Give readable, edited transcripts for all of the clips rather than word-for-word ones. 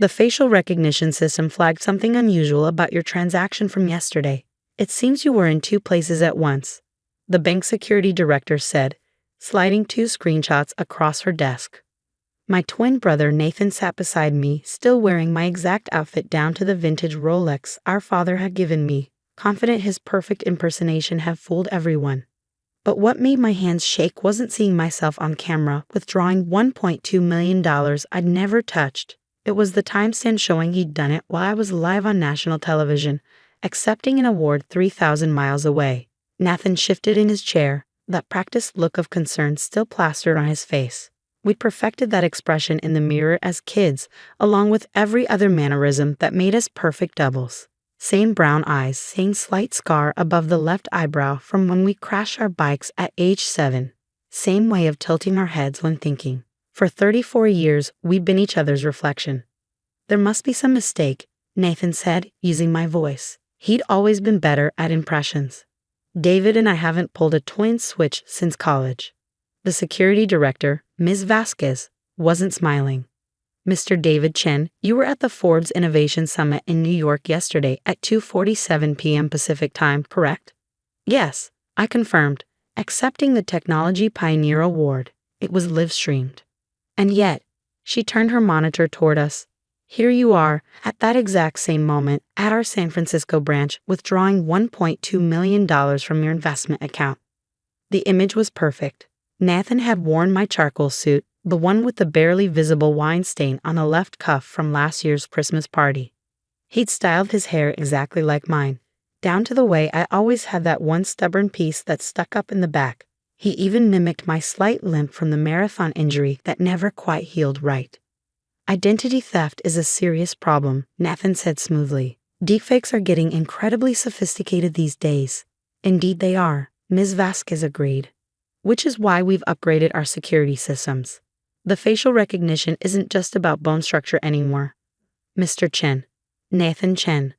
The facial recognition system flagged something unusual about your transaction from yesterday. It seems you were in two places at once, the bank security director said, sliding two screenshots across her desk. My twin brother Nathan sat beside me, still wearing my exact outfit down to the vintage Rolex our father had given me, confident his perfect impersonation had fooled everyone. But what made my hands shake wasn't seeing myself on camera withdrawing $1.2 million I'd never touched. It was the timestamp showing he'd done it while I was live on national television, accepting an award 3,000 miles away. Nathan shifted in his chair, that practiced look of concern still plastered on his face. We'd perfected that expression in the mirror as kids, along with every other mannerism that made us perfect doubles. Same brown eyes, same slight scar above the left eyebrow from when we crashed our bikes at age 7. Same way of tilting our heads when thinking. For 34 years, we'd been each other's reflection. There must be some mistake, Nathan said, using my voice. He'd always been better at impressions. David and I haven't pulled a twin switch since college. The security director, Ms. Vasquez, wasn't smiling. Mr. David Chen, you were at the Forbes Innovation Summit in New York yesterday at 2:47 p.m. Pacific Time, correct? Yes, I confirmed, accepting the Technology Pioneer Award. It was live-streamed. And yet, she turned her monitor toward us. Here you are, at that exact same moment, at our San Francisco branch, withdrawing $1.2 million from your investment account. The image was perfect. Nathan had worn my charcoal suit, the one with the barely visible wine stain on the left cuff from last year's Christmas party. He'd styled his hair exactly like mine, down to the way I always had that one stubborn piece that stuck up in the back. He even mimicked my slight limp from the marathon injury that never quite healed right. Identity theft is a serious problem, Nathan said smoothly. Deepfakes are getting incredibly sophisticated these days. Indeed they are, Ms. Vasquez agreed. Which is why we've upgraded our security systems. The facial recognition isn't just about bone structure anymore. Mr. Chen. Nathan Chen.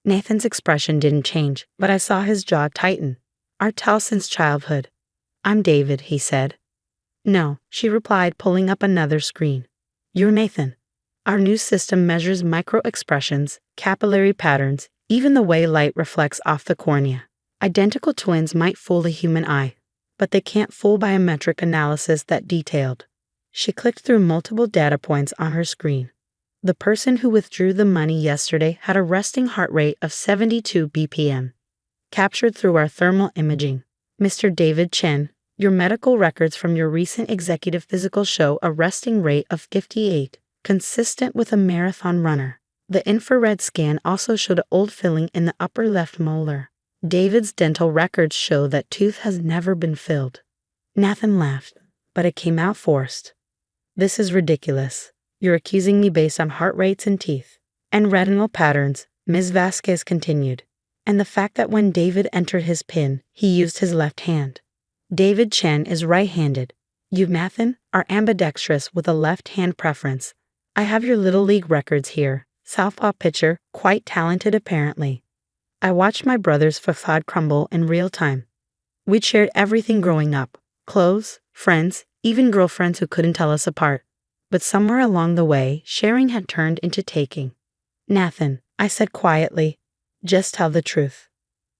Nathan's expression didn't change, but I saw his jaw tighten. Our tell since childhood. I'm David, he said. No, she replied, pulling up another screen. You're Nathan. Our new system measures micro-expressions, capillary patterns, even the way light reflects off the cornea. Identical twins might fool the human eye, but they can't fool biometric analysis that detailed. She clicked through multiple data points on her screen. The person who withdrew the money yesterday had a resting heart rate of 72 BPM, captured through our thermal imaging. Mr. David Chen, your medical records from your recent executive physical show a resting rate of 58, consistent with a marathon runner. The infrared scan also showed an old filling in the upper left molar. David's dental records show that tooth has never been filled. Nathan laughed, but it came out forced. This is ridiculous. You're accusing me based on heart rates and teeth. And retinal patterns, Ms. Vasquez continued. And the fact that when David entered his PIN, he used his left hand. David Chen is right-handed. You, Nathan, are ambidextrous with a left-hand preference. I have your Little League records here. Southpaw pitcher, quite talented apparently. I watched my brother's facade crumble in real time. We'd shared everything growing up. Clothes, friends, even girlfriends who couldn't tell us apart. But somewhere along the way, sharing had turned into taking. Nathan, I said quietly, just tell the truth.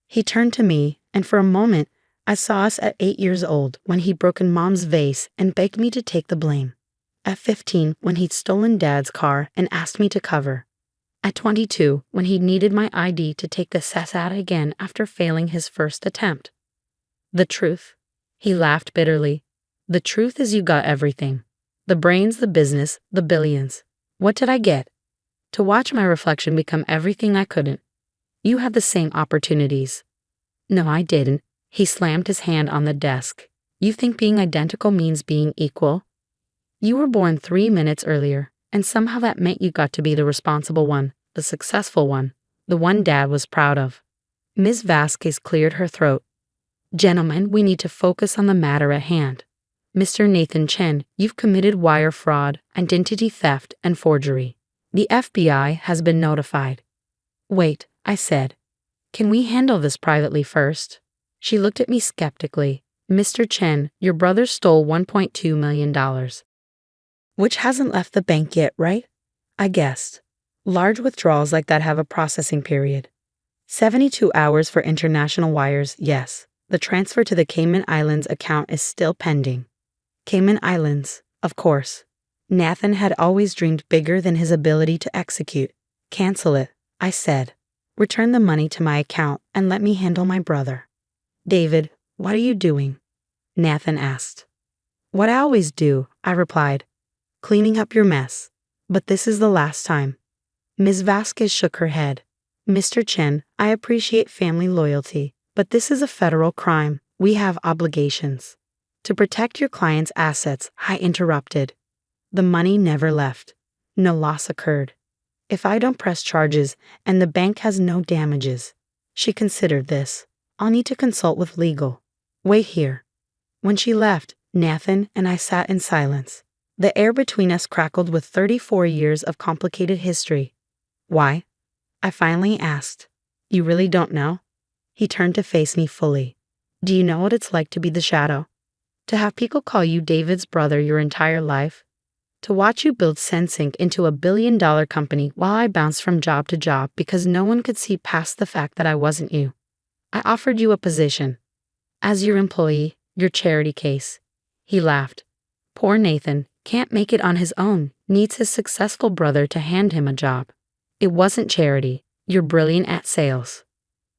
He turned to me, and for a moment, I saw us at 8 years old when he'd broken Mom's vase and begged me to take the blame. At 15, when he'd stolen Dad's car and asked me to cover. At 22, when he needed my ID to take the SAT again after failing his first attempt. The truth. He laughed bitterly. The truth is you got everything. The brains, the business, the billions. What did I get? To watch my reflection become everything I couldn't. You had the same opportunities. No, I didn't. He slammed his hand on the desk. You think being identical means being equal? You were born 3 minutes earlier, and somehow that meant you got to be the responsible one, the successful one, the one Dad was proud of. Ms. Vasquez cleared her throat. Gentlemen, we need to focus on the matter at hand. Mr. Nathan Chen, you've committed wire fraud, identity theft, and forgery. The FBI has been notified. Wait, I said. Can we handle this privately first? She looked at me skeptically. Mr. Chen, your brother stole $1.2 million. Which hasn't left the bank yet, right? I guessed. Large withdrawals like that have a processing period. 72 hours for international wires, yes. The transfer to the Cayman Islands account is still pending. Cayman Islands, of course. Nathan had always dreamed bigger than his ability to execute. Cancel it, I said. Return the money to my account and let me handle my brother. David, what are you doing? Nathan asked. What I always do, I replied. Cleaning up your mess. But this is the last time. Ms. Vasquez shook her head. Mr. Chen, I appreciate family loyalty, but this is a federal crime. We have obligations. To protect your client's assets, I interrupted. The money never left. No loss occurred. If I don't press charges and the bank has no damages, she considered this. I'll need to consult with legal. Wait here. When she left, Nathan and I sat in silence. The air between us crackled with 34 years of complicated history. Why? I finally asked. You really don't know? He turned to face me fully. Do you know what it's like to be the shadow? To have people call you David's brother your entire life? To watch you build SenSync into a billion-dollar company while I bounced from job to job because no one could see past the fact that I wasn't you. I offered you a position. As your employee, your charity case. He laughed. Poor Nathan can't make it on his own, needs his successful brother to hand him a job. It wasn't charity. You're brilliant at sales.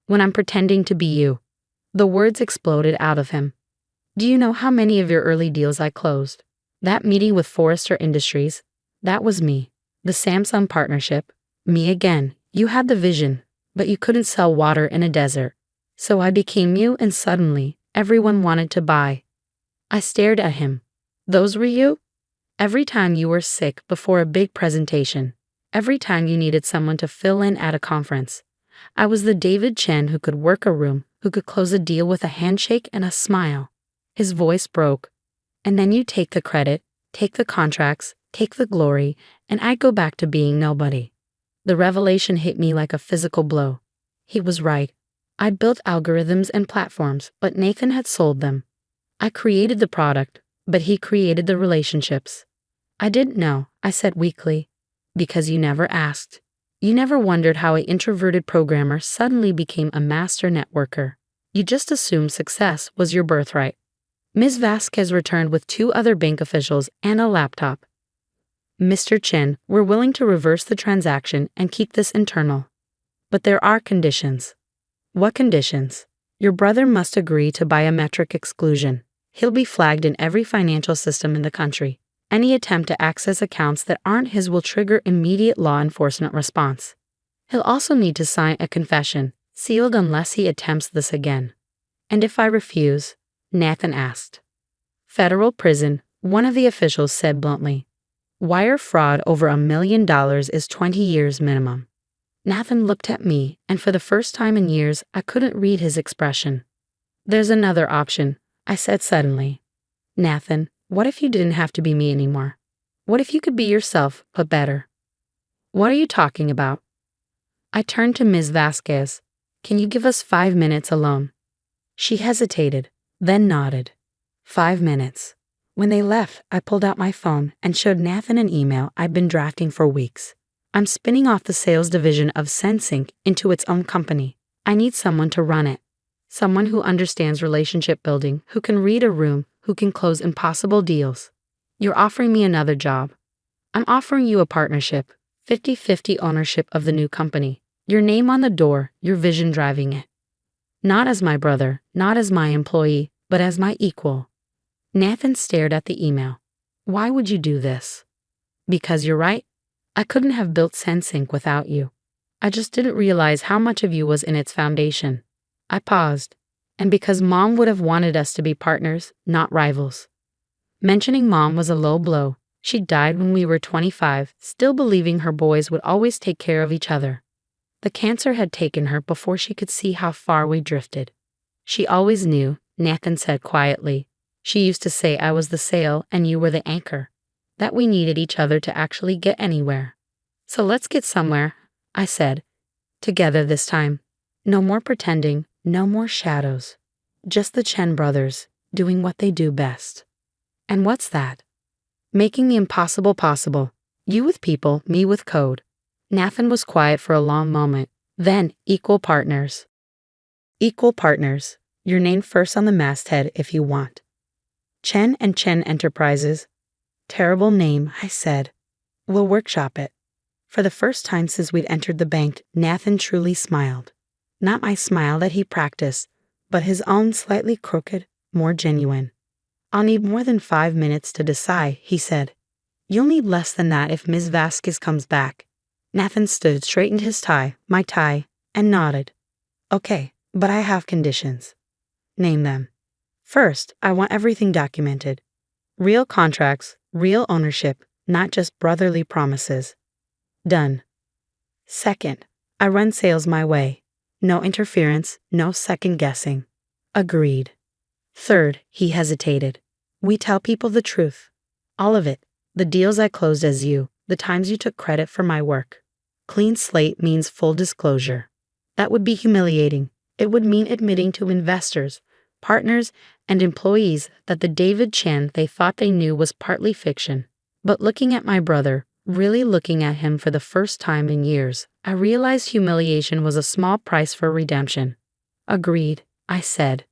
When I'm pretending to be you. The words exploded out of him. Do you know how many of your early deals I closed? That meeting with Forrester Industries, that was me. The Samsung partnership, me again. You had the vision, but you couldn't sell water in a desert. So I became you and suddenly, everyone wanted to buy. I stared at him. Those were you? Every time you were sick before a big presentation, every time you needed someone to fill in at a conference, I was the David Chen who could work a room, who could close a deal with a handshake and a smile. His voice broke. And then you take the credit, take the contracts, take the glory, and I go back to being nobody. The revelation hit me like a physical blow. He was right. I'd built algorithms and platforms, but Nathan had sold them. I created the product, but he created the relationships. I didn't know, I said weakly. Because you never asked. You never wondered how an introverted programmer suddenly became a master networker. You just assumed success was your birthright. Ms. Vasquez returned with 2 other bank officials and a laptop. Mr. Chen, we're willing to reverse the transaction and keep this internal. But there are conditions. What conditions? Your brother must agree to biometric exclusion. He'll be flagged in every financial system in the country. Any attempt to access accounts that aren't his will trigger immediate law enforcement response. He'll also need to sign a confession, sealed unless he attempts this again. And if I refuse? Nathan asked. Federal prison, one of the officials said bluntly. Wire fraud over $1 million is 20 years minimum. Nathan looked at me, and for the first time in years, I couldn't read his expression. There's another option, I said suddenly. Nathan, what if you didn't have to be me anymore? What if you could be yourself, but better? What are you talking about? I turned to Ms. Vasquez. Can you give us 5 minutes alone? She hesitated, then nodded. 5 minutes. When they left, I pulled out my phone and showed Nathan an email I'd been drafting for weeks. I'm spinning off the sales division of SenSync into its own company. I need someone to run it. Someone who understands relationship building, who can read a room, who can close impossible deals. You're offering me another job. I'm offering you a partnership, 50-50 ownership of the new company. Your name on the door, your vision driving it. Not as my brother, not as my employee, but as my equal. Nathan stared at the email. Why would you do this? Because you're right. I couldn't have built SenSync without you. I just didn't realize how much of you was in its foundation. I paused. And because Mom would have wanted us to be partners, not rivals. Mentioning Mom was a low blow. She died when we were 25, still believing her boys would always take care of each other. The cancer had taken her before she could see how far we drifted. She always knew, Nathan said quietly. She used to say I was the sail and you were the anchor. That we needed each other to actually get anywhere. So let's get somewhere, I said. Together this time. No more pretending, no more shadows. Just the Chen brothers, doing what they do best. And what's that? Making the impossible possible. You with people, me with code. Nathan was quiet for a long moment. Then, equal partners. Equal partners. Your name first on the masthead if you want. Chen and Chen Enterprises. Terrible name, I said. We'll workshop it. For the first time since we'd entered the bank, Nathan truly smiled. Not my smile that he practiced, but his own slightly crooked, more genuine. I'll need more than 5 minutes to decide, he said. You'll need less than that if Ms. Vasquez comes back. Nathan stood, straightened his tie, my tie, and nodded. Okay, but I have conditions. Name them. First, I want everything documented. Real contracts, real ownership, not just brotherly promises. Done. Second, I run sales my way. No interference, no second guessing. Agreed. Third, he hesitated. We tell people the truth. All of it. The deals I closed as you, the times you took credit for my work. Clean slate means full disclosure. That would be humiliating. It would mean admitting to investors, partners, and employees that the David Chen they thought they knew was partly fiction. But looking at my brother, really looking at him for the first time in years, I realized humiliation was a small price for redemption. Agreed, I said.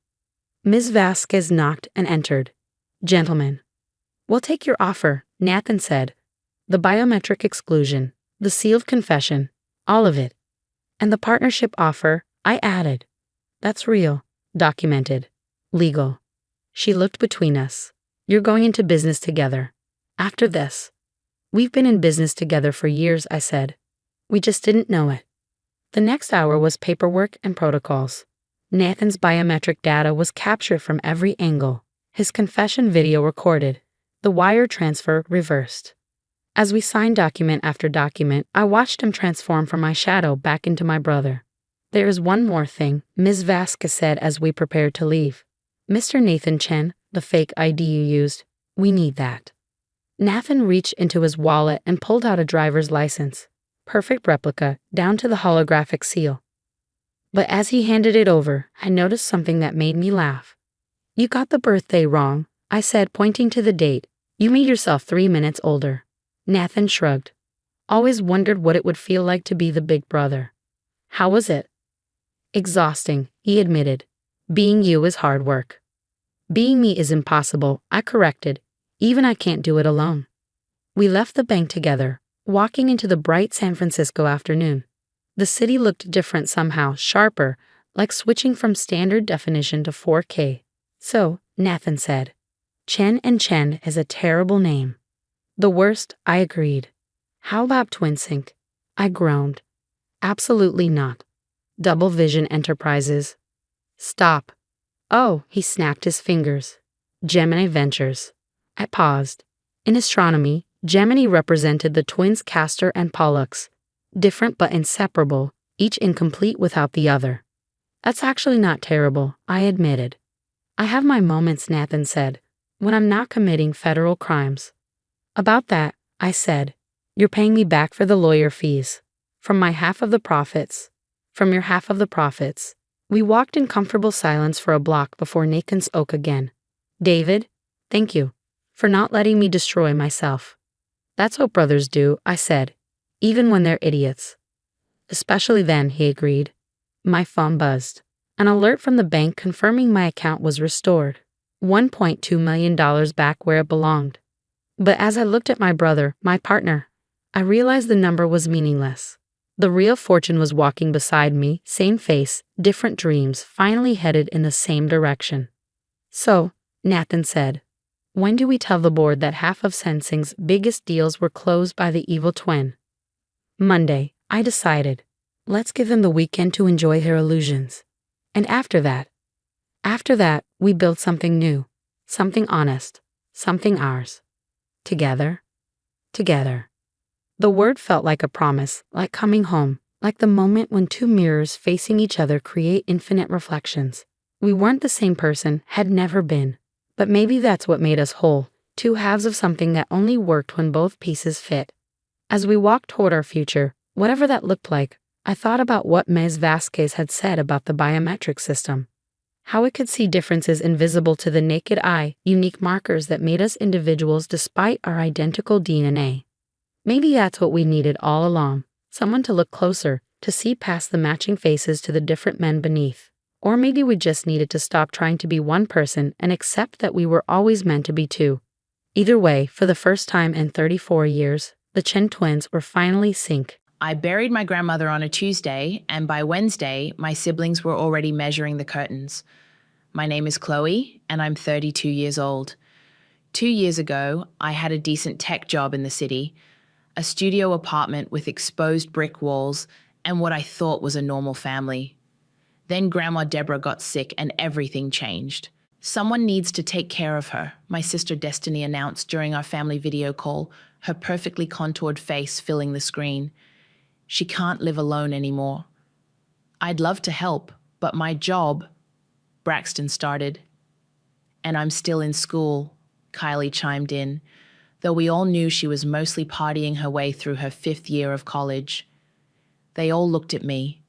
Ms. Vasquez knocked and entered. Gentlemen. We'll take your offer, Nathan said. The biometric exclusion, the sealed confession, all of it. And the partnership offer, I added. That's real, documented, legal. She looked between us. You're going into business together. After this. We've been in business together for years, I said. We just didn't know it. The next hour was paperwork and protocols. Nathan's biometric data was captured from every angle. His confession video recorded. The wire transfer reversed. As we signed document after document, I watched him transform from my shadow back into my brother. There is one more thing, Ms. Vasquez said as we prepared to leave. Mr. Nathan Chen, the fake ID you used, we need that. Nathan reached into his wallet and pulled out a driver's license. Perfect replica, down to the holographic seal. But as he handed it over, I noticed something that made me laugh. You got the birthday wrong, I said, pointing to the date. You made yourself 3 minutes older. Nathan shrugged. Always wondered what it would feel like to be the big brother. How was it? Exhausting, he admitted. Being you is hard work. Being me is impossible, I corrected. Even I can't do it alone. We left the bank together, walking into the bright San Francisco afternoon. The city looked different somehow, sharper, like switching from standard definition to 4K. So, Nathan said, Chen and Chen is a terrible name. The worst, I agreed. How about TwinSync? I groaned. Absolutely not. Double Vision Enterprises. Stop. Oh, he snapped his fingers. Gemini Ventures. I paused. In astronomy, Gemini represented the twins Castor and Pollux. Different but inseparable, each incomplete without the other. That's actually not terrible, I admitted. I have my moments, Nathan said, when I'm not committing federal crimes. About that, I said, you're paying me back for the lawyer fees. From my half of the profits. From your half of the profits. We walked in comfortable silence for a block before Nathan spoke again. David, thank you for not letting me destroy myself. That's what brothers do, I said, even when they're idiots. Especially then, he agreed. My phone buzzed. An alert from the bank confirming my account was restored. $1.2 million back where it belonged. But as I looked at my brother, my partner, I realized the number was meaningless. The real fortune was walking beside me, same face, different dreams, finally headed in the same direction. So, Nathan said, when do we tell the board that half of Sensing's biggest deals were closed by the evil twin? Monday, I decided. Let's give them the weekend to enjoy their illusions. And after that, we build something new, something honest, something ours. Together. The word felt like a promise, like coming home, like the moment when two mirrors facing each other create infinite reflections. We weren't the same person, had never been. But maybe that's what made us whole, two halves of something that only worked when both pieces fit. As we walked toward our future, whatever that looked like, I thought about what Ms. Vasquez had said about the biometric system. How it could see differences invisible to the naked eye, unique markers that made us individuals despite our identical DNA. Maybe that's what we needed all along. Someone to look closer, to see past the matching faces to the different men beneath. Or maybe we just needed to stop trying to be one person and accept that we were always meant to be two. Either way, for the first time in 34 years, the Chen twins were finally synced. I buried my grandmother on a Tuesday, and by Wednesday, my siblings were already measuring the curtains. My name is Chloe, and I'm 32 years old. 2 years ago, I had a decent tech job in the city, a studio apartment with exposed brick walls and what I thought was a normal family. Then Grandma Deborah got sick and everything changed. Someone needs to take care of her, my sister Destiny announced during our family video call, her perfectly contoured face filling the screen. She can't live alone anymore. I'd love to help, but my job, Braxton started. And I'm still in school, Kylie chimed in, though we all knew she was mostly partying her way through her 5th year of college. They all looked at me,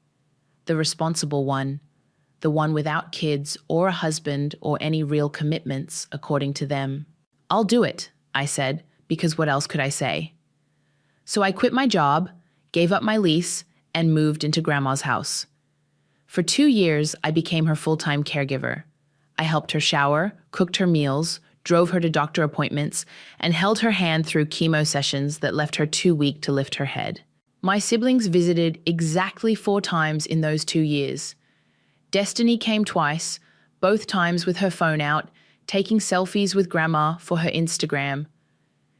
the responsible one, the one without kids or a husband or any real commitments, according to them. I'll do it, I said, because what else could I say? So I quit my job, gave up my lease, and moved into Grandma's house. For 2 years, I became her full-time caregiver. I helped her shower, cooked her meals, drove her to doctor appointments, and held her hand through chemo sessions that left her too weak to lift her head. My siblings visited exactly 4 times in those 2 years. Destiny came twice, both times with her phone out, taking selfies with Grandma for her Instagram.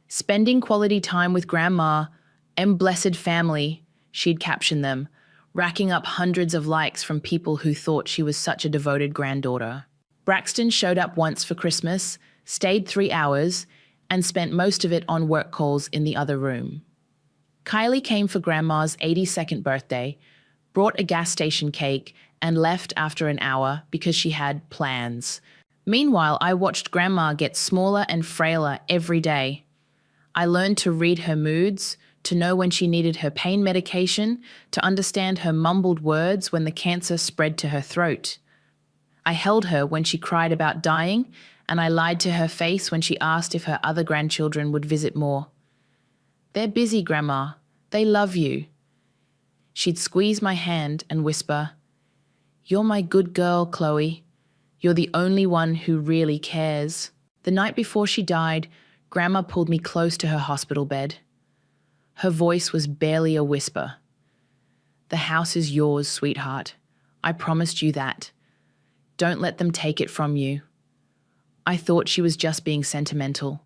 Spending quality time with Grandma and blessed family, she'd caption them, racking up hundreds of likes from people who thought she was such a devoted granddaughter. Braxton showed up once for Christmas, stayed 3 hours, and spent most of it on work calls in the other room. Kylie came for Grandma's 82nd birthday, brought a gas station cake, and left after an hour because she had plans. Meanwhile, I watched Grandma get smaller and frailer every day. I learned to read her moods, to know when she needed her pain medication, to understand her mumbled words when the cancer spread to her throat. I held her when she cried about dying, and I lied to her face when she asked if her other grandchildren would visit more. They're busy, Grandma. They love you. She'd squeeze my hand and whisper, "You're my good girl, Chloe. You're the only one who really cares." The night before she died, Grandma pulled me close to her hospital bed. Her voice was barely a whisper. "The house is yours, sweetheart. I promised you that. Don't let them take it from you." I thought she was just being sentimental.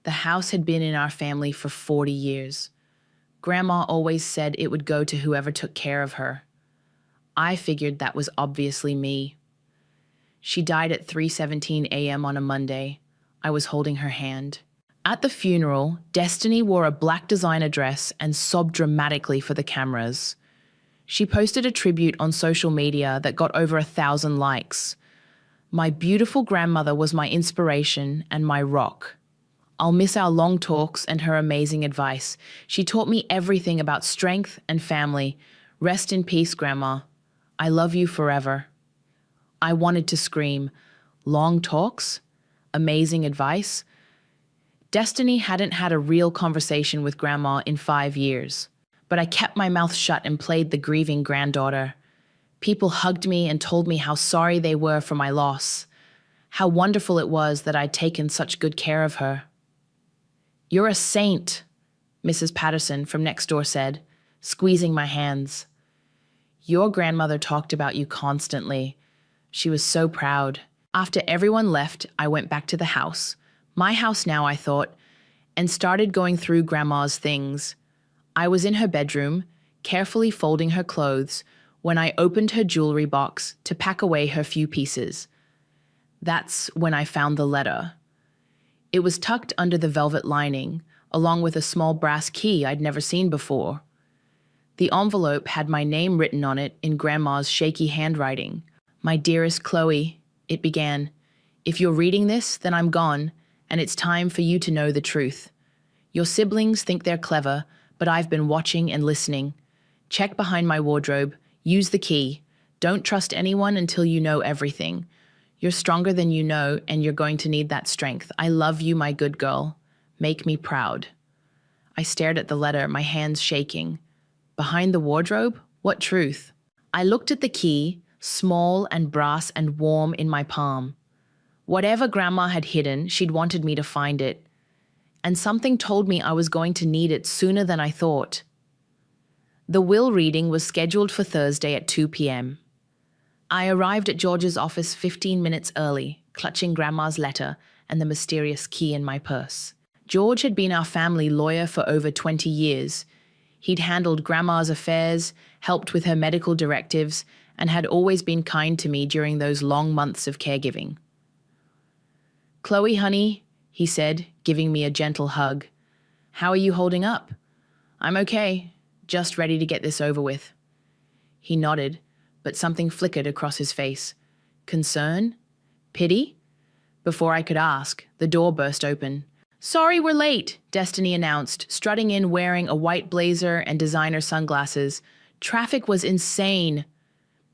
The house had been in our family for 40 years. Grandma always said it would go to whoever took care of her. I figured that was obviously me. She died at 3:17 a.m. on a Monday. I was holding her hand. At the funeral, Destiny wore a black designer dress and sobbed dramatically for the cameras. She posted a tribute on social media that got over 1,000 likes. My beautiful grandmother was my inspiration and my rock. I'll miss our long talks and her amazing advice. She taught me everything about strength and family. Rest in peace, Grandma. I love you forever. I wanted to scream, long talks? Amazing advice? Destiny hadn't had a real conversation with Grandma in 5 years, but I kept my mouth shut and played the grieving granddaughter. People hugged me and told me how sorry they were for my loss, how wonderful it was that I'd taken such good care of her. "You're a saint," Mrs. Patterson from next door said, squeezing my hands. "Your grandmother talked about you constantly. She was so proud." After everyone left, I went back to the house. My house now, I thought, and started going through Grandma's things. I was in her bedroom, carefully folding her clothes, when I opened her jewelry box to pack away her few pieces. That's when I found the letter. It was tucked under the velvet lining, along with a small brass key I'd never seen before. The envelope had my name written on it in Grandma's shaky handwriting. "My dearest Chloe," it began, "if you're reading this, then I'm gone, and it's time for you to know the truth. Your siblings think they're clever, but I've been watching and listening. Check behind my wardrobe, use the key. Don't trust anyone until you know everything. You're stronger than you know, and you're going to need that strength. I love you, my good girl. Make me proud." I stared at the letter, my hands shaking. Behind the wardrobe? What truth? I looked at the key, small and brass and warm in my palm. Whatever Grandma had hidden, she'd wanted me to find it. And something told me I was going to need it sooner than I thought. The will reading was scheduled for Thursday at 2 p.m. I arrived at George's office 15 minutes early, clutching Grandma's letter and the mysterious key in my purse. George had been our family lawyer for over 20 years. He'd handled Grandma's affairs, helped with her medical directives, and had always been kind to me during those long months of caregiving. "Chloe, honey," he said, giving me a gentle hug. "How are you holding up?" "I'm okay, just ready to get this over with." He nodded, but something flickered across his face. Concern? Pity? Before I could ask, the door burst open. "Sorry we're late," Destiny announced, strutting in wearing a white blazer and designer sunglasses. Traffic was insane.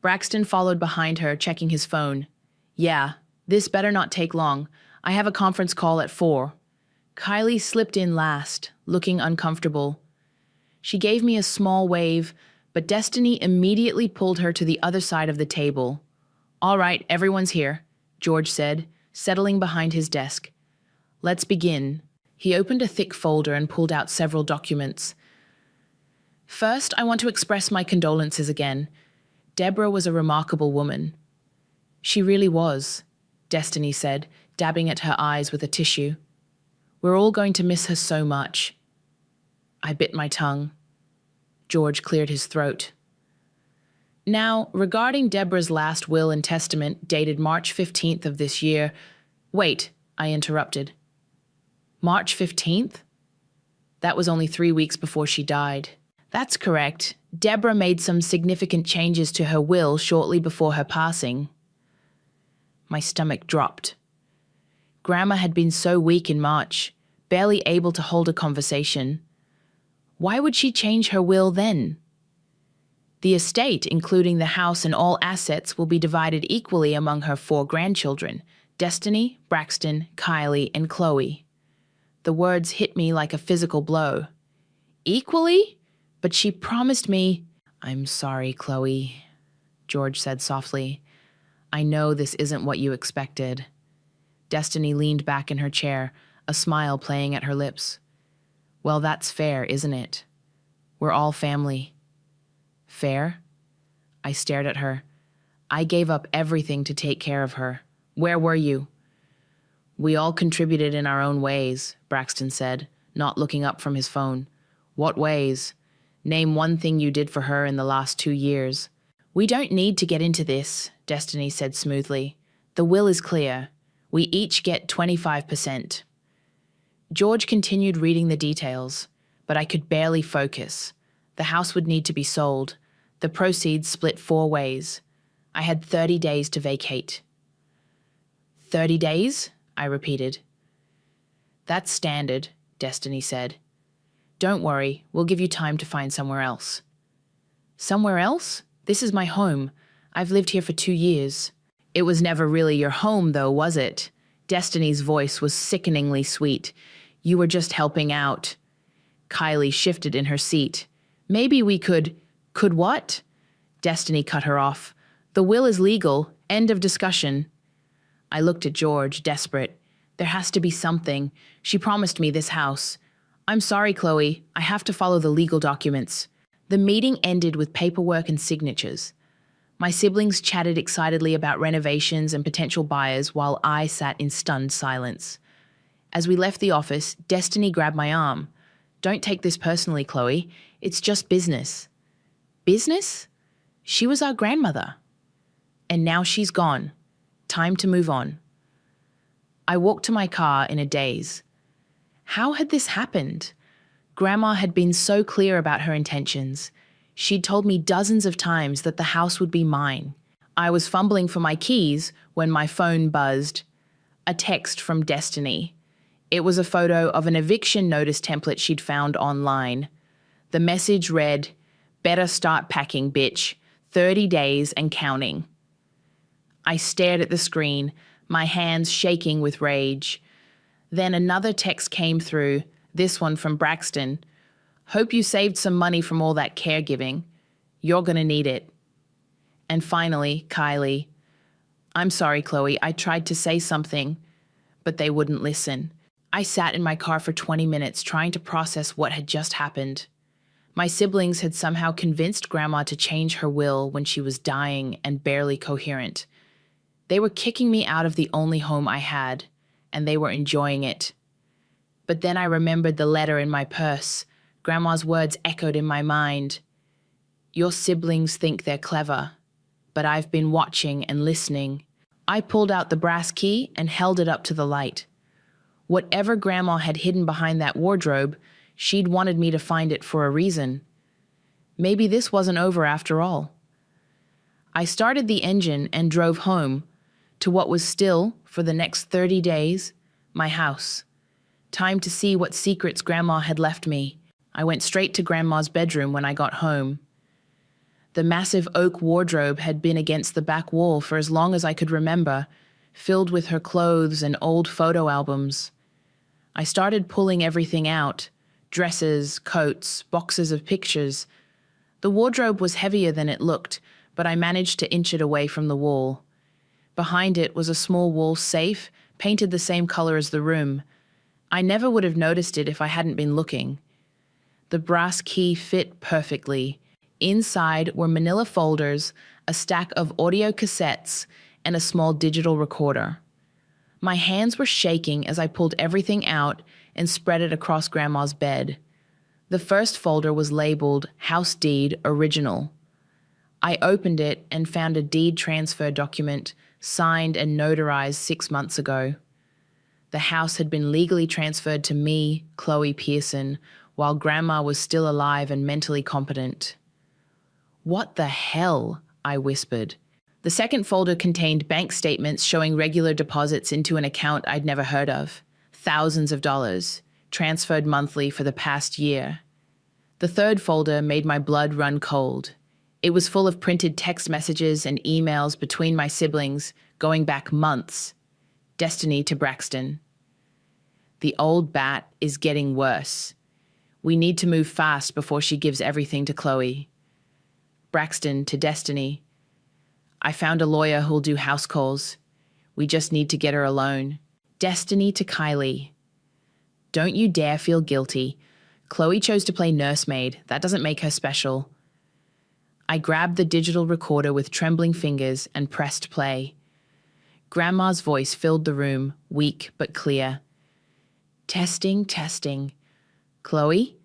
Braxton followed behind her, checking his phone. "Yeah, this better not take long. I have a conference call at 4. Kylie slipped in last, looking uncomfortable. She gave me a small wave, but Destiny immediately pulled her to the other side of the table. "All right, everyone's here," George said, settling behind his desk. "Let's begin." He opened a thick folder and pulled out several documents. "First, I want to express my condolences again. Deborah was a remarkable woman." "She really was," Destiny said, dabbing at her eyes with a tissue. "We're all going to miss her so much." I bit my tongue. George cleared his throat. "Now, regarding Deborah's last will and testament dated March 15th of this year—" "Wait," I interrupted. "March 15th? That was only 3 weeks before she died." "That's correct. Deborah made some significant changes to her will shortly before her passing." My stomach dropped. Grandma had been so weak in March, barely able to hold a conversation. Why would she change her will then? "The estate, including the house and all assets, will be divided equally among her 4 grandchildren, Destiny, Braxton, Kylie, and Chloe." The words hit me like a physical blow. "Equally? But she promised me—" "I'm sorry, Chloe," George said softly. "I know this isn't what you expected." Destiny leaned back in her chair, a smile playing at her lips. "Well, that's fair, isn't it? We're all family." "Fair?" I stared at her. "I gave up everything to take care of her. Where were you?" "We all contributed in our own ways," Braxton said, not looking up from his phone. "What ways? Name one thing you did for her in the last 2 years. "We don't need to get into this," Destiny said smoothly. "The will is clear. We each get 25%. George continued reading the details, but I could barely focus. The house would need to be sold. The proceeds split 4 ways. I had 30 days to vacate. 30 days? I repeated. "That's standard," Destiny said. "Don't worry, we'll give you time to find somewhere else." "Somewhere else? This is my home. I've lived here for 2 years. "It was never really your home, though, was it?" Destiny's voice was sickeningly sweet. "You were just helping out." Kylie shifted in her seat. "Maybe we could—" "Could what?" Destiny cut her off. "The will is legal. End of discussion." I looked at George, desperate. There has to be something. She promised me this house. "I'm sorry, Chloe. I have to follow the legal documents." The meeting ended with paperwork and signatures. My siblings chatted excitedly about renovations and potential buyers while I sat in stunned silence. As we left the office, Destiny grabbed my arm. "Don't take this personally, Chloe. It's just business." Business? She was our grandmother. And now she's gone. Time to move on. I walked to my car in a daze. How had this happened? Grandma had been so clear about her intentions. She'd told me dozens of times that the house would be mine. I was fumbling for my keys when my phone buzzed. A text from Destiny. It was a photo of an eviction notice template she'd found online. The message read, "Better start packing, bitch. 30 days and counting." I stared at the screen, my hands shaking with rage. Then another text came through, this one from Braxton. Hope you saved some money from all that caregiving. You're gonna need it. And finally, Kylie. I'm sorry, Chloe, I tried to say something, but they wouldn't listen. I sat in my car for 20 minutes trying to process what had just happened. My siblings had somehow convinced Grandma to change her will when she was dying and barely coherent. They were kicking me out of the only home I had, and they were enjoying it. But then I remembered the letter in my purse. Grandma's words echoed in my mind. Your siblings think they're clever, but I've been watching and listening. I pulled out the brass key and held it up to the light. Whatever Grandma had hidden behind that wardrobe, she'd wanted me to find it for a reason. Maybe this wasn't over after all. I started the engine and drove home to what was still, for the next 30 days, my house. Time to see what secrets Grandma had left me. I went straight to Grandma's bedroom when I got home. The massive oak wardrobe had been against the back wall for as long as I could remember, filled with her clothes and old photo albums. I started pulling everything out, dresses, coats, boxes of pictures. The wardrobe was heavier than it looked, but I managed to inch it away from the wall. Behind it was a small wall safe, painted the same color as the room. I never would have noticed it if I hadn't been looking. The brass key fit perfectly. Inside were manila folders, a stack of audio cassettes, and a small digital recorder. My hands were shaking as I pulled everything out and spread it across Grandma's bed. The first folder was labeled House Deed Original. I opened it and found a deed transfer document signed and notarized 6 months ago. The house had been legally transferred to me, Chloe Pearson, while Grandma was still alive and mentally competent. What the hell? I whispered. The second folder contained bank statements showing regular deposits into an account I'd never heard of. Thousands of dollars, transferred monthly for the past year. The third folder made my blood run cold. It was full of printed text messages and emails between my siblings, going back months. Destiny to Braxton. The old bat is getting worse. We need to move fast before she gives everything to Chloe. Braxton to Destiny. I found a lawyer who'll do house calls. We just need to get her alone. Destiny to Kylie. Don't you dare feel guilty. Chloe chose to play nursemaid. That doesn't make her special. I grabbed the digital recorder with trembling fingers and pressed play. Grandma's voice filled the room, weak but clear. Testing, testing. Chloe,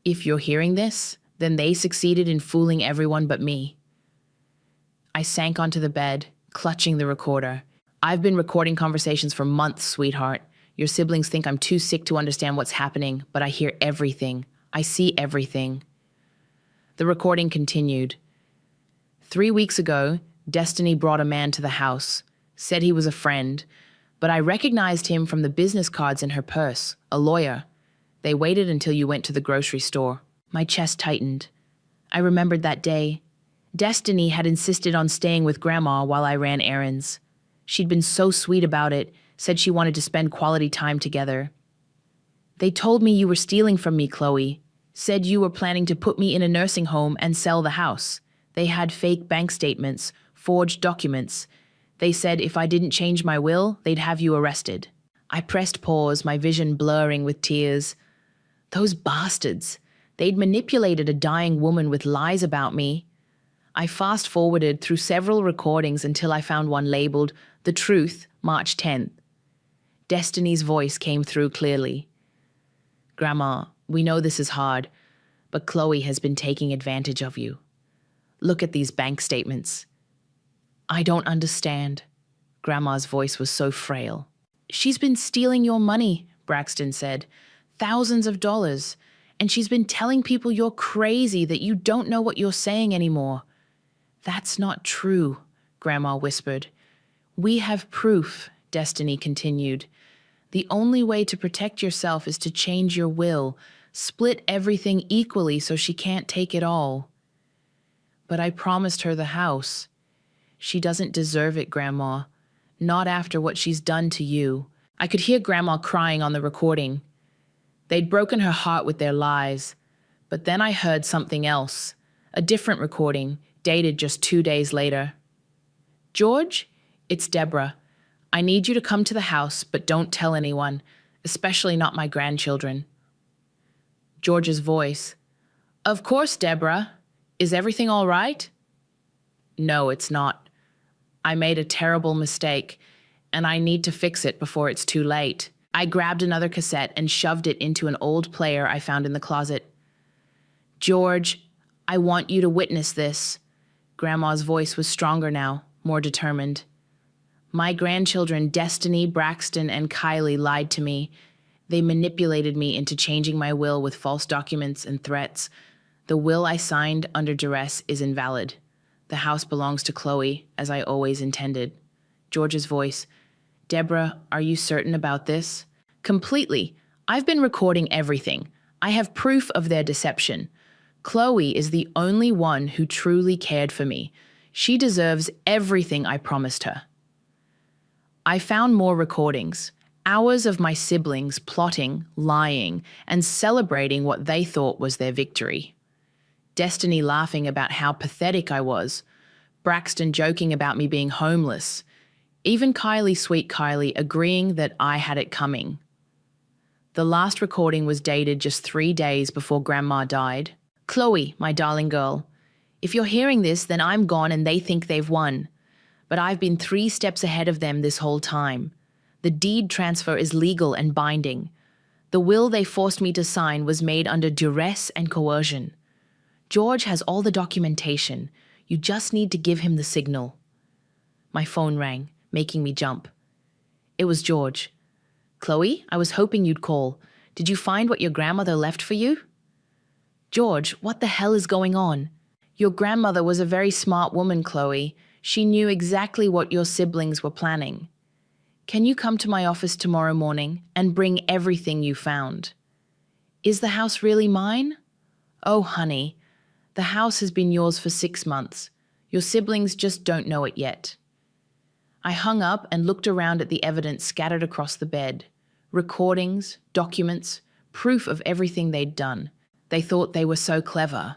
if you're hearing this, then they succeeded in fooling everyone but me. I sank onto the bed, clutching the recorder. I've been recording conversations for months, sweetheart. Your siblings think I'm too sick to understand what's happening, but I hear everything. I see everything. The recording continued. 3 weeks ago, Destiny brought a man to the house, said he was a friend, but I recognized him from the business cards in her purse, a lawyer. They waited until you went to the grocery store. My chest tightened. I remembered that day. Destiny had insisted on staying with Grandma while I ran errands. She'd been so sweet about it, said she wanted to spend quality time together. They told me you were stealing from me, Chloe. Said you were planning to put me in a nursing home and sell the house. They had fake bank statements, forged documents. They said if I didn't change my will, they'd have you arrested. I pressed pause, my vision blurring with tears. Those bastards. They'd manipulated a dying woman with lies about me. I fast-forwarded through several recordings until I found one labeled The Truth, March 10th. Destiny's voice came through clearly. Grandma, we know this is hard, but Chloe has been taking advantage of you. Look at these bank statements. I don't understand. Grandma's voice was so frail. She's been stealing your money, Braxton said. Thousands of dollars. And she's been telling people you're crazy, that you don't know what you're saying anymore. That's not true, Grandma whispered. We have proof, Destiny continued. The only way to protect yourself is to change your will, split everything equally so she can't take it all. But I promised her the house. She doesn't deserve it, Grandma. Not after what she's done to you. I could hear Grandma crying on the recording. They'd broken her heart with their lies, But then I heard something else, a different recording, dated just 2 days later. George, it's Deborah. I need you to come to the house, but don't tell anyone, especially not my grandchildren. George's voice. Of course, Deborah. Is everything all right? No, it's not. I made a terrible mistake, and I need to fix it before it's too late. I grabbed another cassette and shoved it into an old player I found in the closet. George, I want you to witness this. Grandma's voice was stronger now, more determined. My grandchildren, Destiny, Braxton, and Kylie, lied to me. They manipulated me into changing my will with false documents and threats. The will I signed under duress is invalid. The house belongs to Chloe, as I always intended. George's voice. Deborah, are you certain about this? Completely. I've been recording everything. I have proof of their deception. Chloe is the only one who truly cared for me. She deserves everything I promised her. I found more recordings, hours of my siblings plotting, lying, and celebrating what they thought was their victory. Destiny laughing about how pathetic I was, Braxton joking about me being homeless, even Kylie, sweet Kylie, agreeing that I had it coming. The last recording was dated just 3 days before Grandma died. Chloe, my darling girl, if you're hearing this, then I'm gone and they think they've won. But I've been 3 steps ahead of them this whole time. The deed transfer is legal and binding. The will they forced me to sign was made under duress and coercion. George has all the documentation. You just need to give him the signal. My phone rang, making me jump. It was George. Chloe, I was hoping you'd call. Did you find what your grandmother left for you? George, what the hell is going on? Your grandmother was a very smart woman, Chloe. She knew exactly what your siblings were planning. Can you come to my office tomorrow morning and bring everything you found? Is the house really mine? Oh, honey, the house has been yours for 6 months. Your siblings just don't know it yet. I hung up and looked around at the evidence scattered across the bed. Recordings, documents, proof of everything they'd done. They thought they were so clever.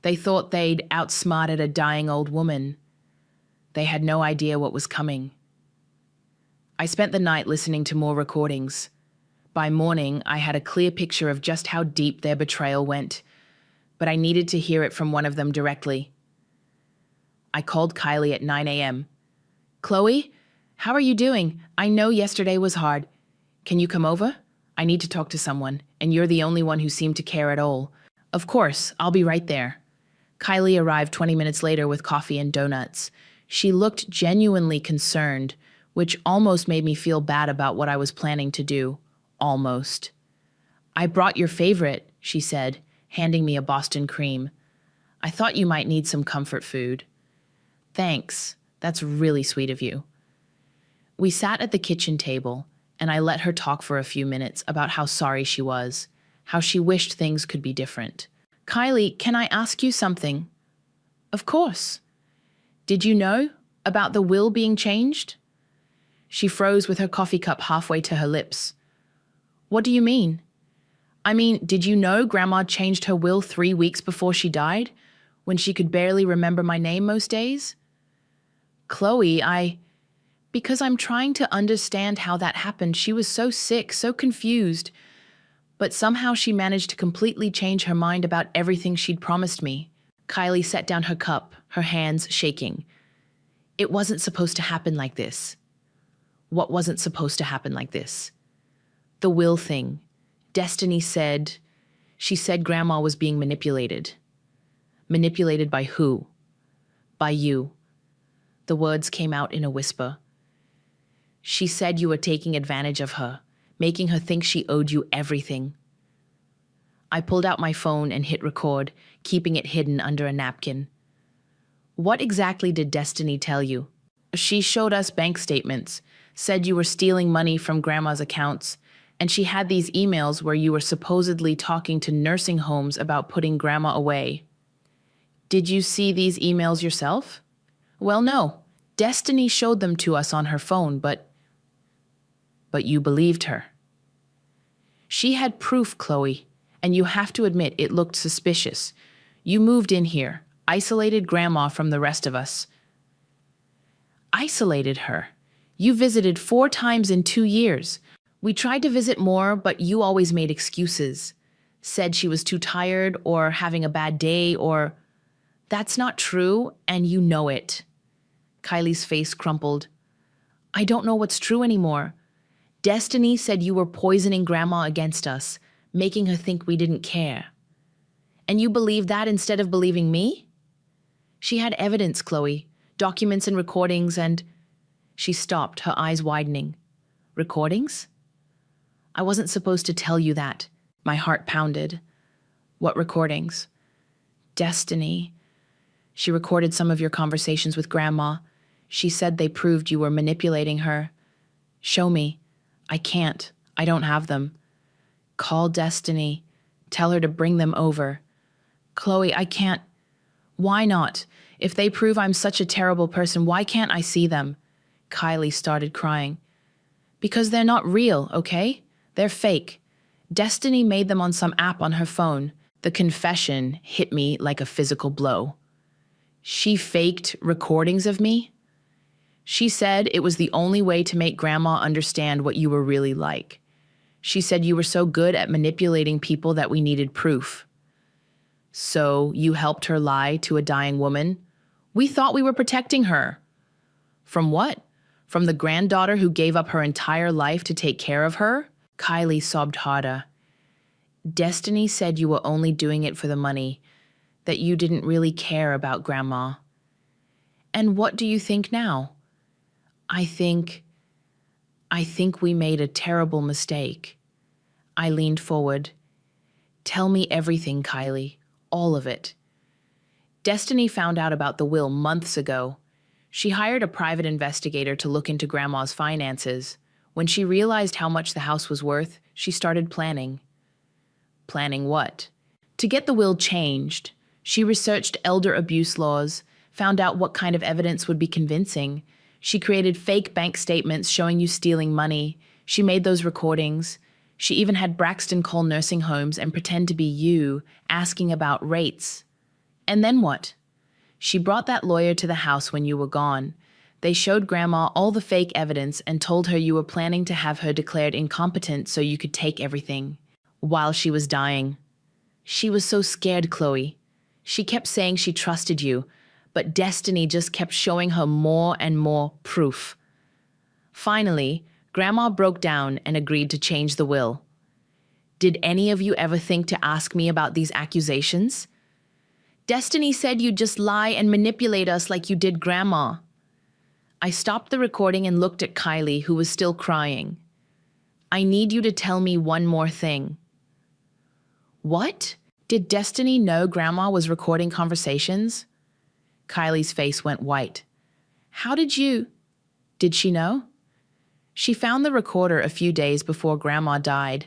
They thought they'd outsmarted a dying old woman. They had no idea what was coming. I spent the night listening to more recordings. By morning, I had a clear picture of just how deep their betrayal went, but I needed to hear it from one of them directly. I called Kylie at 9 a.m. Chloe, how are you doing? I know yesterday was hard. Can you come over? I need to talk to someone, and you're the only one who seemed to care at all. Of course, I'll be right there. Kylie arrived 20 minutes later with coffee and donuts. She looked genuinely concerned, which almost made me feel bad about what I was planning to do. Almost. I brought your favorite, she said, handing me a Boston cream. I thought you might need some comfort food. Thanks. That's really sweet of you. We sat at the kitchen table, and I let her talk for a few minutes about how sorry she was, how she wished things could be different. Kylie, can I ask you something? Of course. Did you know about the will being changed? She froze with her coffee cup halfway to her lips. What do you mean? I mean, did you know Grandma changed her will 3 weeks before she died, when she could barely remember my name most days? Chloe, because I'm trying to understand how that happened. She was so sick, so confused. But somehow she managed to completely change her mind about everything she'd promised me. Kylie set down her cup, her hands shaking. It wasn't supposed to happen like this. What wasn't supposed to happen like this? The will thing. Destiny said... She said Grandma was being manipulated. Manipulated by who? By you. The words came out in a whisper. She said you were taking advantage of her, making her think she owed you everything. I pulled out my phone and hit record, keeping it hidden under a napkin. What exactly did Destiny tell you? She showed us bank statements, said you were stealing money from Grandma's accounts, and she had these emails where you were supposedly talking to nursing homes about putting Grandma away. Did you see these emails yourself? Well, no. Destiny showed them to us on her phone, but you believed her. She had proof, Chloe, And you have to admit it looked suspicious. You moved in here, isolated Grandma from the rest of us. Isolated her. You visited 4 times in 2 years. We tried to visit more, but you always made excuses. Said she was too tired or having a bad day or... That's not true, and you know it. Kylie's face crumpled. I don't know what's true anymore. Destiny said you were poisoning Grandma against us, making her think we didn't care. And you believed that instead of believing me? She had evidence, Chloe, documents and recordings, and... She stopped, her eyes widening. Recordings? I wasn't supposed to tell you that. My heart pounded. What recordings? Destiny. She recorded some of your conversations with Grandma. She said they proved you were manipulating her. Show me. I can't. I don't have them. Call Destiny. Tell her to bring them over. Chloe, I can't. Why not? If they prove I'm such a terrible person, why can't I see them? Kylie started crying. Because they're not real, okay? They're fake. Destiny made them on some app on her phone. The confession hit me like a physical blow. She faked recordings of me? She said it was the only way to make Grandma understand what you were really like. She said you were so good at manipulating people that we needed proof. So you helped her lie to a dying woman? We thought we were protecting her. From what? From the granddaughter who gave up her entire life to take care of her? Kylie sobbed harder. Destiny said you were only doing it for the money, that you didn't really care about Grandma. And what do you think now? I think we made a terrible mistake. I leaned forward. Tell me everything, Kylie. All of it. Destiny found out about the will months ago. She hired a private investigator to look into Grandma's finances. When she realized how much the house was worth, she started planning. Planning what? To get the will changed. She researched elder abuse laws, found out what kind of evidence would be convincing. She created fake bank statements showing you stealing money. She made those recordings. She even had Braxton call nursing homes and pretend to be you, asking about rates. And then what? She brought that lawyer to the house when you were gone. They showed Grandma all the fake evidence and told her you were planning to have her declared incompetent so you could take everything. While she was dying. She was so scared, Chloe. She kept saying she trusted you, but Destiny just kept showing her more and more proof. Finally, Grandma broke down and agreed to change the will. Did any of you ever think to ask me about these accusations? Destiny said you'd just lie and manipulate us like you did Grandma. I stopped the recording and looked at Kylie, who was still crying. I need you to tell me one more thing. What? Did Destiny know Grandma was recording conversations? Kylie's face went white. How did you... Did she know? She found the recorder a few days before Grandma died.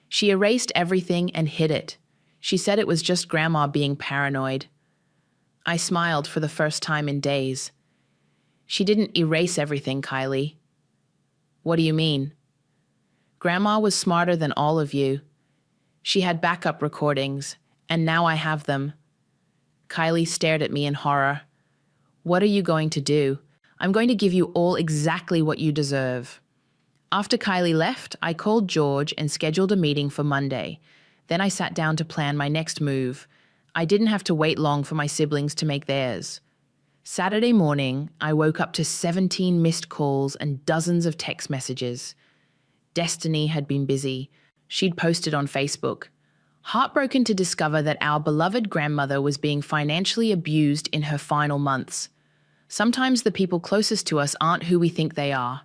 She erased everything and hid it. She said it was just Grandma being paranoid. I smiled for the first time in days. She didn't erase everything, Kylie. What do you mean? Grandma was smarter than all of you. She had backup recordings, and now I have them. Kylie stared at me in horror. What are you going to do? I'm going to give you all exactly what you deserve. After Kylie left, I called George and scheduled a meeting for Monday. Then I sat down to plan my next move. I didn't have to wait long for my siblings to make theirs. Saturday morning, I woke up to 17 missed calls and dozens of text messages. Destiny had been busy. She'd posted on Facebook. Heartbroken to discover that our beloved grandmother was being financially abused in her final months. Sometimes the people closest to us aren't who we think they are.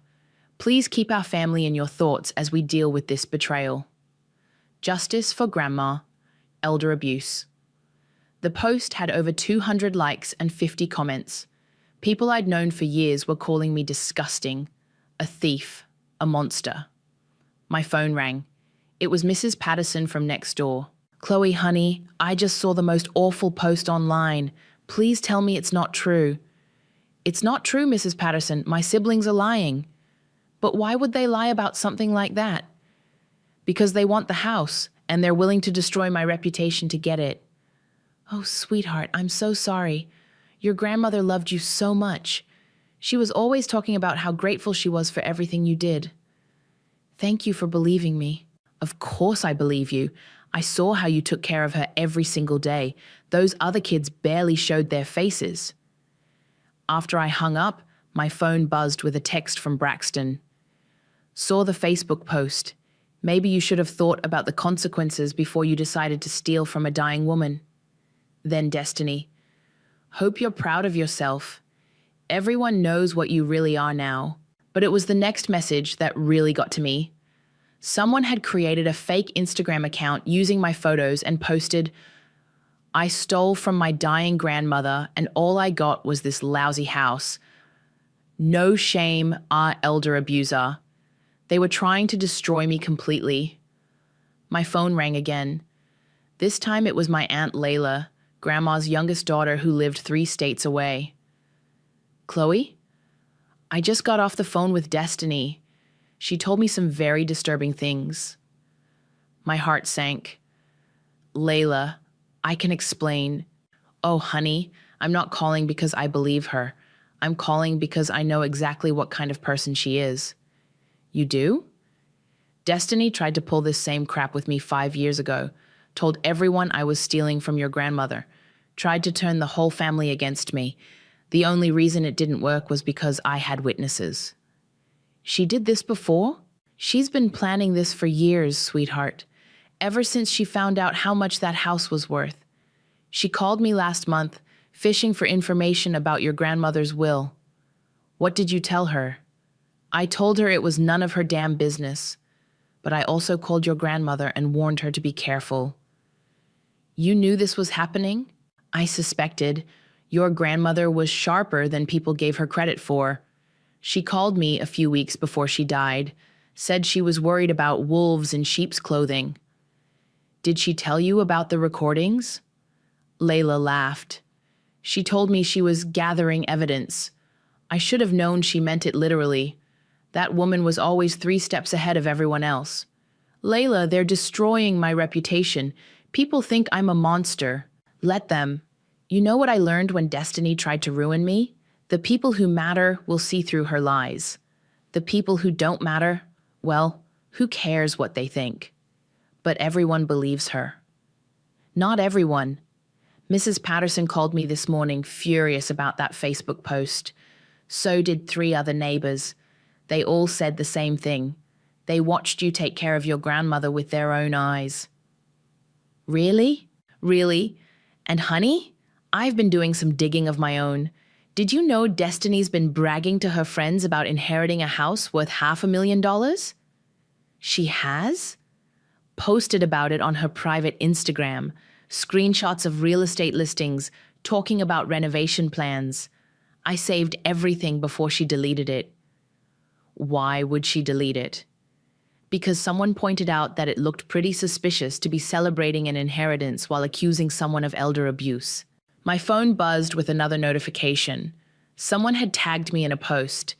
Please keep our family in your thoughts as we deal with this betrayal. Justice for Grandma. Elder abuse. The post had over 200 likes and 50 comments. People I'd known for years were calling me disgusting, a thief, a monster. My phone rang. It was Mrs. Patterson from next door. Chloe, honey, I just saw the most awful post online. Please tell me it's not true. It's not true, Mrs. Patterson. My siblings are lying. But why would they lie about something like that? Because they want the house, and they're willing to destroy my reputation to get it. Oh, sweetheart, I'm so sorry. Your grandmother loved you so much. She was always talking about how grateful she was for everything you did. Thank you for believing me. Of course I believe you. I saw how you took care of her every single day. Those other kids barely showed their faces. After I hung up, my phone buzzed with a text from Braxton. Saw the Facebook post. Maybe you should have thought about the consequences before you decided to steal from a dying woman. Then Destiny. Hope you're proud of yourself. Everyone knows what you really are now. But it was the next message that really got to me. Someone had created a fake Instagram account using my photos and posted, I stole from my dying grandmother and all I got was this lousy house. No shame, our elder abuser. They were trying to destroy me completely. My phone rang again. This time it was my Aunt Layla, Grandma's youngest daughter who lived 3 states away. Chloe? I just got off the phone with Destiny. She told me some very disturbing things. My heart sank. Layla, I can explain. Oh, honey, I'm not calling because I believe her. I'm calling because I know exactly what kind of person she is. You do? Destiny tried to pull this same crap with me 5 years ago, told everyone I was stealing from your grandmother, tried to turn the whole family against me. The only reason it didn't work was because I had witnesses. She did this before? She's been planning this for years, sweetheart. Ever since she found out how much that house was worth. She called me last month, fishing for information about your grandmother's will. What did you tell her? I told her it was none of her damn business. But I also called your grandmother and warned her to be careful. You knew this was happening? I suspected. Your grandmother was sharper than people gave her credit for. She called me a few weeks before she died, said she was worried about wolves in sheep's clothing. Did she tell you about the recordings? Layla laughed. She told me she was gathering evidence. I should have known she meant it literally. That woman was always 3 steps ahead of everyone else. Layla, they're destroying my reputation. People think I'm a monster. Let them. You know what I learned when Destiny tried to ruin me? The people who matter will see through her lies. The people who don't matter, well, who cares what they think? But everyone believes her. Not everyone. Mrs. Patterson called me this morning furious about that Facebook post. So did 3 other neighbors. They all said the same thing. They watched you take care of your grandmother with their own eyes. Really? Really? And honey, I've been doing some digging of my own. Did you know Destiny's been bragging to her friends about inheriting a house worth $500,000? She has? Posted about it on her private Instagram, screenshots of real estate listings, talking about renovation plans. I saved everything before she deleted it. Why would she delete it? Because someone pointed out that it looked pretty suspicious to be celebrating an inheritance while accusing someone of elder abuse. My phone buzzed with another notification. Someone had tagged me in a post.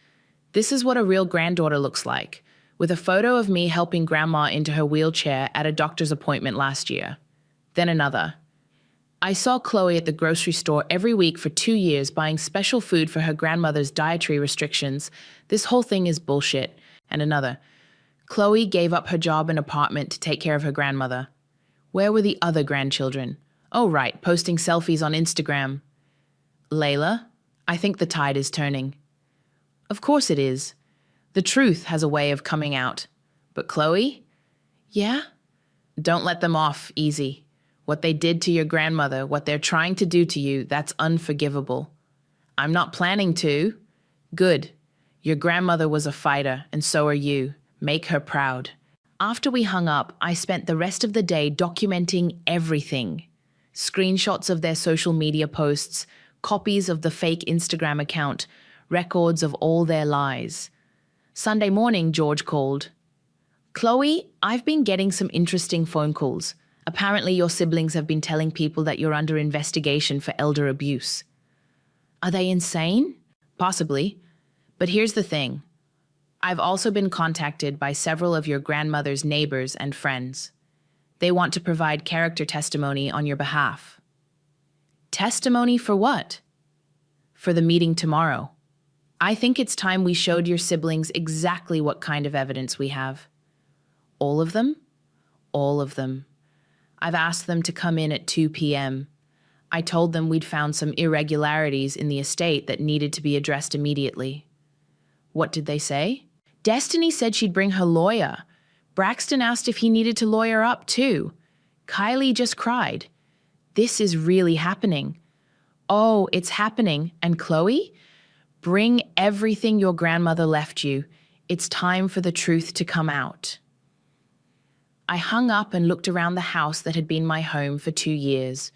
This is what a real granddaughter looks like, with a photo of me helping Grandma into her wheelchair at a doctor's appointment last year. Then another. I saw Chloe at the grocery store every week for 2 years buying special food for her grandmother's dietary restrictions. This whole thing is bullshit. And another. Chloe gave up her job and apartment to take care of her grandmother. Where were the other grandchildren? Oh, right, posting selfies on Instagram. Layla, I think the tide is turning. Of course it is. The truth has a way of coming out. But Chloe? Yeah? Don't let them off easy. What they did to your grandmother, what they're trying to do to you, that's unforgivable. I'm not planning to. Good. Your grandmother was a fighter, and so are you. Make her proud. After we hung up, I spent the rest of the day documenting everything. Screenshots of their social media posts, copies of the fake Instagram account, records of all their lies. Sunday morning, George called. Chloe, I've been getting some interesting phone calls. Apparently your siblings have been telling people that you're under investigation for elder abuse. Are they insane? Possibly. But here's the thing. I've also been contacted by several of your grandmother's neighbors and friends. They want to provide character testimony on your behalf. Testimony for what? For the meeting tomorrow. I think it's time we showed your siblings exactly what kind of evidence we have. All of them? All of them. I've asked them to come in at 2 p.m. I told them we'd found some irregularities in the estate that needed to be addressed immediately. What did they say? Destiny said she'd bring her lawyer. Braxton asked if he needed to lawyer up too. Kylie just cried. This is really happening. Oh, it's happening. And Chloe? Bring everything your grandmother left you. It's time for the truth to come out. I hung up and looked around the house that had been my home for 2 years.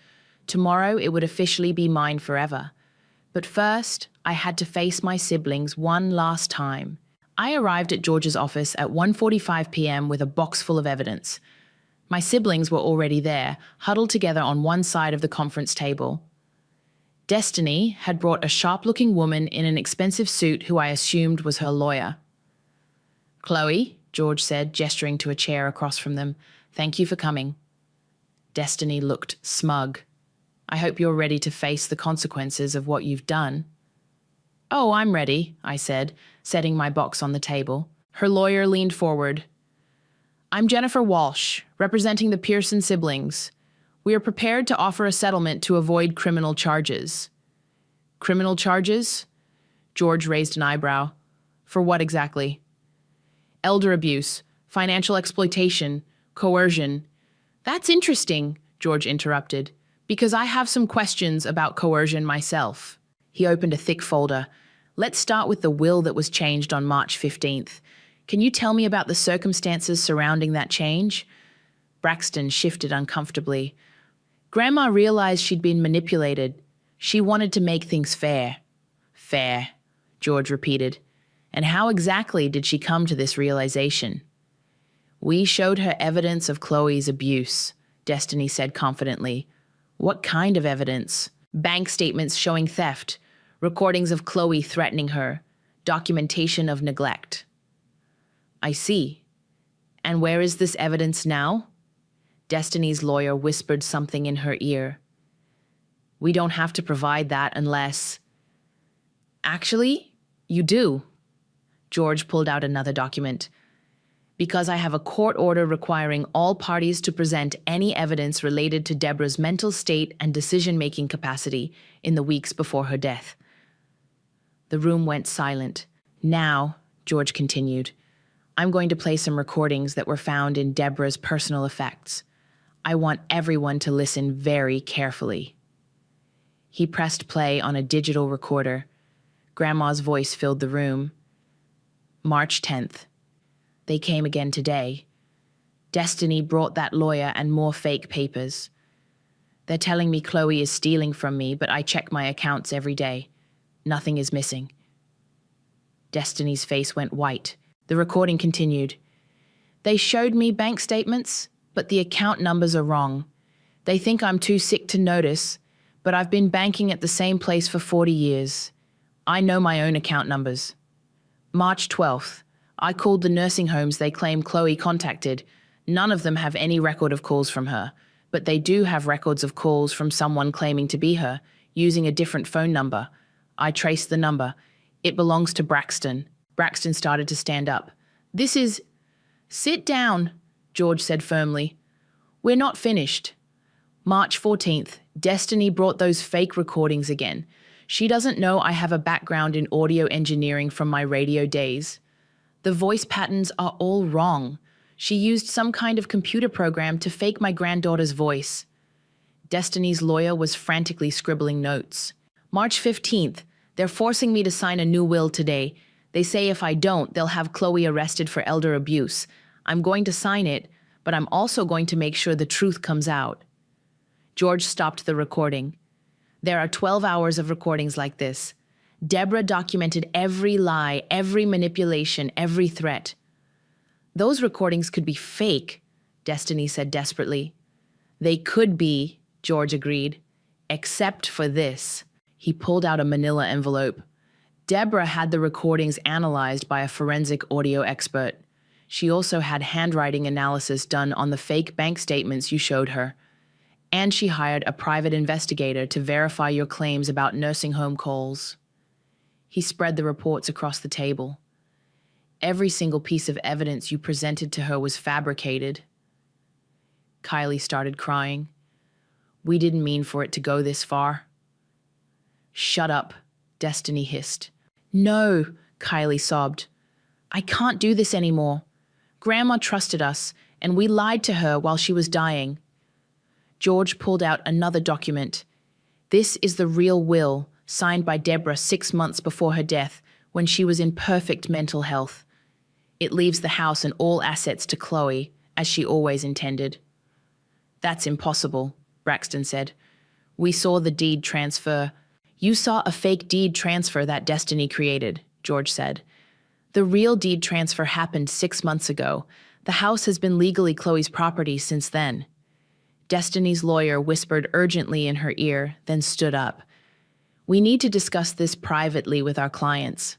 Tomorrow it would officially be mine forever. But first, I had to face my siblings one last time. I arrived at George's office at 1:45 p.m. with a box full of evidence. My siblings were already there, huddled together on one side of the conference table. Destiny had brought a sharp-looking woman in an expensive suit who I assumed was her lawyer. Chloe, George said, gesturing to a chair across from them, thank you for coming. Destiny looked smug. I hope you're ready to face the consequences of what you've done. Oh, I'm ready, I said, setting my box on the table. Her lawyer leaned forward. I'm Jennifer Walsh, representing the Pearson siblings. We are prepared to offer a settlement to avoid criminal charges. Criminal charges? George raised an eyebrow. For what exactly? Elder abuse, financial exploitation, coercion. That's interesting, George interrupted, because I have some questions about coercion myself. He opened a thick folder. Let's start with the will that was changed on March 15th. Can you tell me about the circumstances surrounding that change? Braxton shifted uncomfortably. Grandma realized she'd been manipulated. She wanted to make things fair. Fair, George repeated. And how exactly did she come to this realization? We showed her evidence of Chloe's abuse, Destiny said confidently. What kind of evidence? Bank statements showing theft, recordings of Chloe threatening her, documentation of neglect. I see. And where is this evidence now? Destiny's lawyer whispered something in her ear. We don't have to provide that unless... Actually, you do. George pulled out another document. Because I have a court order requiring all parties to present any evidence related to Deborah's mental state and decision-making capacity in the weeks before her death. The room went silent. Now, George continued, I'm going to play some recordings that were found in Deborah's personal effects. I want everyone to listen very carefully. He pressed play on a digital recorder. Grandma's voice filled the room. March 10th. They came again today. Destiny brought that lawyer and more fake papers. They're telling me Chloe is stealing from me, but I check my accounts every day. Nothing is missing. Destiny's face went white. The recording continued. They showed me bank statements, but the account numbers are wrong. They think I'm too sick to notice, but I've been banking at the same place for 40 years. I know my own account numbers. March 12th. I called the nursing homes they claim Chloe contacted. None of them have any record of calls from her, but they do have records of calls from someone claiming to be her, using a different phone number. I traced the number. It belongs to Braxton. Braxton started to stand up. This is... Sit down, George said firmly. We're not finished. March 14th, Destiny brought those fake recordings again. She doesn't know I have a background in audio engineering from my radio days. The voice patterns are all wrong. She used some kind of computer program to fake my granddaughter's voice. Destiny's lawyer was frantically scribbling notes. March 15th, they're forcing me to sign a new will today. They say if I don't, they'll have Chloe arrested for elder abuse. I'm going to sign it, but I'm also going to make sure the truth comes out. George stopped the recording. There are 12 hours of recordings like this. Deborah documented every lie, every manipulation, every threat. Those recordings could be fake, Destiny said desperately. They could be, George agreed, except for this. He pulled out a manila envelope. Deborah had the recordings analyzed by a forensic audio expert. She also had handwriting analysis done on the fake bank statements you showed her. And she hired a private investigator to verify your claims about nursing home calls. He spread the reports across the table. Every single piece of evidence you presented to her was fabricated. Kylie started crying. We didn't mean for it to go this far. Shut up, Destiny hissed. No, Kylie sobbed. I can't do this anymore. Grandma trusted us, and we lied to her while she was dying. George pulled out another document. This is the real will, signed by Deborah 6 months before her death, when she was in perfect mental health. It leaves the house and all assets to Chloe, as she always intended. That's impossible, Braxton said. We saw the deed transfer. You saw a fake deed transfer that Destiny created, George said. The real deed transfer happened 6 months ago. The house has been legally Chloe's property since then. Destiny's lawyer whispered urgently in her ear, then stood up. We need to discuss this privately with our clients.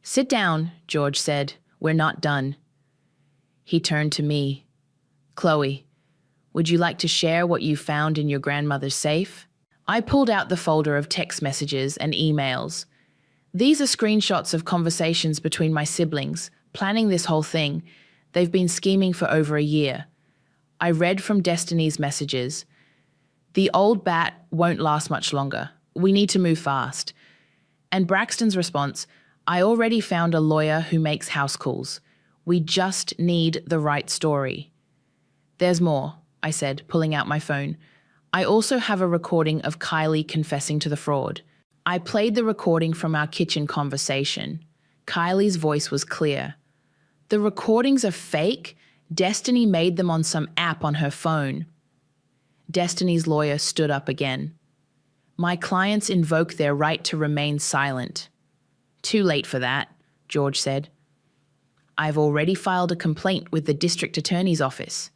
Sit down, George said. We're not done. He turned to me. Chloe, would you like to share what you found in your grandmother's safe? I pulled out the folder of text messages and emails. These are screenshots of conversations between my siblings, planning this whole thing. They've been scheming for over a year. I read from Destiny's messages. The old bat won't last much longer. We need to move fast. And Braxton's response, I already found a lawyer who makes house calls. We just need the right story. There's more, I said, pulling out my phone. I also have a recording of Kylie confessing to the fraud. I played the recording from our kitchen conversation. Kylie's voice was clear. The recordings are fake. Destiny made them on some app on her phone. Destiny's lawyer stood up again. My clients invoke their right to remain silent. Too late for that, George said. I've already filed a complaint with the district attorney's office.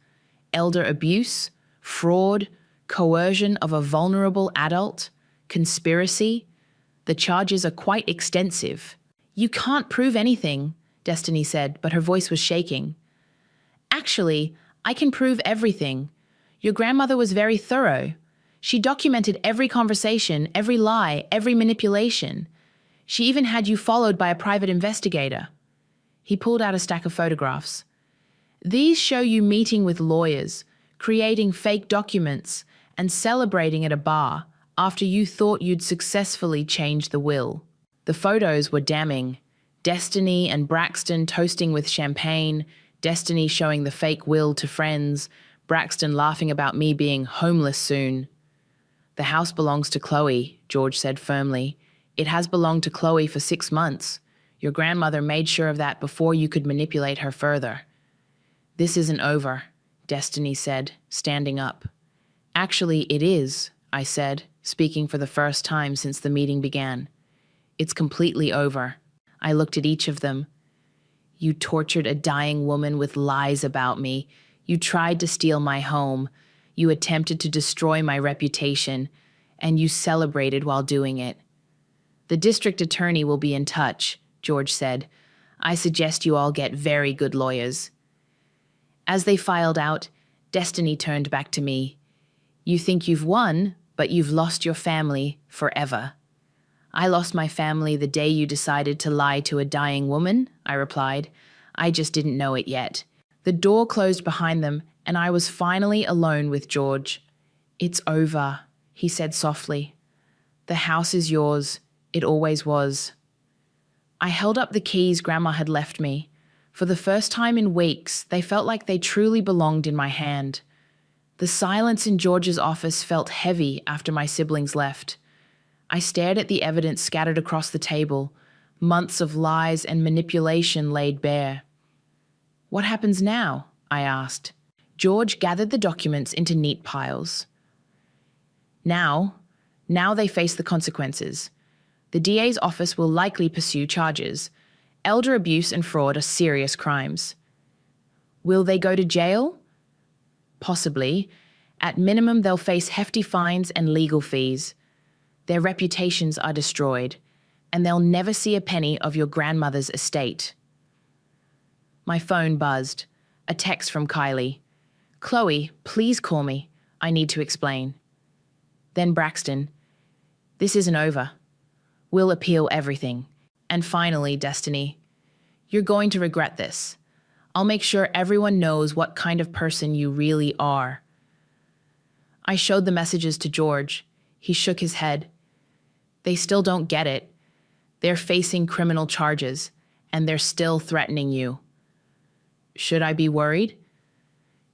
Elder abuse, fraud, coercion of a vulnerable adult, conspiracy. The charges are quite extensive. You can't prove anything, Destiny said, but her voice was shaking. Actually, I can prove everything. Your grandmother was very thorough. She documented every conversation, every lie, every manipulation. She even had you followed by a private investigator. He pulled out a stack of photographs. These show you meeting with lawyers, creating fake documents, and celebrating at a bar after you thought you'd successfully changed the will. The photos were damning. Destiny and Braxton toasting with champagne, Destiny showing the fake will to friends, Braxton laughing about me being homeless soon. The house belongs to Chloe, George said firmly. It has belonged to Chloe for 6 months. Your grandmother made sure of that before you could manipulate her further. This isn't over, Destiny said, standing up. Actually, it is, I said, speaking for the first time since the meeting began. It's completely over. I looked at each of them. You tortured a dying woman with lies about me. You tried to steal my home. You attempted to destroy my reputation. And you celebrated while doing it. The district attorney will be in touch, George said. I suggest you all get very good lawyers. As they filed out, Destiny turned back to me. You think you've won, but you've lost your family forever. I lost my family the day you decided to lie to a dying woman, I replied. I just didn't know it yet. The door closed behind them, and I was finally alone with George. It's over, he said softly. The house is yours. It always was. I held up the keys Grandma had left me. For the first time in weeks, they felt like they truly belonged in my hand. The silence in George's office felt heavy after my siblings left. I stared at the evidence scattered across the table, months of lies and manipulation laid bare. What happens now? I asked. George gathered the documents into neat piles. Now they face the consequences. The DA's office will likely pursue charges. Elder abuse and fraud are serious crimes. Will they go to jail? Possibly. At minimum, they'll face hefty fines and legal fees. Their reputations are destroyed, and they'll never see a penny of your grandmother's estate. My phone buzzed. A text from Kylie. Chloe, please call me. I need to explain. Then Braxton. This isn't over. We'll appeal everything. And finally, Destiny. You're going to regret this. I'll make sure everyone knows what kind of person you really are. I showed the messages to George. He shook his head. They still don't get it. They're facing criminal charges, and they're still threatening you. Should I be worried?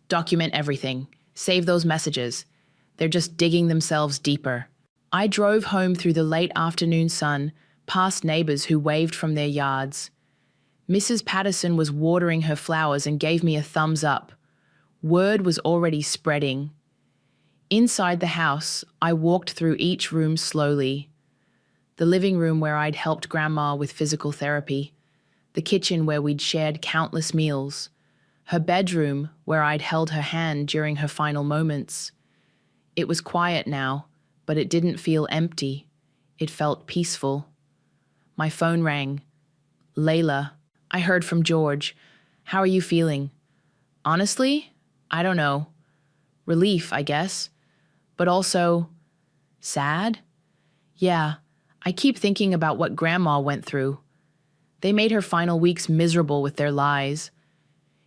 Document everything. Save those messages. They're just digging themselves deeper. I drove home through the late afternoon sun, past neighbors who waved from their yards. Mrs. Patterson was watering her flowers and gave me a thumbs up. Word was already spreading. Inside the house, I walked through each room slowly. The living room where I'd helped Grandma with physical therapy. The kitchen where we'd shared countless meals. Her bedroom where I'd held her hand during her final moments. It was quiet now, but it didn't feel empty. It felt peaceful. My phone rang. Layla, I heard from George. How are you feeling? Honestly, I don't know. Relief, I guess. But also, sad? Yeah, I keep thinking about what Grandma went through. They made her final weeks miserable with their lies.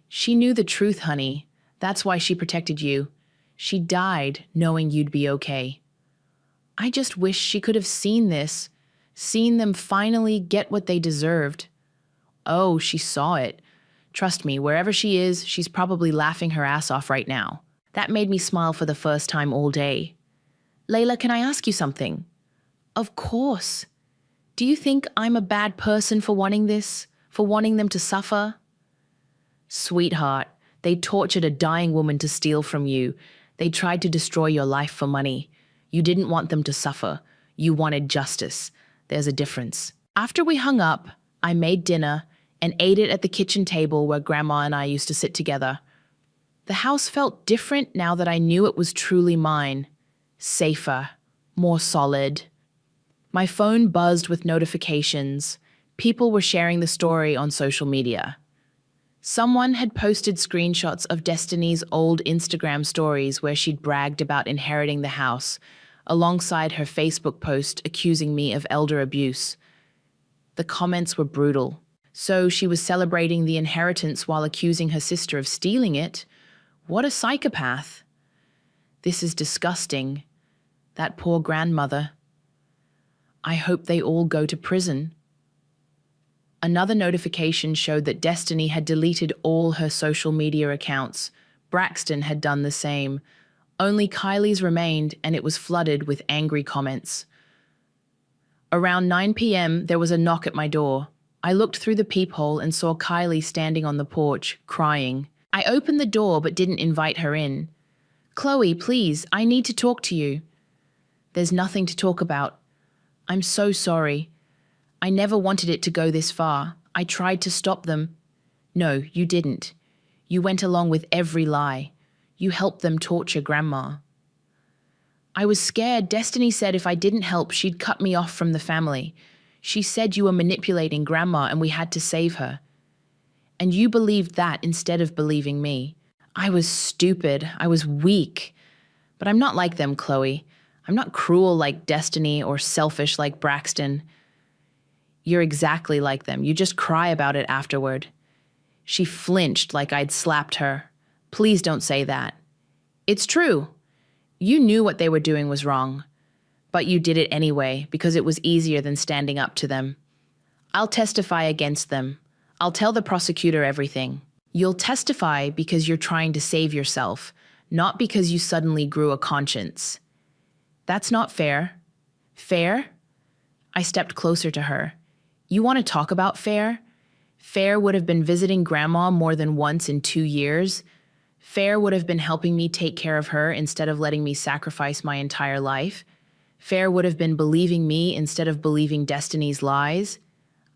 She knew the truth, honey. That's why she protected you. She died knowing you'd be okay. I just wish she could have seen this, seen them finally get what they deserved. Oh, she saw it. Trust me, wherever she is, she's probably laughing her ass off right now. That made me smile for the first time all day. Layla, can I ask you something? Of course. Do you think I'm a bad person for wanting this? For wanting them to suffer? Sweetheart, they tortured a dying woman to steal from you. They tried to destroy your life for money. You didn't want them to suffer. You wanted justice. There's a difference. After we hung up, I made dinner and ate it at the kitchen table where Grandma and I used to sit together. The house felt different now that I knew it was truly mine. Safer, more solid. My phone buzzed with notifications. People were sharing the story on social media. Someone had posted screenshots of Destiny's old Instagram stories where she'd bragged about inheriting the house, alongside her Facebook post accusing me of elder abuse. The comments were brutal. So she was celebrating the inheritance while accusing her sister of stealing it? What a psychopath. This is disgusting. That poor grandmother. I hope they all go to prison. Another notification showed that Destiny had deleted all her social media accounts. Braxton had done the same. Only Kylie's remained, and it was flooded with angry comments. Around 9 p.m., there was a knock at my door. I looked through the peephole and saw Kylie standing on the porch, crying. I opened the door but didn't invite her in. Chloe, please, I need to talk to you. There's nothing to talk about. I'm so sorry. I never wanted it to go this far. I tried to stop them. No, you didn't. You went along with every lie. You helped them torture Grandma. I was scared. Destiny said if I didn't help, she'd cut me off from the family. She said you were manipulating Grandma and we had to save her. And you believed that instead of believing me. I was stupid. I was weak. But I'm not like them, Chloe. I'm not cruel like Destiny or selfish like Braxton. You're exactly like them. You just cry about it afterward. She flinched like I'd slapped her. Please don't say that. It's true. You knew what they were doing was wrong. But you did it anyway because it was easier than standing up to them. I'll testify against them. I'll tell the prosecutor everything. You'll testify because you're trying to save yourself, not because you suddenly grew a conscience. That's not fair. Fair? I stepped closer to her. You want to talk about fair? Fair would have been visiting Grandma more than once in 2 years. Fair would have been helping me take care of her instead of letting me sacrifice my entire life. Fair would have been believing me instead of believing Destiny's lies.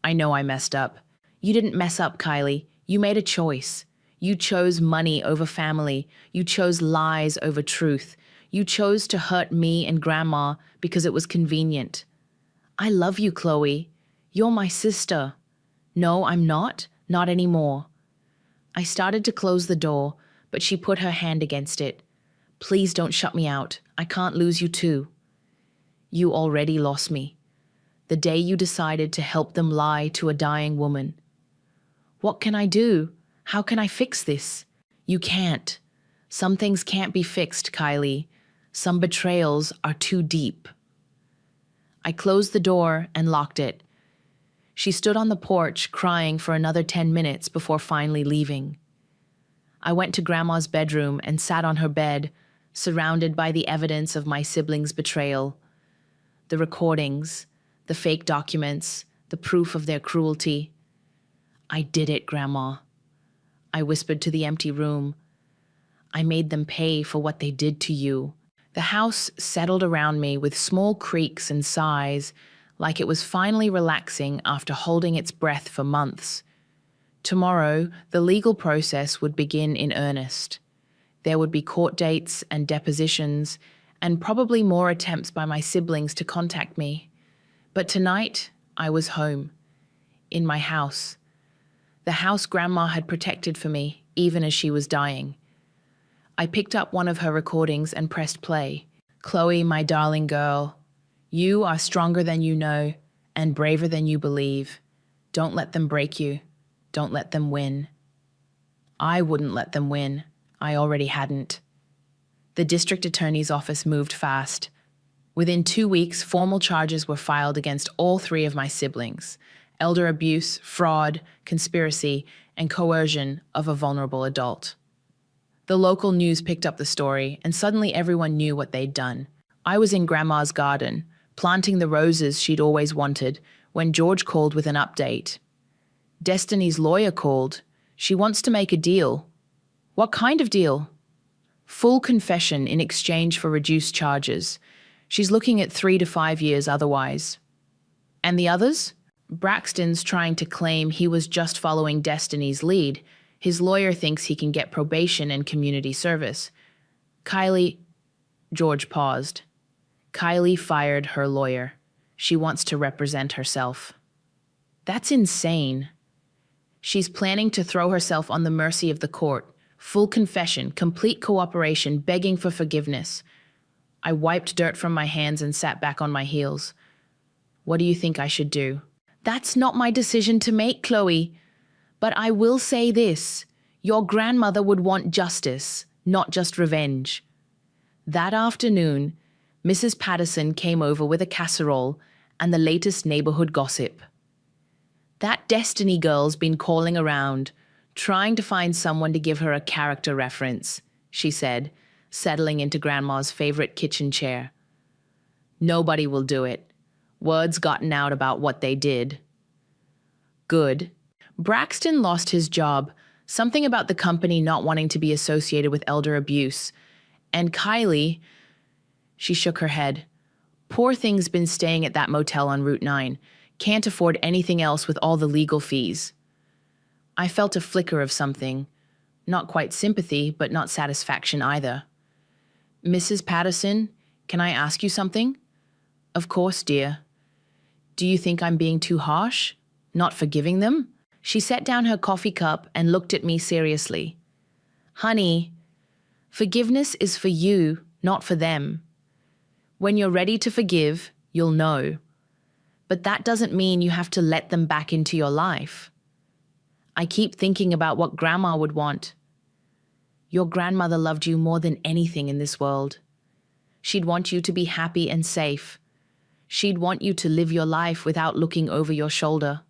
I know I messed up. You didn't mess up, Kylie. You made a choice. You chose money over family. You chose lies over truth. You chose to hurt me and Grandma because it was convenient. I love you, Chloe. You're my sister. No, I'm not. Not anymore. I started to close the door, but she put her hand against it. Please don't shut me out. I can't lose you too. You already lost me. The day you decided to help them lie to a dying woman. What can I do? How can I fix this? You can't. Some things can't be fixed, Kylie. Some betrayals are too deep. I closed the door and locked it. She stood on the porch crying for another 10 minutes before finally leaving. I went to Grandma's bedroom and sat on her bed, surrounded by the evidence of my siblings' betrayal. The recordings, the fake documents, the proof of their cruelty. I did it, Grandma. I whispered to the empty room. I made them pay for what they did to you. The house settled around me with small creaks and sighs, like it was finally relaxing after holding its breath for months. Tomorrow, the legal process would begin in earnest. There would be court dates and depositions, and probably more attempts by my siblings to contact me. But tonight, I was home, in my house. The house Grandma had protected for me, even as she was dying. I picked up one of her recordings and pressed play. Chloe, my darling girl, you are stronger than you know and braver than you believe. Don't let them break you. Don't let them win. I wouldn't let them win. I already hadn't. The district attorney's office moved fast. Within 2 weeks, formal charges were filed against all 3 of my siblings: elder abuse, fraud, conspiracy, and coercion of a vulnerable adult. The local news picked up the story, and suddenly everyone knew what they'd done. I was in Grandma's garden, planting the roses she'd always wanted, when George called with an update. Destiny's lawyer called. She wants to make a deal. What kind of deal? Full confession in exchange for reduced charges. She's looking at 3 to 5 years otherwise. And the others? Braxton's trying to claim he was just following Destiny's lead. His lawyer thinks he can get probation and community service. Kylie... George paused. Kylie fired her lawyer. She wants to represent herself. That's insane. She's planning to throw herself on the mercy of the court. Full confession, complete cooperation, begging for forgiveness. I wiped dirt from my hands and sat back on my heels. What do you think I should do? That's not my decision to make, Chloe. But I will say this. Your grandmother would want justice, not just revenge. That afternoon, Mrs. Patterson came over with a casserole and the latest neighborhood gossip. That Destiny girl's been calling around, trying to find someone to give her a character reference, she said, settling into Grandma's favorite kitchen chair. Nobody will do it. Word's gotten out about what they did. Good. Braxton lost his job, something about the company not wanting to be associated with elder abuse. And Kylie, she shook her head. Poor thing's been staying at that motel on Route 9. Can't afford anything else with all the legal fees. I felt a flicker of something. Not quite sympathy, but not satisfaction either. Mrs. Patterson, can I ask you something? Of course, dear. Do you think I'm being too harsh? Not forgiving them? She set down her coffee cup and looked at me seriously. Honey, forgiveness is for you, not for them. When you're ready to forgive, you'll know. But that doesn't mean you have to let them back into your life. I keep thinking about what Grandma would want. Your grandmother loved you more than anything in this world. She'd want you to be happy and safe. She'd want you to live your life without looking over your shoulder.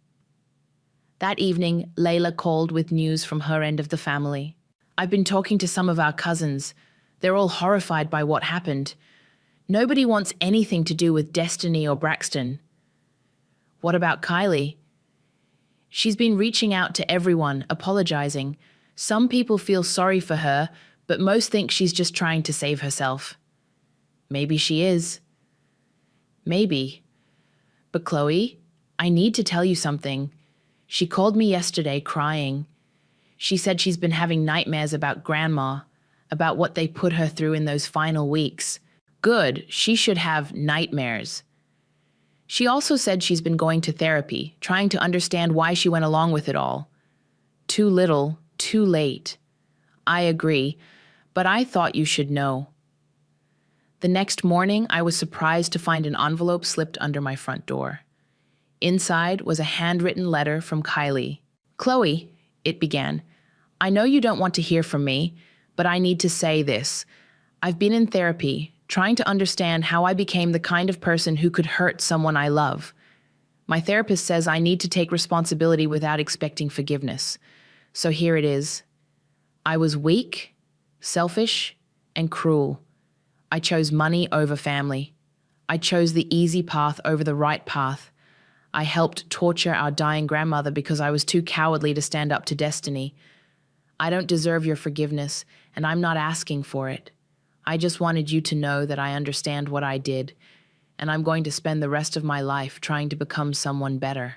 That evening, Layla called with news from her end of the family. I've been talking to some of our cousins. They're all horrified by what happened. Nobody wants anything to do with Destiny or Braxton. What about Kylie? She's been reaching out to everyone, apologizing. Some people feel sorry for her, but most think she's just trying to save herself. Maybe she is. Maybe. But Chloe, I need to tell you something. She called me yesterday crying. She said she's been having nightmares about Grandma, about what they put her through in those final weeks. Good, she should have nightmares. She also said she's been going to therapy, trying to understand why she went along with it all. Too little, Too late. I agree, but I thought you should know. The next morning, I was surprised to find an envelope slipped under my front door. Inside was a handwritten letter from Kylie. Chloe, it began, I know you don't want to hear from me, but I need to say this. I've been in therapy, trying to understand how I became the kind of person who could hurt someone I love. My therapist says I need to take responsibility without expecting forgiveness. So here it is. I was weak, selfish, and cruel. I chose money over family. I chose the easy path over the right path. I helped torture our dying grandmother because I was too cowardly to stand up to destiny. I don't deserve your forgiveness, and I'm not asking for it. I just wanted you to know that I understand what I did, and I'm going to spend the rest of my life trying to become someone better,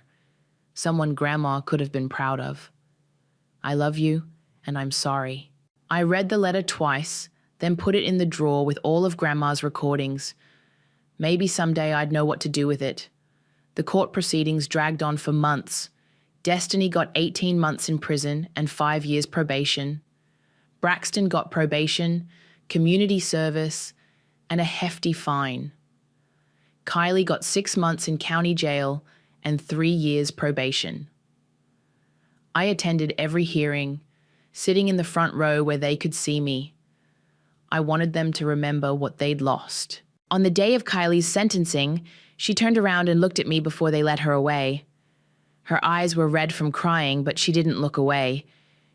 someone Grandma could have been proud of. I love you, and I'm sorry. I read the letter twice, then put it in the drawer with all of Grandma's recordings. Maybe someday I'd know what to do with it. The court proceedings dragged on for months. Destiny got 18 months in prison and 5 years probation. Braxton got probation, community service, and a hefty fine. Kylie got 6 months in county jail and 3 years probation. I attended every hearing, sitting in the front row where they could see me. I wanted them to remember what they'd lost. On the day of Kylie's sentencing, she turned around and looked at me before they let her away. Her eyes were red from crying, but she didn't look away.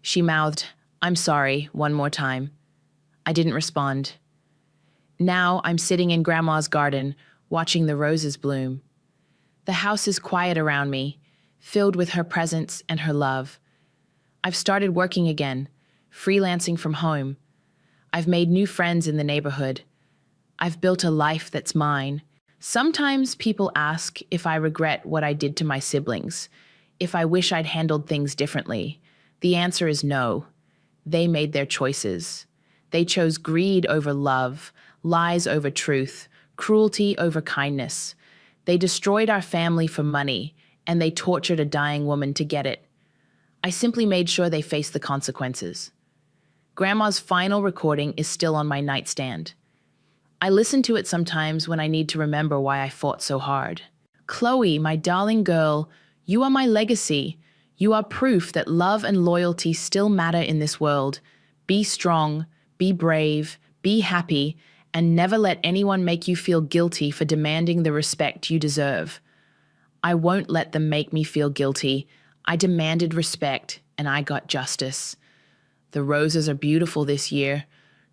She mouthed, "I'm sorry," one more time. I didn't respond. Now I'm sitting in Grandma's garden, watching the roses bloom. The house is quiet around me, filled with her presence and her love. I've started working again, freelancing from home. I've made new friends in the neighborhood. I've built a life that's mine. Sometimes people ask if I regret what I did to my siblings, if I wish I'd handled things differently. The answer is no. They made their choices. They chose greed over love, lies over truth, cruelty over kindness. They destroyed our family for money, and they tortured a dying woman to get it. I simply made sure they faced the consequences. Grandma's final recording is still on my nightstand. I listen to it sometimes when I need to remember why I fought so hard. Chloe, my darling girl, you are my legacy. You are proof that love and loyalty still matter in this world. Be strong, be brave, be happy, and never let anyone make you feel guilty for demanding the respect you deserve. I won't let them make me feel guilty. I demanded respect, and I got justice. The roses are beautiful this year.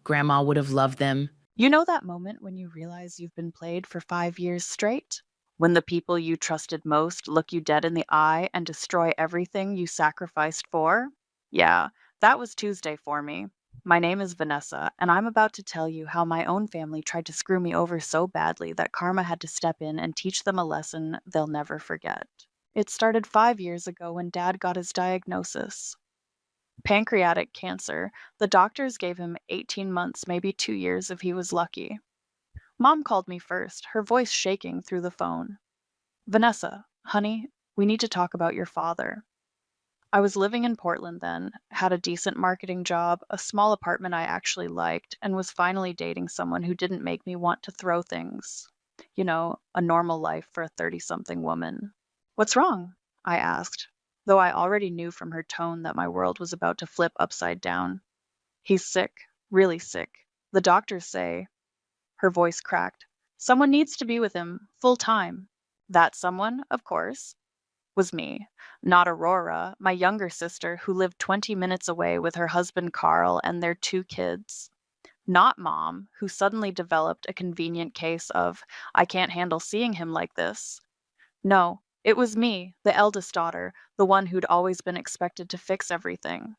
Grandma would have loved them. You know that moment when you realize you've been played for 5 years straight? When the people you trusted most look you dead in the eye and destroy everything you sacrificed for? Yeah, that was Tuesday for me. My name is Vanessa, and I'm about to tell you how my own family tried to screw me over so badly that karma had to step in and teach them a lesson they'll never forget. It started 5 years ago when Dad got his diagnosis. Pancreatic cancer. The doctors gave him 18 months, maybe 2 years if he was lucky. Mom called me first, her voice shaking through the phone. Vanessa, honey, we need to talk about your father. I was living in Portland then, had a decent marketing job, a small apartment I actually liked, and was finally dating someone who didn't make me want to throw things. You know, a normal life for a 30-something woman. What's wrong? I asked, though I already knew from her tone that my world was about to flip upside down. He's sick, really sick. The doctors say, her voice cracked, someone needs to be with him, full time. That someone, of course, was me, not Aurora, my younger sister who lived 20 minutes away with her husband Carl and their 2 kids. Not Mom, who suddenly developed a convenient case of, I can't handle seeing him like this. No, it was me, the eldest daughter, the one who'd always been expected to fix everything.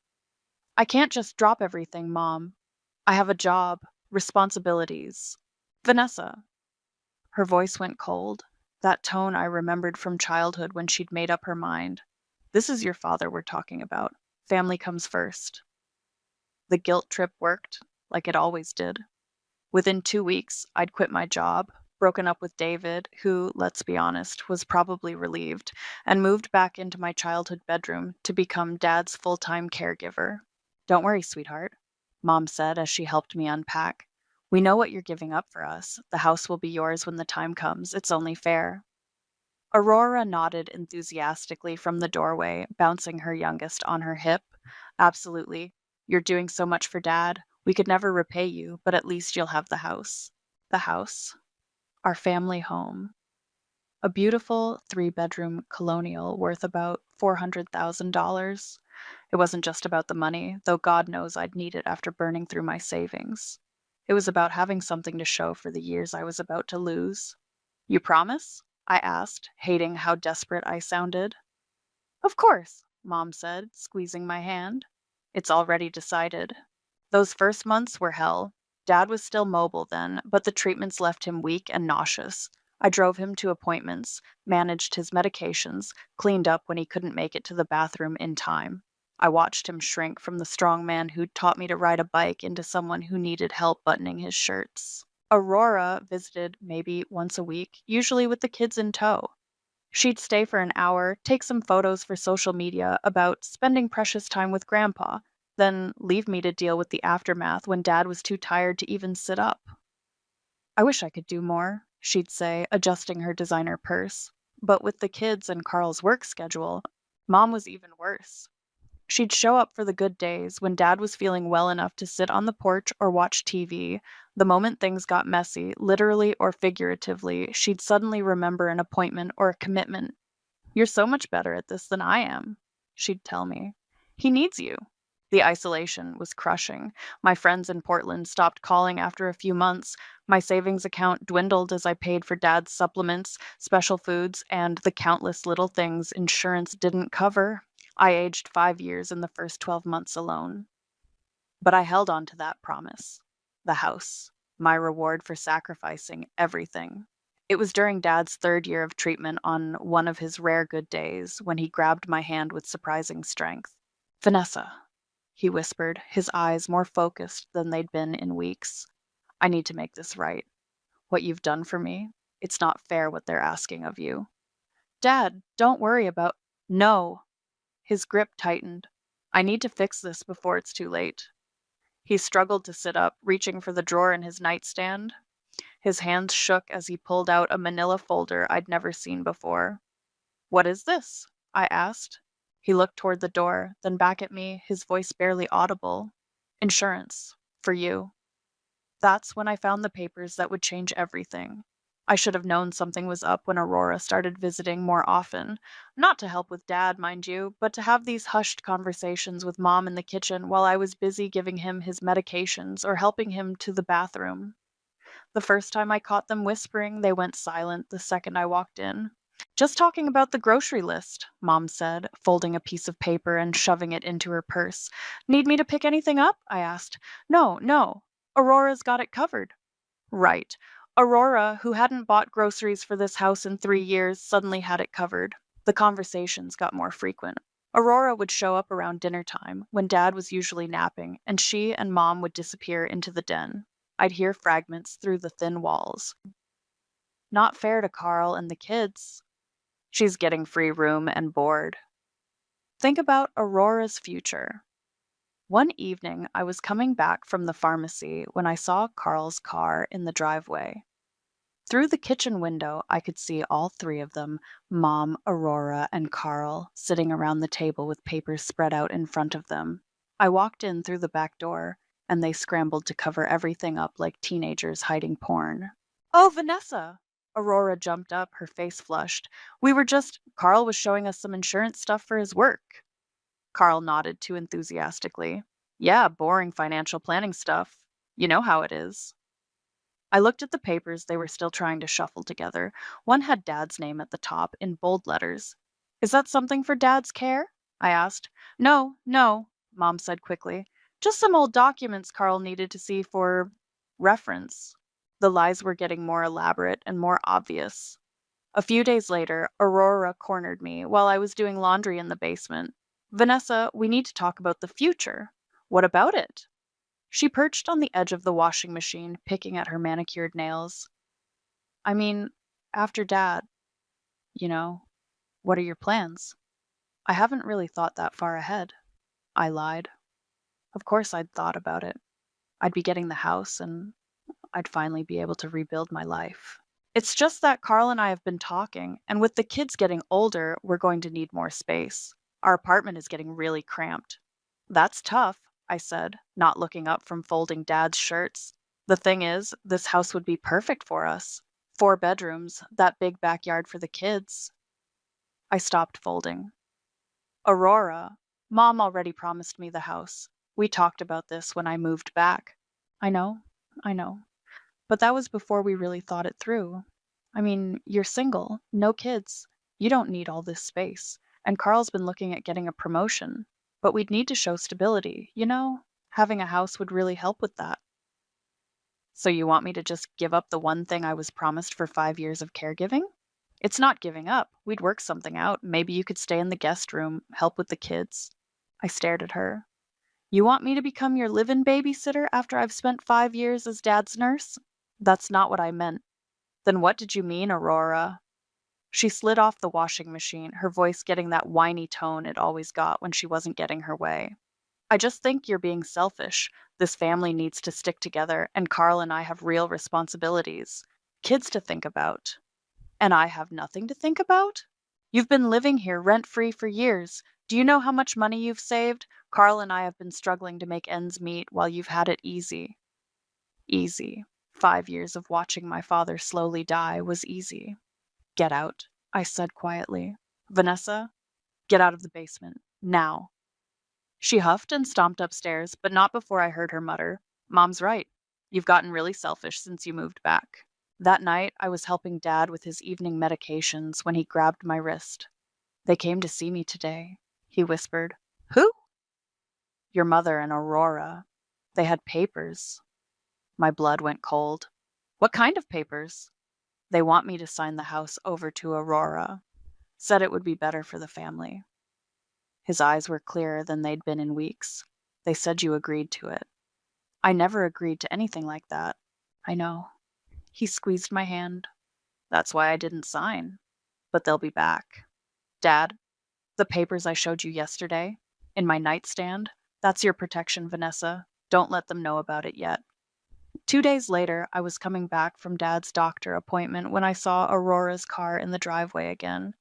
I can't just drop everything, Mom. I have a job, responsibilities. Vanessa. Her voice went cold, that tone I remembered from childhood when she'd made up her mind. This is your father we're talking about. Family comes first. The guilt trip worked, like it always did. Within 2 weeks, I'd quit my job, broken up with David, who, let's be honest, was probably relieved, and moved back into my childhood bedroom to become Dad's full-time caregiver. Don't worry, sweetheart, Mom said as she helped me unpack. We know what you're giving up for us. The house will be yours when the time comes. It's only fair. Aurora nodded enthusiastically from the doorway, bouncing her youngest on her hip. Absolutely. You're doing so much for Dad. We could never repay you, but at least you'll have the house. The house. Our family home. A beautiful 3-bedroom colonial worth about $400,000. It wasn't just about the money, though God knows I'd need it after burning through my savings. It was about having something to show for the years I was about to lose. You promise? I asked, hating how desperate I sounded. Of course, Mom said, squeezing my hand. It's already decided. Those first months were hell. Dad was still mobile then, but the treatments left him weak and nauseous. I drove him to appointments, managed his medications, cleaned up when he couldn't make it to the bathroom in time. I watched him shrink from the strong man who'd taught me to ride a bike into someone who needed help buttoning his shirts. Aurora visited maybe once a week, usually with the kids in tow. She'd stay for an hour, take some photos for social media about spending precious time with Grandpa, then leave me to deal with the aftermath when Dad was too tired to even sit up. I wish I could do more, she'd say, adjusting her designer purse. But with the kids and Carl's work schedule, Mom was even worse. She'd show up for the good days when Dad was feeling well enough to sit on the porch or watch TV. The moment things got messy, literally or figuratively, she'd suddenly remember an appointment or a commitment. You're so much better at this than I am, she'd tell me. He needs you. The isolation was crushing. My friends in Portland stopped calling after a few months. My savings account dwindled as I paid for Dad's supplements, special foods, and the countless little things insurance didn't cover. I aged 5 years in the first 12 months alone. But I held on to that promise. The house. My reward for sacrificing everything. It was during Dad's 3rd year of treatment on one of his rare good days when he grabbed my hand with surprising strength. Vanessa, he whispered, his eyes more focused than they'd been in weeks. I need to make this right. What you've done for me, it's not fair what they're asking of you. Dad, don't worry about... No. His grip tightened. I need to fix this before it's too late. He struggled to sit up, reaching for the drawer in his nightstand. His hands shook as he pulled out a manila folder I'd never seen before. What is this? I asked. He looked toward the door, then back at me, his voice barely audible. Insurance. For you. That's when I found the papers that would change everything. I should have known something was up when Aurora started visiting more often. Not to help with Dad, mind you, but to have these hushed conversations with Mom in the kitchen while I was busy giving him his medications or helping him to the bathroom. The first time I caught them whispering, they went silent the second I walked in. Just talking about the grocery list, Mom said, folding a piece of paper and shoving it into her purse. Need me to pick anything up? I asked. No. Aurora's got it covered. Right. Aurora, who hadn't bought groceries for this house in 3 years, suddenly had it covered. The conversations got more frequent. Aurora would show up around dinner time, when Dad was usually napping, and she and Mom would disappear into the den. I'd hear fragments through the thin walls. Not fair to Carl and the kids. She's getting free room and board. Think about Aurora's future. One evening, I was coming back from the pharmacy when I saw Carl's car in the driveway. Through the kitchen window, I could see all 3 of them, Mom, Aurora, and Carl, sitting around the table with papers spread out in front of them. I walked in through the back door, and they scrambled to cover everything up like teenagers hiding porn. Oh, Vanessa! Aurora jumped up, her face flushed. Carl was showing us some insurance stuff for his work. Carl nodded too enthusiastically. Yeah, boring financial planning stuff. You know how it is. I looked at the papers they were still trying to shuffle together. One had Dad's name at the top in bold letters. Is that something for Dad's care? I asked. No, Mom said quickly. Just some old documents Carl needed to see for reference. The lies were getting more elaborate and more obvious. A few days later, Aurora cornered me while I was doing laundry in the basement. Vanessa, we need to talk about the future. What about it? She perched on the edge of the washing machine, picking at her manicured nails. I mean, after Dad, you know, what are your plans? I haven't really thought that far ahead. I lied. Of course I'd thought about it. I'd be getting the house and I'd finally be able to rebuild my life. It's just that Carl and I have been talking, and with the kids getting older, we're going to need more space. Our apartment is getting really cramped. That's tough, I said, not looking up from folding Dad's shirts. The thing is, this house would be perfect for us. 4 bedrooms, that big backyard for the kids. I stopped folding. Aurora, Mom already promised me the house. We talked about this when I moved back. I know, I know. But that was before we really thought it through. I mean, you're single, no kids. You don't need all this space. And Carl's been looking at getting a promotion. But we'd need to show stability, you know? Having a house would really help with that. So you want me to just give up the one thing I was promised for 5 years of caregiving? It's not giving up. We'd work something out. Maybe you could stay in the guest room, help with the kids. I stared at her. You want me to become your live-in babysitter after I've spent 5 years as Dad's nurse? That's not what I meant. Then what did you mean, Aurora? She slid off the washing machine, her voice getting that whiny tone it always got when she wasn't getting her way. I just think you're being selfish. This family needs to stick together, and Carl and I have real responsibilities. Kids to think about. And I have nothing to think about? You've been living here rent-free for years. Do you know how much money you've saved? Carl and I have been struggling to make ends meet while you've had it easy. Easy. 5 years of watching my father slowly die was easy. Get out, I said quietly. Vanessa, get out of the basement. Now. She huffed and stomped upstairs, but not before I heard her mutter, Mom's right. You've gotten really selfish since you moved back. That night, I was helping Dad with his evening medications when he grabbed my wrist. They came to see me today, he whispered. Who? Your mother and Aurora. They had papers. My blood went cold. What kind of papers? They want me to sign the house over to Aurora. Said it would be better for the family. His eyes were clearer than they'd been in weeks. They said you agreed to it. I never agreed to anything like that. I know. He squeezed my hand. That's why I didn't sign. But they'll be back. Dad, the papers I showed you yesterday, in my nightstand, that's your protection, Vanessa. Don't let them know about it yet. 2 days later, I was coming back from Dad's doctor appointment when I saw Aurora's car in the driveway again.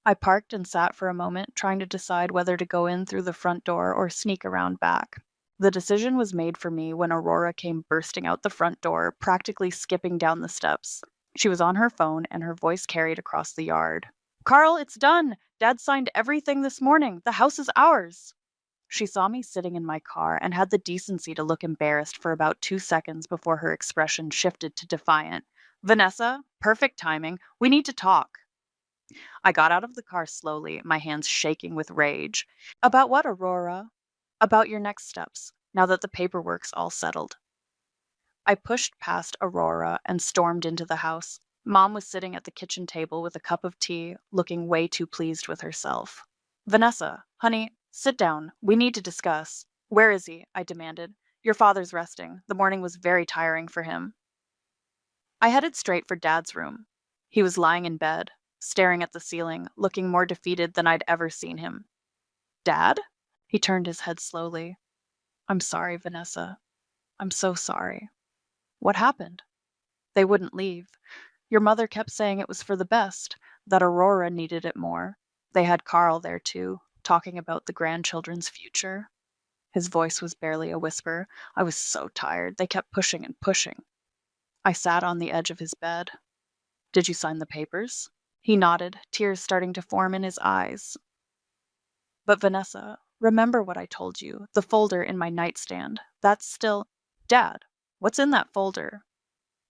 I parked and sat for a moment, trying to decide whether to go in through the front door or sneak around back. The decision was made for me when Aurora came bursting out the front door, practically skipping down the steps. She was on her phone, and her voice carried across the yard. Carl, it's done! Dad signed everything this morning. The house is ours! She saw me sitting in my car and had the decency to look embarrassed for about 2 seconds before her expression shifted to defiant. Vanessa, perfect timing. We need to talk. I got out of the car slowly, my hands shaking with rage. About what, Aurora? About your next steps, now that the paperwork's all settled. I pushed past Aurora and stormed into the house. Mom was sitting at the kitchen table with a cup of tea, looking way too pleased with herself. Vanessa, honey, sit down. We need to discuss. Where is he? I demanded. Your father's resting. The morning was very tiring for him. I headed straight for Dad's room. He was lying in bed, staring at the ceiling, looking more defeated than I'd ever seen him. Dad? He turned his head slowly. I'm sorry, Vanessa. I'm so sorry. What happened? They wouldn't leave. Your mother kept saying it was for the best, that Aurora needed it more. They had Carl there too, talking about the grandchildren's future. His voice was barely a whisper. I was so tired. They kept pushing and pushing. I sat on the edge of his bed. Did you sign the papers? He nodded, tears starting to form in his eyes. But Vanessa, remember what I told you, the folder in my nightstand. That's still... Dad, what's in that folder?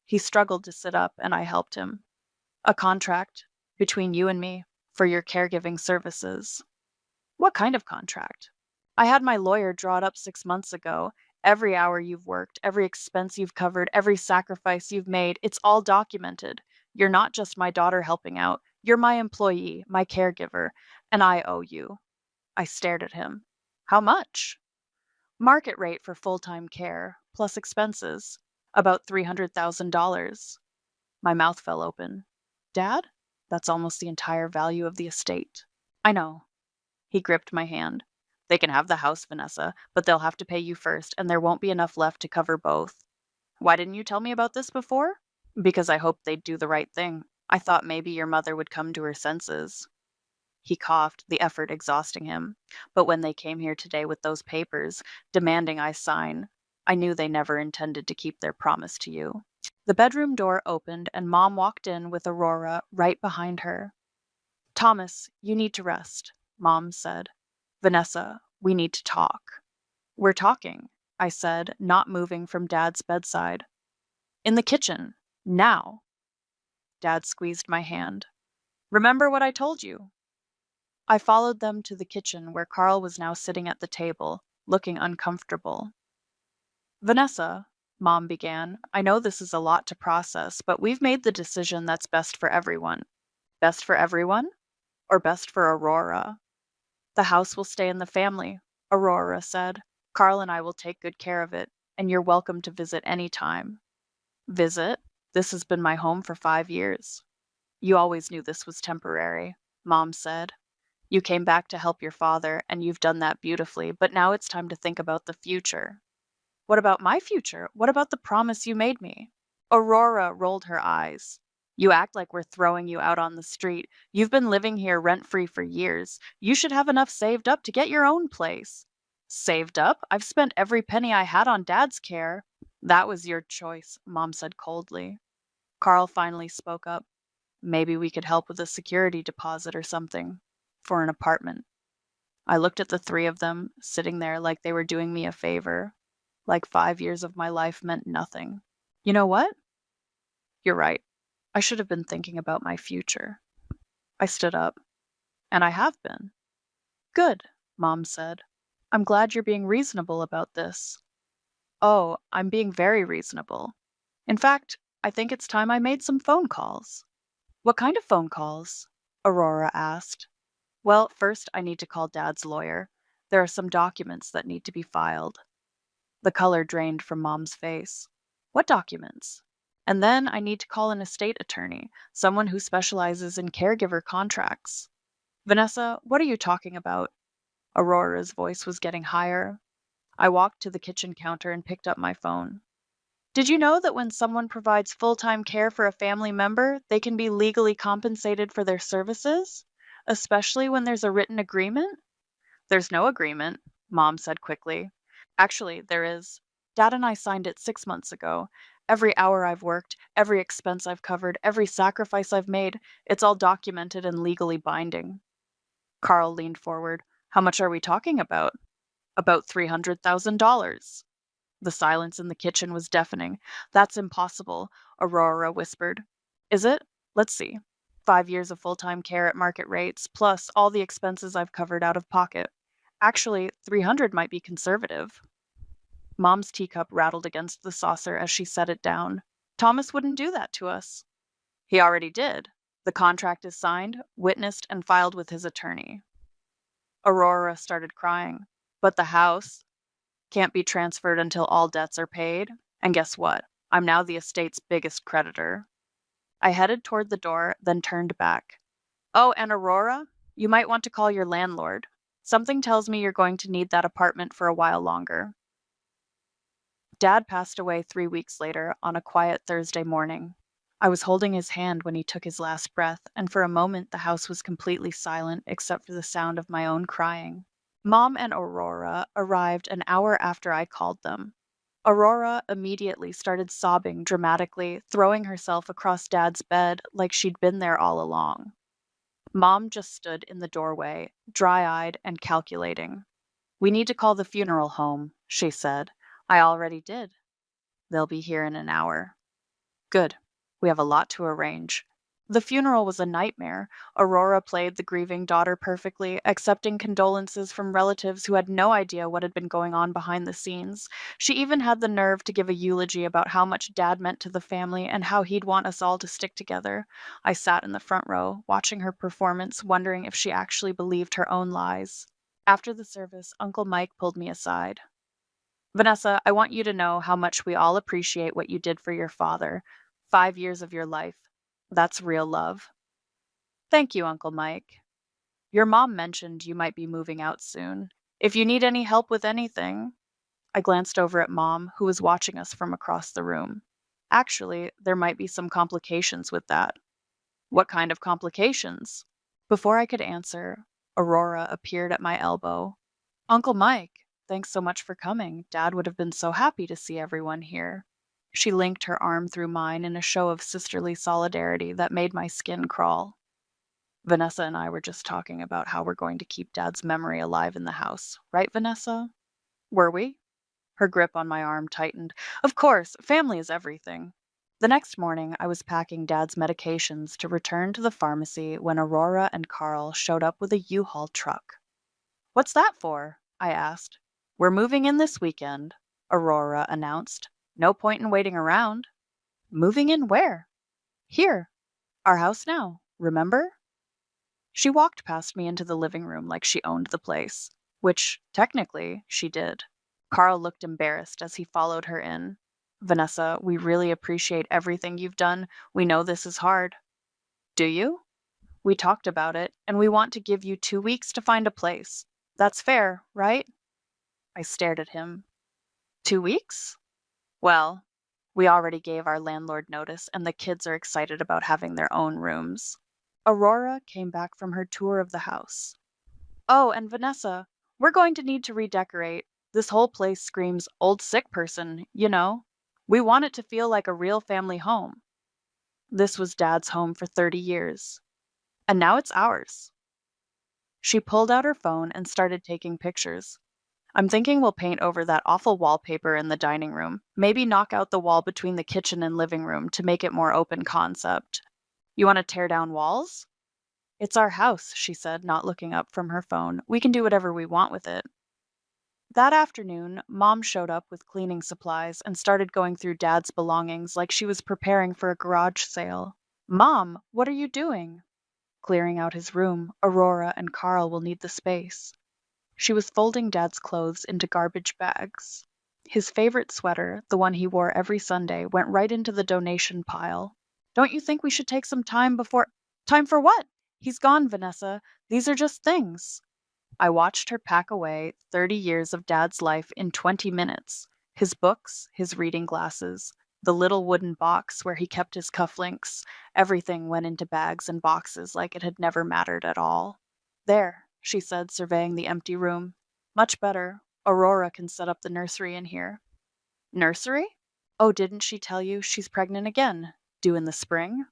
He struggled to sit up, and I helped him. A contract between you and me for your caregiving services. What kind of contract? I had my lawyer draw it up 6 months ago. Every hour you've worked, every expense you've covered, every sacrifice you've made, it's all documented. You're not just my daughter helping out. You're my employee, my caregiver, and I owe you. I stared at him. How much? Market rate for full-time care, plus expenses. About $300,000. My mouth fell open. Dad? That's almost the entire value of the estate. I know. He gripped my hand. They can have the house, Vanessa, but they'll have to pay you first, and there won't be enough left to cover both. Why didn't you tell me about this before? Because I hoped they'd do the right thing. I thought maybe your mother would come to her senses. He coughed, the effort exhausting him. But when they came here today with those papers, demanding I sign, I knew they never intended to keep their promise to you. The bedroom door opened, and Mom walked in with Aurora right behind her. Thomas, you need to rest, Mom said. Vanessa, we need to talk. We're talking, I said, not moving from Dad's bedside. In the kitchen, now. Dad squeezed my hand. Remember what I told you? I followed them to the kitchen where Carl was now sitting at the table, looking uncomfortable. Vanessa, Mom began, I know this is a lot to process, but we've made the decision that's best for everyone. Best for everyone? Or best for Aurora? The house will stay in the family, Aurora said. Carl and I will take good care of it, and you're welcome to visit any time. Visit? This has been my home for 5 years. You always knew this was temporary, Mom said. You came back to help your father, and you've done that beautifully, but now it's time to think about the future. What about my future? What about the promise you made me? Aurora rolled her eyes. You act like we're throwing you out on the street. You've been living here rent-free for years. You should have enough saved up to get your own place. Saved up? I've spent every penny I had on Dad's care. That was your choice, Mom said coldly. Carl finally spoke up. Maybe we could help with a security deposit or something. For an apartment. I looked at the three of them, sitting there like they were doing me a favor. Like 5 years of my life meant nothing. You know what? You're right. I should have been thinking about my future. I stood up. And I have been. Good, Mom said. I'm glad you're being reasonable about this. Oh, I'm being very reasonable. In fact, I think it's time I made some phone calls. What kind of phone calls? Aurora asked. Well, first I need to call Dad's lawyer. There are some documents that need to be filed. The color drained from Mom's face. What documents? And then I need to call an estate attorney, someone who specializes in caregiver contracts. Vanessa, what are you talking about? Aurora's voice was getting higher. I walked to the kitchen counter and picked up my phone. Did you know that when someone provides full-time care for a family member, they can be legally compensated for their services? Especially when there's a written agreement? There's no agreement, Mom said quickly. Actually, there is. Dad and I signed it 6 months ago. Every hour I've worked, every expense I've covered, every sacrifice I've made, it's all documented and legally binding. Carl leaned forward. How much are we talking about? About $300,000. The silence in the kitchen was deafening. That's impossible, Aurora whispered. Is it? Let's see. 5 years of full-time care at market rates, plus all the expenses I've covered out of pocket. Actually, 300 might be conservative. Mom's teacup rattled against the saucer as she set it down. Thomas wouldn't do that to us. He already did. The contract is signed, witnessed, and filed with his attorney. Aurora started crying. But the house can't be transferred until all debts are paid. And guess what? I'm now the estate's biggest creditor. I headed toward the door, then turned back. Oh, and Aurora, you might want to call your landlord. Something tells me you're going to need that apartment for a while longer. Dad passed away 3 weeks later on a quiet Thursday morning. I was holding his hand when he took his last breath, and for a moment the house was completely silent except for the sound of my own crying. Mom and Aurora arrived an hour after I called them. Aurora immediately started sobbing dramatically, throwing herself across Dad's bed like she'd been there all along. Mom just stood in the doorway, dry-eyed and calculating. We need to call the funeral home, she said. I already did. They'll be here in an hour. Good. We have a lot to arrange. The funeral was a nightmare. Aurora played the grieving daughter perfectly, accepting condolences from relatives who had no idea what had been going on behind the scenes. She even had the nerve to give a eulogy about how much Dad meant to the family and how he'd want us all to stick together. I sat in the front row, watching her performance, wondering if she actually believed her own lies. After the service, Uncle Mike pulled me aside. Vanessa, I want you to know how much we all appreciate what you did for your father. 5 years of your life. That's real love. Thank you, Uncle Mike. Your mom mentioned you might be moving out soon. If you need any help with anything, I glanced over at Mom, who was watching us from across the room. Actually, there might be some complications with that. What kind of complications? Before I could answer, Aurora appeared at my elbow. Uncle Mike, thanks so much for coming. Dad would have been so happy to see everyone here. She linked her arm through mine in a show of sisterly solidarity that made my skin crawl. Vanessa and I were just talking about how we're going to keep Dad's memory alive in the house. Right, Vanessa? Were we? Her grip on my arm tightened. Of course, family is everything. The next morning, I was packing Dad's medications to return to the pharmacy when Aurora and Carl showed up with a U-Haul truck. What's that for? I asked. We're moving in this weekend, Aurora announced. No point in waiting around. Moving in where? Here. Our house now, remember? She walked past me into the living room like she owned the place, which, technically, she did. Carl looked embarrassed as he followed her in. Vanessa, we really appreciate everything you've done. We know this is hard. Do you? We talked about it, and we want to give you 2 weeks to find a place. That's fair, right? I stared at him. 2 weeks? Well, we already gave our landlord notice, and the kids are excited about having their own rooms. Aurora came back from her tour of the house. Oh, and Vanessa, we're going to need to redecorate. This whole place screams old sick person, you know. We want it to feel like a real family home. This was Dad's home for 30 years. And now it's ours. She pulled out her phone and started taking pictures. I'm thinking we'll paint over that awful wallpaper in the dining room. Maybe knock out the wall between the kitchen and living room to make it more open concept. You want to tear down walls? It's our house, she said, not looking up from her phone. We can do whatever we want with it. That afternoon, Mom showed up with cleaning supplies and started going through Dad's belongings like she was preparing for a garage sale. Mom, what are you doing? Clearing out his room. Aurora and Carl will need the space. She was folding Dad's clothes into garbage bags. His favorite sweater, the one he wore every Sunday, went right into the donation pile. Don't you think we should take some time before— Time for what? He's gone, Vanessa. These are just things. I watched her pack away 30 years of Dad's life in 20 minutes. His books, his reading glasses, the little wooden box where he kept his cufflinks. Everything went into bags and boxes like it had never mattered at all. There, she said, surveying the empty room. Much better. Aurora can set up the nursery in here. Nursery? Oh, didn't she tell you she's pregnant again? Due in the spring?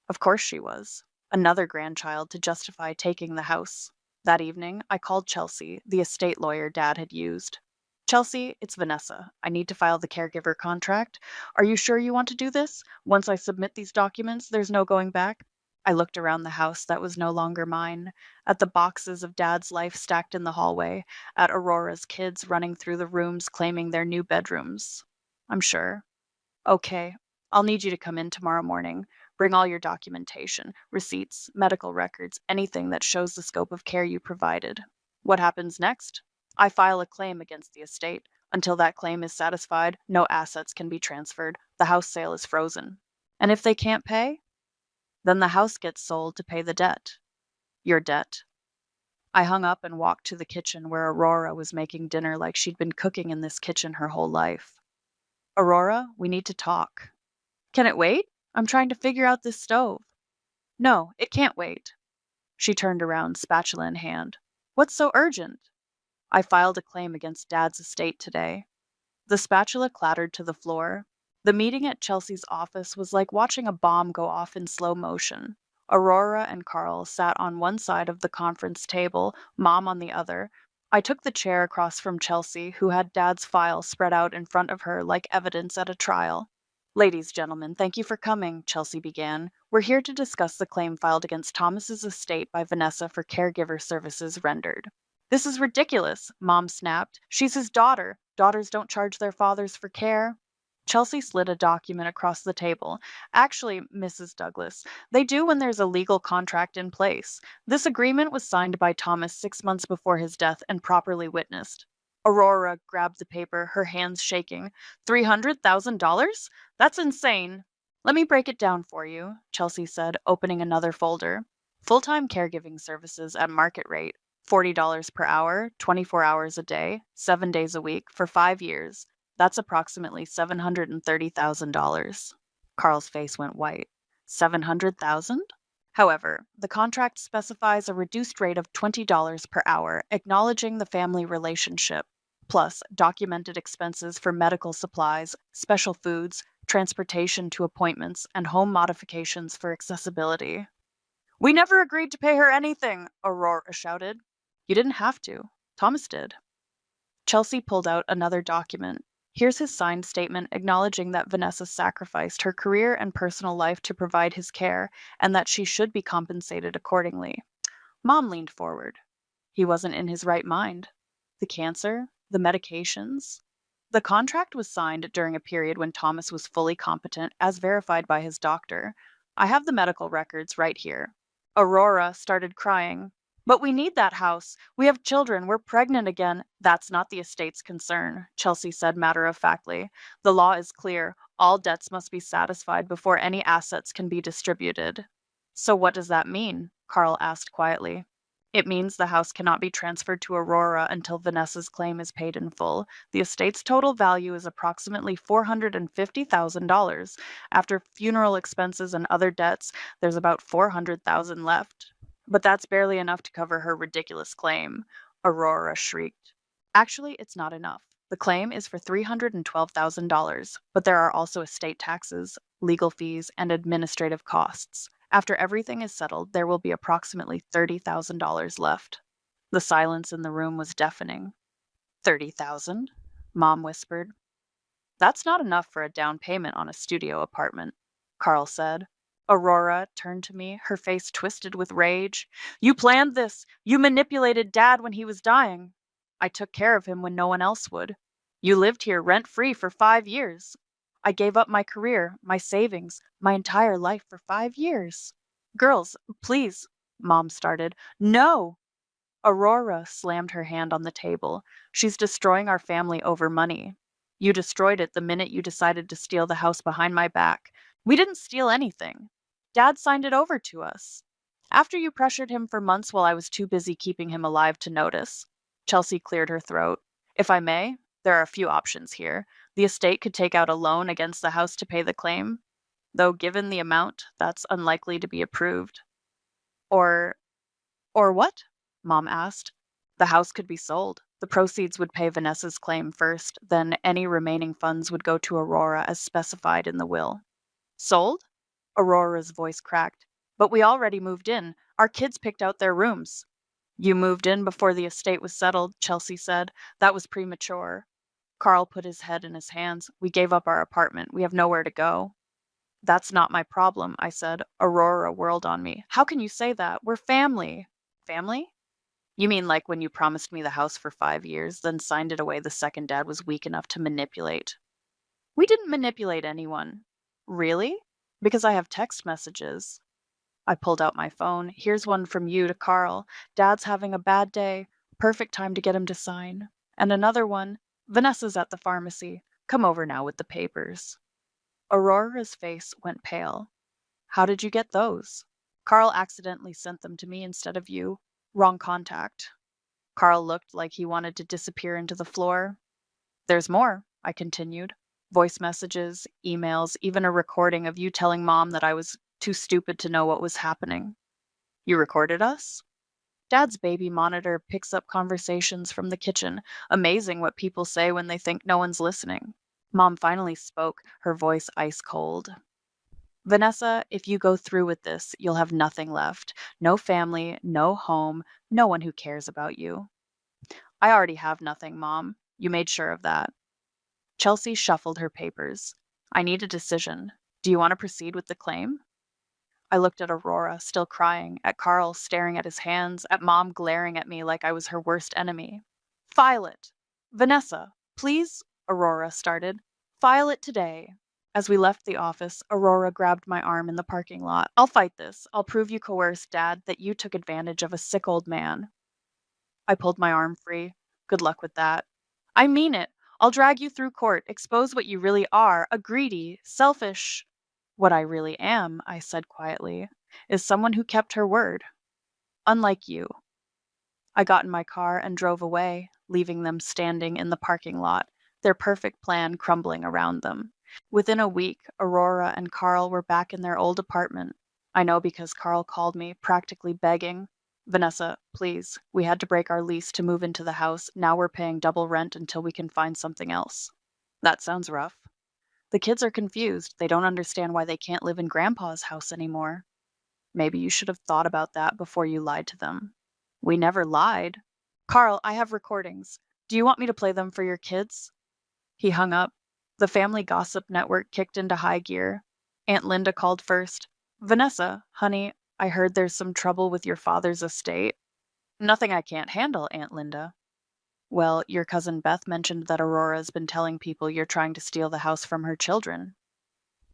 Of course she was. Another grandchild to justify taking the house. That evening, I called Chelsea, the estate lawyer Dad had used. Chelsea, it's Vanessa. I need to file the caregiver contract. Are you sure you want to do this? Once I submit these documents, there's no going back? I looked around the house that was no longer mine, at the boxes of Dad's life stacked in the hallway, at Aurora's kids running through the rooms claiming their new bedrooms. I'm sure. Okay, I'll need you to come in tomorrow morning. Bring all your documentation, receipts, medical records, anything that shows the scope of care you provided. What happens next? I file a claim against the estate. Until that claim is satisfied, no assets can be transferred. The house sale is frozen. And if they can't pay? Then the house gets sold to pay the debt. Your debt. I hung up and walked to the kitchen where Aurora was making dinner like she'd been cooking in this kitchen her whole life. Aurora, we need to talk. Can it wait? I'm trying to figure out this stove. No, it can't wait. She turned around, spatula in hand. What's so urgent? I filed a claim against Dad's estate today. The spatula clattered to the floor. The meeting at Chelsea's office was like watching a bomb go off in slow motion. Aurora and Carl sat on one side of the conference table, Mom on the other. I took the chair across from Chelsea, who had Dad's file spread out in front of her like evidence at a trial. Ladies, gentlemen, thank you for coming, Chelsea began. We're here to discuss the claim filed against Thomas's estate by Vanessa for caregiver services rendered. This is ridiculous, Mom snapped. She's his daughter. Daughters don't charge their fathers for care. Chelsea slid a document across the table. Actually, Mrs. Douglas, they do when there's a legal contract in place. This agreement was signed by Thomas 6 months before his death and properly witnessed. Aurora grabbed the paper, her hands shaking. $300,000? That's insane. Let me break it down for you, Chelsea said, opening another folder. Full-time caregiving services at market rate, $40 per hour, 24 hours a day, 7 days a week, for 5 years. That's approximately $730,000. Carl's face went white. 700,000? However, the contract specifies a reduced rate of $20 per hour, acknowledging the family relationship, plus documented expenses for medical supplies, special foods, transportation to appointments, and home modifications for accessibility. We never agreed to pay her anything, Aurora shouted. You didn't have to. Thomas did. Chelsea pulled out another document. Here's his signed statement acknowledging that Vanessa sacrificed her career and personal life to provide his care and that she should be compensated accordingly. Mom leaned forward. He wasn't in his right mind. The cancer, the medications. The contract was signed during a period when Thomas was fully competent, as verified by his doctor. I have the medical records right here. Aurora started crying. But we need that house. We have children. We're pregnant again. That's not the estate's concern, Chelsea said matter-of-factly. The law is clear. All debts must be satisfied before any assets can be distributed. So what does that mean? Carl asked quietly. It means the house cannot be transferred to Aurora until Vanessa's claim is paid in full. The estate's total value is approximately $450,000. After funeral expenses and other debts, there's about $400,000 left. But that's barely enough to cover her ridiculous claim, Aurora shrieked. Actually, it's not enough. The claim is for $312,000, but there are also estate taxes, legal fees, and administrative costs. After everything is settled, there will be approximately $30,000 left. The silence in the room was deafening. 30,000? Mom whispered. That's not enough for a down payment on a studio apartment, Carl said. Aurora turned to me, her face twisted with rage. You planned this. You manipulated Dad when he was dying. I took care of him when no one else would. You lived here rent-free for 5 years. I gave up my career, my savings, my entire life for 5 years. Girls, please, Mom started. No! Aurora slammed her hand on the table. She's destroying our family over money. You destroyed it the minute you decided to steal the house behind my back. We didn't steal anything. Dad signed it over to us. After you pressured him for months while I was too busy keeping him alive to notice. Chelsea cleared her throat. If I may, there are a few options here. The estate could take out a loan against the house to pay the claim, though given the amount, that's unlikely to be approved. Or what? Mom asked. The house could be sold. The proceeds would pay Vanessa's claim first, then any remaining funds would go to Aurora as specified in the will. Sold? Aurora's voice cracked. But we already moved in. Our kids picked out their rooms. You moved in before the estate was settled, Chelsea said. That was premature. Carl put his head in his hands. We gave up our apartment. We have nowhere to go. That's not my problem, I said. Aurora whirled on me. How can you say that? We're family. Family? You mean like when you promised me the house for 5 years, then signed it away the second Dad was weak enough to manipulate? We didn't manipulate anyone. Really? Because I have text messages. I pulled out my phone. Here's one from you to Carl. Dad's having a bad day. Perfect time to get him to sign. And another one. Vanessa's at the pharmacy. Come over now with the papers. Aurora's face went pale. How did you get those? Carl accidentally sent them to me instead of you. Wrong contact. Carl looked like he wanted to disappear into the floor. There's more, I continued. Voice messages, emails, even a recording of you telling Mom that I was too stupid to know what was happening. You recorded us? Dad's baby monitor picks up conversations from the kitchen. Amazing what people say when they think no one's listening. Mom finally spoke, her voice ice cold. Vanessa, if you go through with this, you'll have nothing left. No family, no home, no one who cares about you. I already have nothing, Mom. You made sure of that. Chelsea shuffled her papers. I need a decision. Do you want to proceed with the claim? I looked at Aurora, still crying, at Carl staring at his hands, at Mom glaring at me like I was her worst enemy. File it. Vanessa, please, Aurora started. File it today. As we left the office, Aurora grabbed my arm in the parking lot. I'll fight this. I'll prove you coerced, Dad, that you took advantage of a sick old man. I pulled my arm free. Good luck with that. I mean it. I'll drag you through court, expose what you really are, a greedy, selfish... What I really am, I said quietly, is someone who kept her word. Unlike you. I got in my car and drove away, leaving them standing in the parking lot, their perfect plan crumbling around them. Within a week, Aurora and Carl were back in their old apartment. I know because Carl called me, practically begging, Vanessa, please, we had to break our lease to move into the house. Now we're paying double rent until we can find something else. That sounds rough. The kids are confused. They don't understand why they can't live in Grandpa's house anymore. Maybe you should have thought about that before you lied to them. We never lied. Carl, I have recordings. Do you want me to play them for your kids? He hung up. The family gossip network kicked into high gear. Aunt Linda called first. Vanessa, honey, I heard there's some trouble with your father's estate. Nothing I can't handle, Aunt Linda. Well, your cousin Beth mentioned that Aurora's been telling people you're trying to steal the house from her children.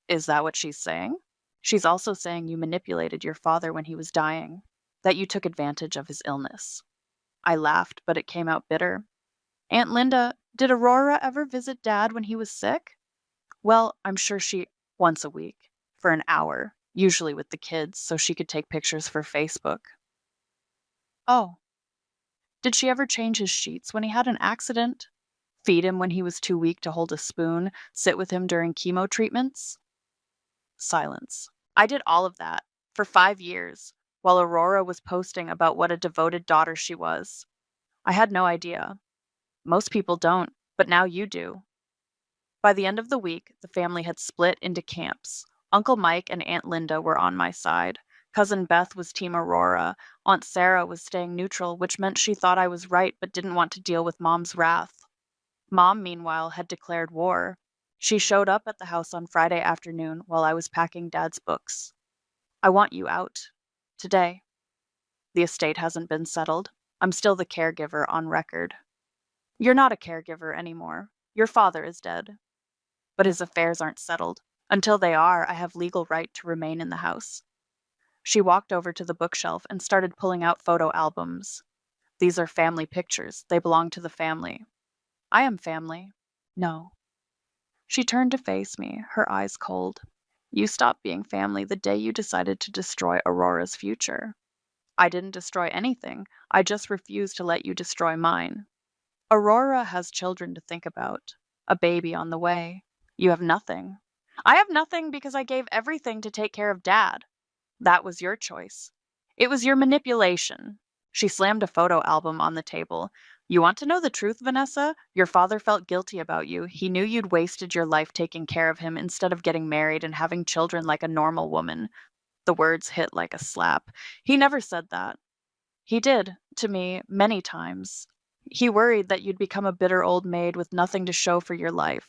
Is that what she's saying? She's also saying you manipulated your father when he was dying, that you took advantage of his illness. I laughed, but it came out bitter. Aunt Linda, did Aurora ever visit Dad when he was sick? Well, I'm sure once a week, for an hour, usually with the kids, so she could take pictures for Facebook. Oh. Did she ever change his sheets when he had an accident? Feed him when he was too weak to hold a spoon? Sit with him during chemo treatments? Silence. I did all of that, for 5 years, while Aurora was posting about what a devoted daughter she was. I had no idea. Most people don't, but now you do. By the end of the week, the family had split into camps. Uncle Mike and Aunt Linda were on my side. Cousin Beth was Team Aurora. Aunt Sarah was staying neutral, which meant she thought I was right but didn't want to deal with Mom's wrath. Mom, meanwhile, had declared war. She showed up at the house on Friday afternoon while I was packing Dad's books. I want you out. Today. The estate hasn't been settled. I'm still the caregiver on record. You're not a caregiver anymore. Your father is dead. But his affairs aren't settled. Until they are, I have legal right to remain in the house. She walked over to the bookshelf and started pulling out photo albums. These are family pictures. They belong to the family. I am family. No. She turned to face me, her eyes cold. You stopped being family the day you decided to destroy Aurora's future. I didn't destroy anything. I just refused to let you destroy mine. Aurora has children to think about. A baby on the way. You have nothing. I have nothing because I gave everything to take care of Dad. That was your choice. It was your manipulation. She slammed a photo album on the table. You want to know the truth, Vanessa? Your father felt guilty about you. He knew you'd wasted your life taking care of him instead of getting married and having children like a normal woman. The words hit like a slap. He never said that. He did, to me, many times. He worried that you'd become a bitter old maid with nothing to show for your life.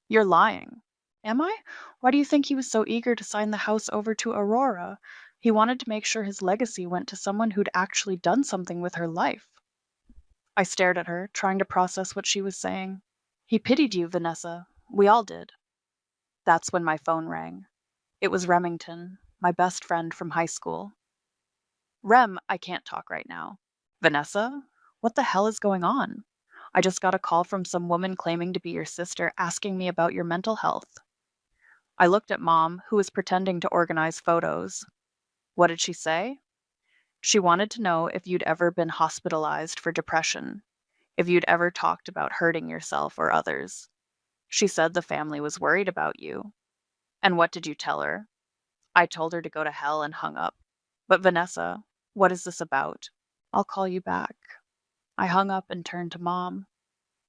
You're lying. Am I? Why do you think he was so eager to sign the house over to Aurora? He wanted to make sure his legacy went to someone who'd actually done something with her life. I stared at her, trying to process what she was saying. He pitied you, Vanessa. We all did. That's when my phone rang. It was Remington, my best friend from high school. Rem, I can't talk right now. Vanessa? What the hell is going on? I just got a call from some woman claiming to be your sister, asking me about your mental health. I looked at Mom, who was pretending to organize photos. What did she say? She wanted to know if you'd ever been hospitalized for depression, if you'd ever talked about hurting yourself or others. She said the family was worried about you. And what did you tell her? I told her to go to hell and hung up. But Vanessa, what is this about? I'll call you back. I hung up and turned to Mom.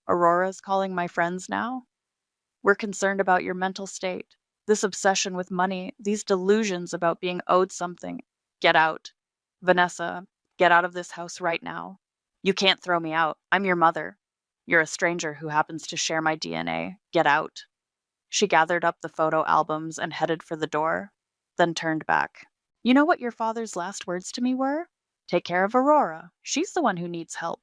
Aurora's calling my friends now? We're concerned about your mental state. This obsession with money, these delusions about being owed something. Get out. Vanessa, get out of this house right now. You can't throw me out. I'm your mother. You're a stranger who happens to share my DNA. Get out. She gathered up the photo albums and headed for the door, then turned back. You know what your father's last words to me were? Take care of Aurora. She's the one who needs help.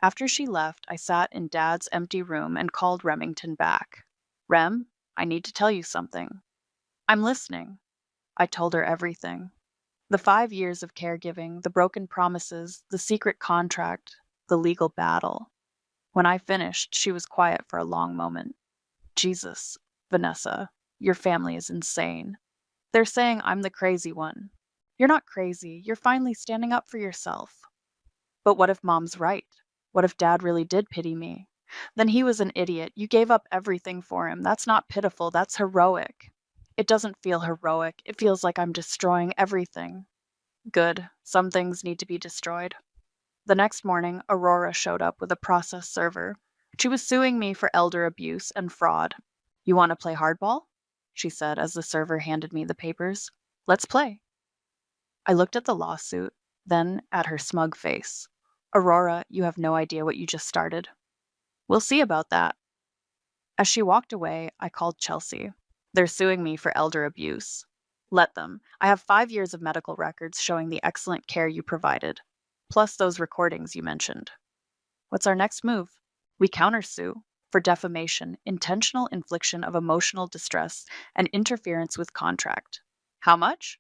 After she left, I sat in Dad's empty room and called Remington back. Rem, I need to tell you something. I'm listening. I told her everything. The 5 years of caregiving, the broken promises, the secret contract, the legal battle. When I finished, she was quiet for a long moment. Jesus, Vanessa, Your family is insane. They're saying I'm the crazy one. You're not crazy. You're finally standing up for yourself. But what if Mom's right? What if Dad really did pity me? Then he was an idiot. You gave up everything for him. That's not pitiful. That's heroic. It doesn't feel heroic. It feels like I'm destroying everything. Good. Some things need to be destroyed. The next morning, Aurora showed up with a process server. She was suing me for elder abuse and fraud. You want to play hardball? She said as the server handed me the papers. Let's play. I looked at the lawsuit, then at her smug face. Aurora, you have no idea what you just started. We'll see about that. As she walked away, I called Chelsea. They're suing me for elder abuse. Let them. I have 5 years of medical records showing the excellent care you provided, plus those recordings you mentioned. What's our next move? We countersue for defamation, intentional infliction of emotional distress, and interference with contract. How much?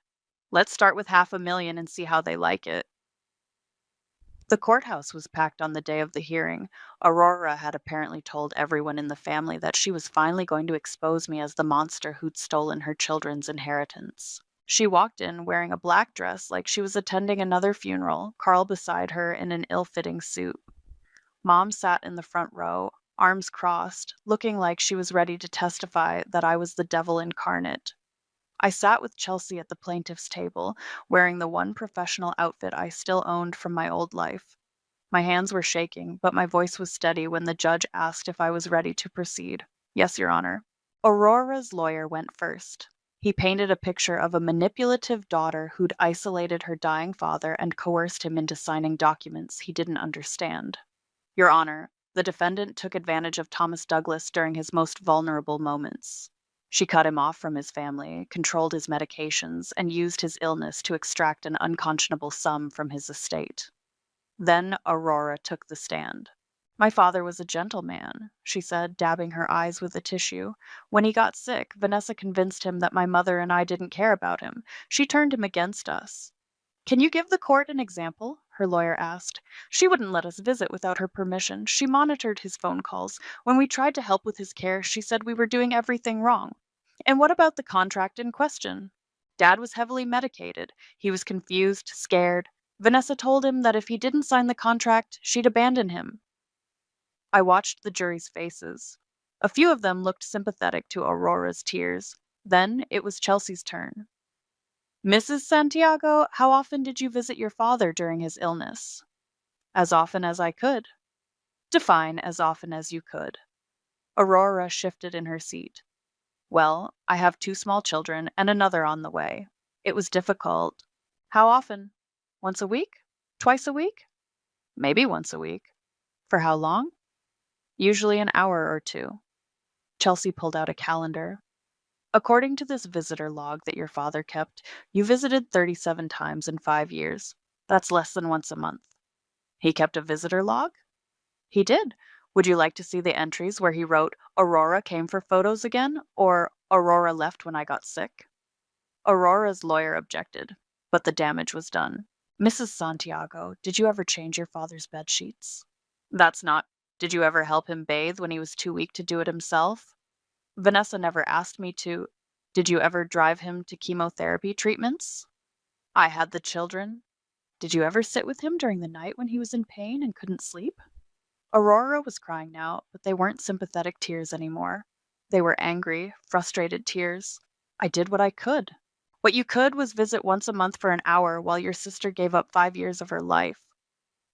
Let's start with $500,000 and see how they like it. The courthouse was packed on the day of the hearing. Aurora had apparently told everyone in the family that she was finally going to expose me as the monster who'd stolen her children's inheritance. She walked in wearing a black dress like she was attending another funeral, Carl beside her in an ill-fitting suit. Mom sat in the front row, arms crossed, looking like she was ready to testify that I was the devil incarnate. I sat with Chelsea at the plaintiff's table, wearing the one professional outfit I still owned from my old life. My hands were shaking, but my voice was steady when the judge asked if I was ready to proceed. Yes, Your Honor. Aurora's lawyer went first. He painted a picture of a manipulative daughter who'd isolated her dying father and coerced him into signing documents he didn't understand. Your Honor, the defendant took advantage of Thomas Douglas during his most vulnerable moments. She cut him off from his family, controlled his medications, and used his illness to extract an unconscionable sum from his estate. Then Aurora took the stand. My father was a gentleman, she said, dabbing her eyes with a tissue. When he got sick, Vanessa convinced him that my mother and I didn't care about him. She turned him against us. Can you give the court an example? Her lawyer asked. She wouldn't let us visit without her permission. She monitored his phone calls. When we tried to help with his care, she said we were doing everything wrong. And what about the contract in question? Dad was heavily medicated. He was confused, scared. Vanessa told him that if he didn't sign the contract, she'd abandon him. I watched the jury's faces. A few of them looked sympathetic to Aurora's tears. Then it was Chelsea's turn. Mrs. Santiago, how often did you visit your father during his illness? As often as I could. Define as often as you could. Aurora shifted in her seat. Well, I have 2 small children and another on the way. It was difficult. How often? Once a week? Twice a week? Maybe once a week. For how long? Usually an hour or 2. Chelsea pulled out a calendar. According to this visitor log that your father kept, you visited 37 times in 5 years. That's less than once a month. He kept a visitor log? He did. Would you like to see the entries where he wrote, Aurora came for photos again, or Aurora left when I got sick? Aurora's lawyer objected, but the damage was done. Mrs. Santiago, did you ever change your father's bed sheets? That's not. Did you ever help him bathe when he was too weak to do it himself? Vanessa never asked me to. Did you ever drive him to chemotherapy treatments? I had the children. Did you ever sit with him during the night when he was in pain and couldn't sleep? Aurora was crying now, but they weren't sympathetic tears anymore. They were angry, frustrated tears. I did what I could. What you could was visit once a month for an hour while your sister gave up 5 years of her life.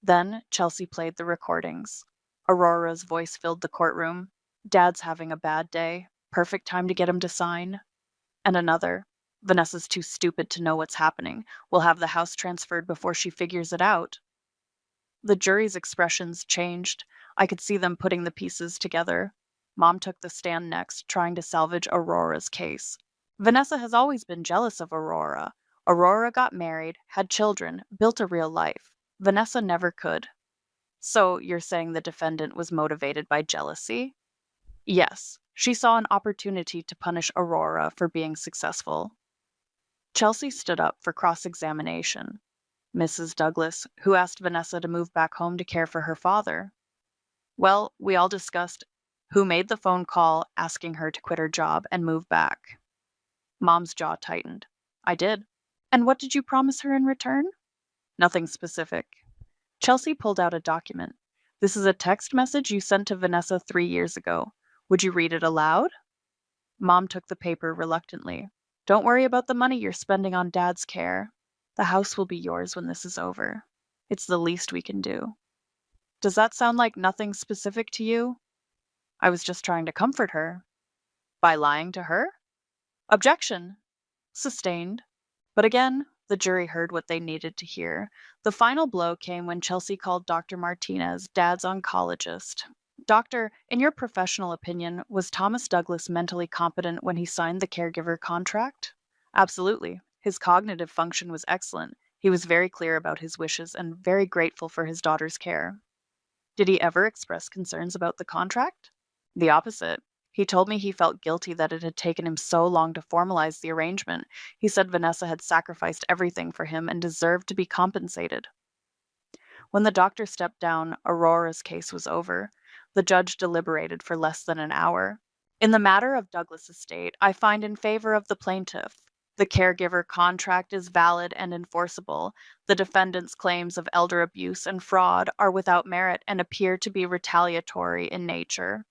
Then Chelsea played the recordings. Aurora's voice filled the courtroom. Dad's having a bad day. Perfect time to get him to sign. And another. Vanessa's too stupid to know what's happening. We'll have the house transferred before she figures it out. The jury's expressions changed. I could see them putting the pieces together. Mom took the stand next, trying to salvage Aurora's case. Vanessa has always been jealous of Aurora. Aurora got married, had children, built a real life. Vanessa never could. So you're saying the defendant was motivated by jealousy? Yes, she saw an opportunity to punish Aurora for being successful. Chelsea stood up for cross-examination. Mrs. Douglas, who asked Vanessa to move back home to care for her father. Well, we all discussed Who made the phone call asking her to quit her job and move back? Mom's jaw tightened. I did. And what did you promise her in return? Nothing specific. Chelsea pulled out a document. This is a text message you sent to Vanessa 3 years ago. Would you read it aloud? Mom took the paper reluctantly. Don't worry about the money you're spending on Dad's care. The house will be yours when this is over. It's the least we can do. Does that sound like nothing specific to you? I was just trying to comfort her. By lying to her? Objection. Sustained. But again, the jury heard what they needed to hear. The final blow came when Chelsea called Dr. Martinez, Dad's oncologist. Doctor, in your professional opinion, was Thomas Douglas mentally competent when he signed the caregiver contract? Absolutely. His cognitive function was excellent. He was very clear about his wishes and very grateful for his daughter's care. Did he ever express concerns about the contract? The opposite. He told me he felt guilty that it had taken him so long to formalize the arrangement. He said Vanessa had sacrificed everything for him and deserved to be compensated. When the doctor stepped down, Aurora's case was over. The judge deliberated for less than an hour. In the matter of Douglas' estate, I find in favor of the plaintiff. The caregiver contract is valid and enforceable. The defendant's claims of elder abuse and fraud are without merit and appear to be retaliatory in nature.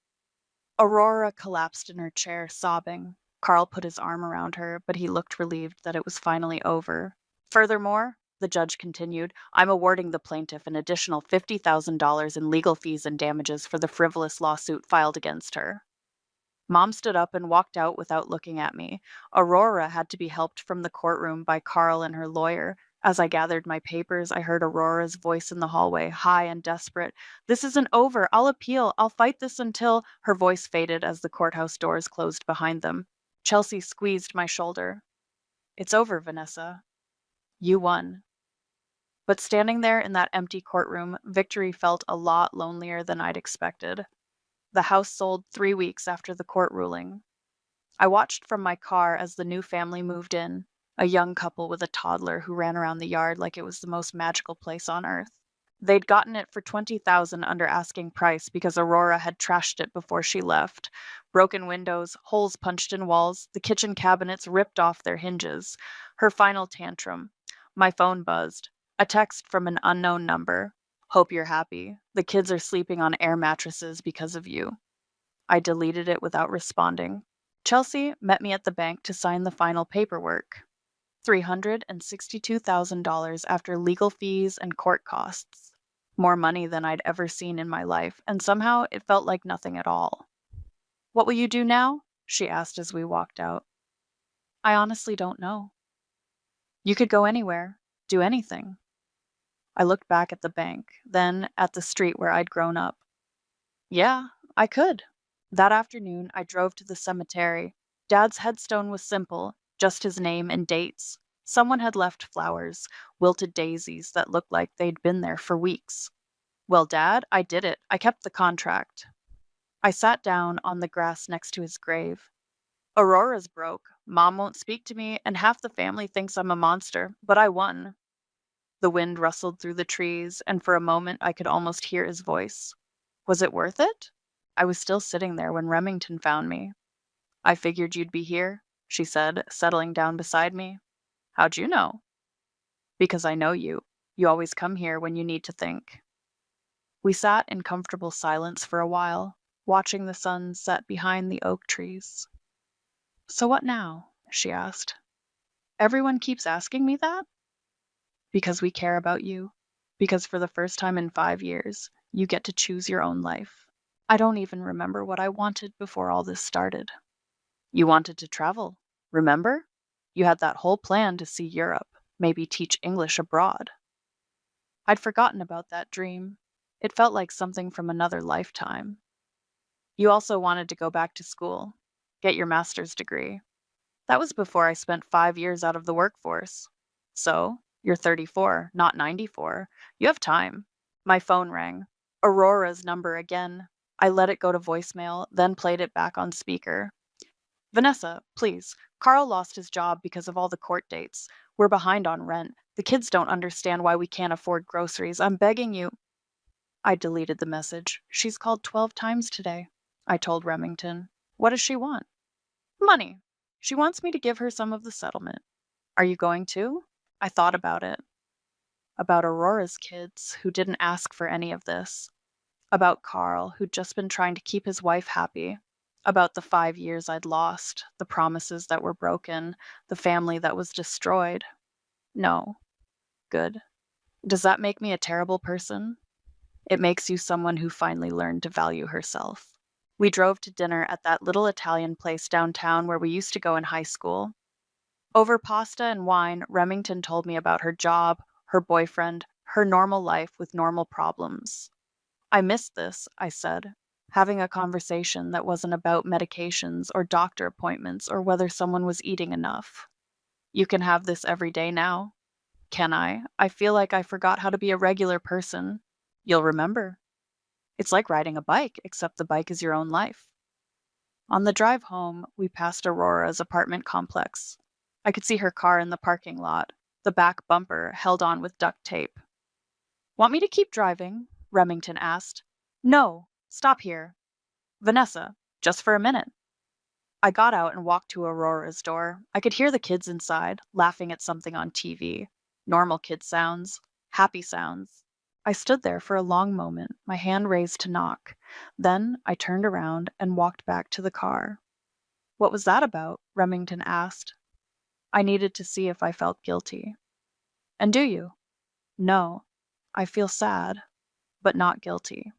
Aurora collapsed in her chair, sobbing. Carl put his arm around her, but he looked relieved that it was finally over. Furthermore, the judge continued, I'm awarding the plaintiff an additional $50,000 in legal fees and damages for the frivolous lawsuit filed against her. Mom stood up and walked out without looking at me. Aurora had to be helped from the courtroom by Carl and her lawyer. As I gathered my papers, I heard Aurora's voice in the hallway, high and desperate. This isn't over. I'll appeal. I'll fight this until... Her voice faded as the courthouse doors closed behind them. Chelsea squeezed my shoulder. It's over, Vanessa. You won. But standing there in that empty courtroom, victory felt a lot lonelier than I'd expected. The house sold 3 weeks after the court ruling. I watched from my car as the new family moved in, a young couple with a toddler who ran around the yard like it was the most magical place on earth. They'd gotten it for $20,000 under asking price because Aurora had trashed it before she left. Broken windows, holes punched in walls, the kitchen cabinets ripped off their hinges. Her final tantrum. My phone buzzed. A text from an unknown number. Hope you're happy. The kids are sleeping on air mattresses because of you. I deleted it without responding. Chelsea met me at the bank to sign the final paperwork. $362,000 after legal fees and court costs. More money than I'd ever seen in my life, and somehow it felt like nothing at all. What will you do now? She asked as we walked out. I honestly don't know. You could go anywhere, do anything. I looked back at the bank, then at the street where I'd grown up. Yeah, I could. That afternoon, I drove to the cemetery. Dad's headstone was simple, just his name and dates. Someone had left flowers, wilted daisies that looked like they'd been there for weeks. Well, Dad, I did it. I kept the contract. I sat down on the grass next to his grave. Aurora's broke. Mom won't speak to me, and half the family thinks I'm a monster, but I won. The wind rustled through the trees, and for a moment I could almost hear his voice. Was it worth it? I was still sitting there when Remington found me. I figured you'd be here, she said, settling down beside me. How'd you know? Because I know you. You always come here when you need to think. We sat in comfortable silence for a while, watching the sun set behind the oak trees. So what now? She asked. Everyone keeps asking me that? Because we care about you. Because for the first time in 5 years, you get to choose your own life. I don't even remember what I wanted before all this started. You wanted to travel, remember? You had that whole plan to see Europe, maybe teach English abroad. I'd forgotten about that dream. It felt like something from another lifetime. You also wanted to go back to school, get your master's degree. That was before I spent 5 years out of the workforce. So, you're 34, not 94. You have time. My phone rang. Aurora's number again. I let it go to voicemail, then played it back on speaker. Vanessa, please. Carl lost his job because of all the court dates. We're behind on rent. The kids don't understand why we can't afford groceries. I'm begging you. I deleted the message. She's called 12 times today. I told Remington. What does she want? Money. She wants me to give her some of the settlement. Are you going to? I thought about it. About Aurora's kids, who didn't ask for any of this. About Carl, who'd just been trying to keep his wife happy. About the 5 years I'd lost, the promises that were broken, the family that was destroyed. No. Good. Does that make me a terrible person? It makes you someone who finally learned to value herself. We drove to dinner at that little Italian place downtown where we used to go in high school. Over pasta and wine, Remington told me about her job, her boyfriend, her normal life with normal problems. I missed this, I said, having a conversation that wasn't about medications or doctor appointments or whether someone was eating enough. You can have this every day now. Can I? I feel like I forgot how to be a regular person. You'll remember. It's like riding a bike, except the bike is your own life. On the drive home, we passed Aurora's apartment complex. I could see her car in the parking lot, the back bumper held on with duct tape. Want me to keep driving? Remington asked. No, stop here. Vanessa, just for a minute. I got out and walked to Aurora's door. I could hear the kids inside, laughing at something on TV. Normal kid sounds, happy sounds. I stood there for a long moment, my hand raised to knock. Then I turned around and walked back to the car. What was that about? Remington asked. I needed to see if I felt guilty. And do you? No. I feel sad, but not guilty.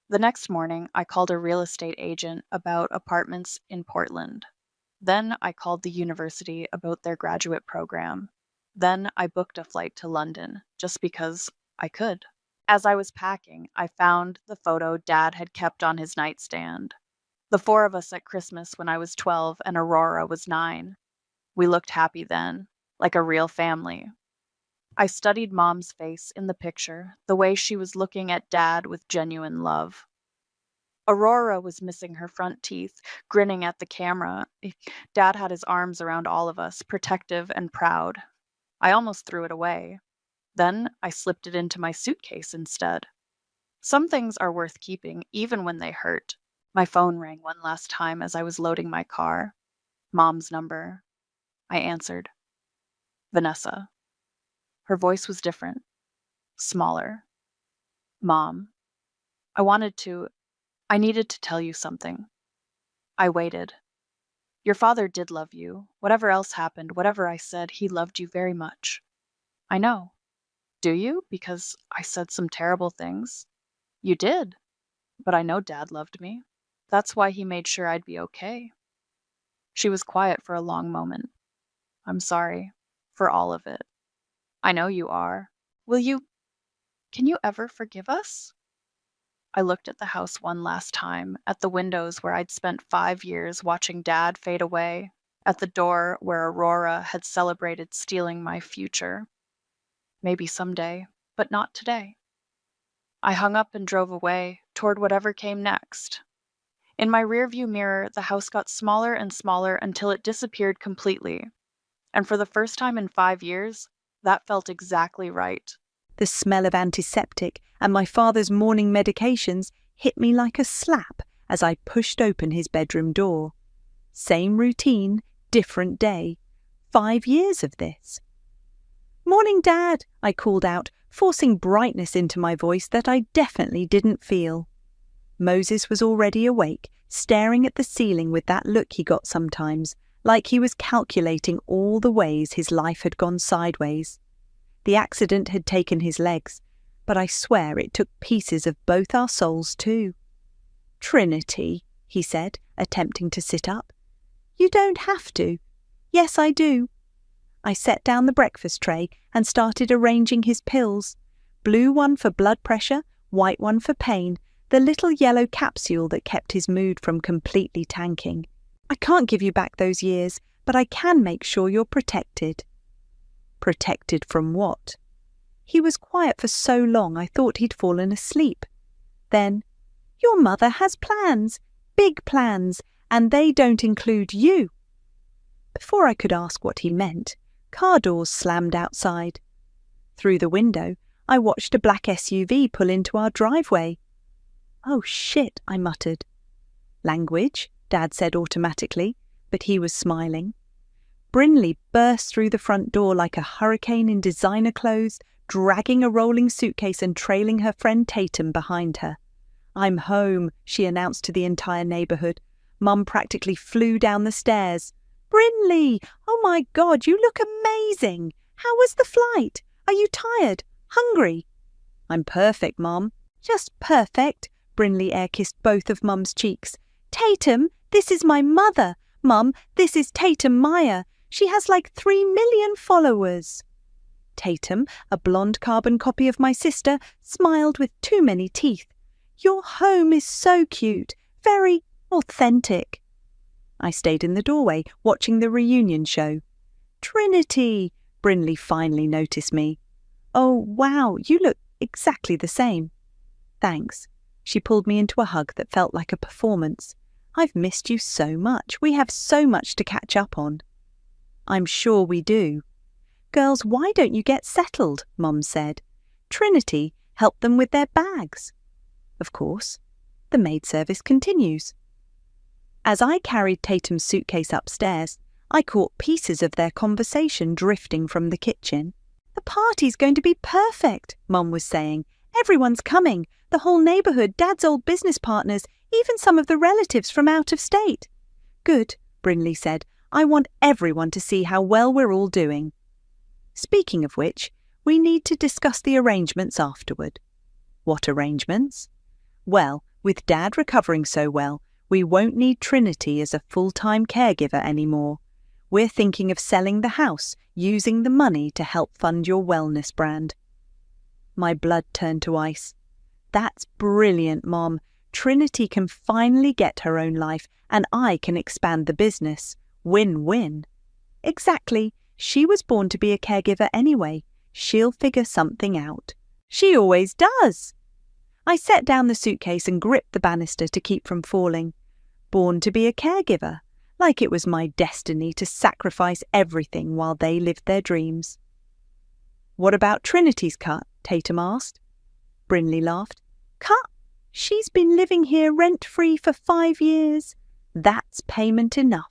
The next morning, I called a real estate agent about apartments in Portland. Then I called the university about their graduate program. Then I booked a flight to London, just because I could. As I was packing, I found the photo Dad had kept on his nightstand. The 4 of us at Christmas when I was 12 and Aurora was 9. We looked happy then, like a real family. I studied Mom's face in the picture, the way she was looking at Dad with genuine love. Aurora was missing her front teeth, grinning at the camera. Dad had his arms around all of us, protective and proud. I almost threw it away. Then I slipped it into my suitcase instead. Some things are worth keeping, even when they hurt. My phone rang one last time as I was loading my car. Mom's number. I answered. Vanessa. Her voice was different, smaller. Mom, I needed to tell you something. I waited. Your father did love you. Whatever else happened, whatever I said, he loved you very much. I know. Do you? Because I said some terrible things? You did. But I know Dad loved me. That's why he made sure I'd be okay. She was quiet for a long moment. I'm sorry. For all of it. I know you are. Can you ever forgive us? I looked at the house one last time, at the windows where I'd spent 5 years watching Dad fade away, at the door where Aurora had celebrated stealing my future. Maybe someday, but not today. I hung up and drove away, toward whatever came next. In my rearview mirror, the house got smaller and smaller until it disappeared completely. And for the first time in 5 years, that felt exactly right. The smell of antiseptic and my father's morning medications hit me like a slap as I pushed open his bedroom door. Same routine, different day. 5 years of this. "Morning, Dad," I called out, forcing brightness into my voice that I definitely didn't feel. Moses was already awake, staring at the ceiling with that look he got sometimes, like he was calculating all the ways his life had gone sideways. The accident had taken his legs, but I swear it took pieces of both our souls too. "Trinity," he said, attempting to sit up. "You don't have to." "Yes, I do." I set down the breakfast tray and started arranging his pills. Blue one for blood pressure, white one for pain, the little yellow capsule that kept his mood from completely tanking. "I can't give you back those years, but I can make sure you're protected." Protected from what? He was quiet for so long I thought he'd fallen asleep. Then, "Your mother has plans, big plans, and they don't include you." Before I could ask what he meant, car doors slammed outside. Through the window, I watched a black SUV pull into our driveway. "Oh shit," I muttered. Language, Dad said automatically, but he was smiling. Brinley burst through the front door like a hurricane in designer clothes, dragging a rolling suitcase and trailing her friend Tatum behind her. "I'm home," she announced to the entire neighbourhood. Mum practically flew down the stairs. "Brinley! Oh my God, you look amazing! How was the flight? Are you tired? Hungry?" "I'm perfect, Mum. Just perfect." Brinley air-kissed both of Mum's cheeks. "Tatum, this is my mother. Mum, this is Tatum Meyer. She has like 3 million followers." Tatum, a blonde carbon copy of my sister, smiled with too many teeth. "Your home is so cute, very authentic." I stayed in the doorway, watching the reunion show. "Trinity!" Brinley finally noticed me. "Oh, wow, you look exactly the same." "Thanks." She pulled me into a hug that felt like a performance. "I've missed you so much. We have so much to catch up on." "I'm sure we do." "Girls, why don't you get settled?" Mum said. "Trinity, help them with their bags." Of course. The maid service continues. As I carried Tatum's suitcase upstairs, I caught pieces of their conversation drifting from the kitchen. "The party's going to be perfect," Mum was saying. "Everyone's coming. The whole neighbourhood, Dad's old business partners, even some of the relatives from out of state." "Good," Brinley said. "I want everyone to see how well we're all doing." Speaking of which, we need to discuss the arrangements afterward. What arrangements? Well, with Dad recovering so well, we won't need Trinity as a full-time caregiver anymore. We're thinking of selling the house, using the money to help fund your wellness brand. My blood turned to ice. "That's brilliant, Mom. Trinity can finally get her own life, and I can expand the business. Win-win." "Exactly. She was born to be a caregiver anyway. She'll figure something out." "She always does." I set down the suitcase and gripped the banister to keep from falling. Born to be a caregiver, like it was my destiny to sacrifice everything while they lived their dreams. "What about Trinity's cut?" Tatum asked. Brinley laughed. "Cut? She's been living here rent-free for 5 years. That's payment enough."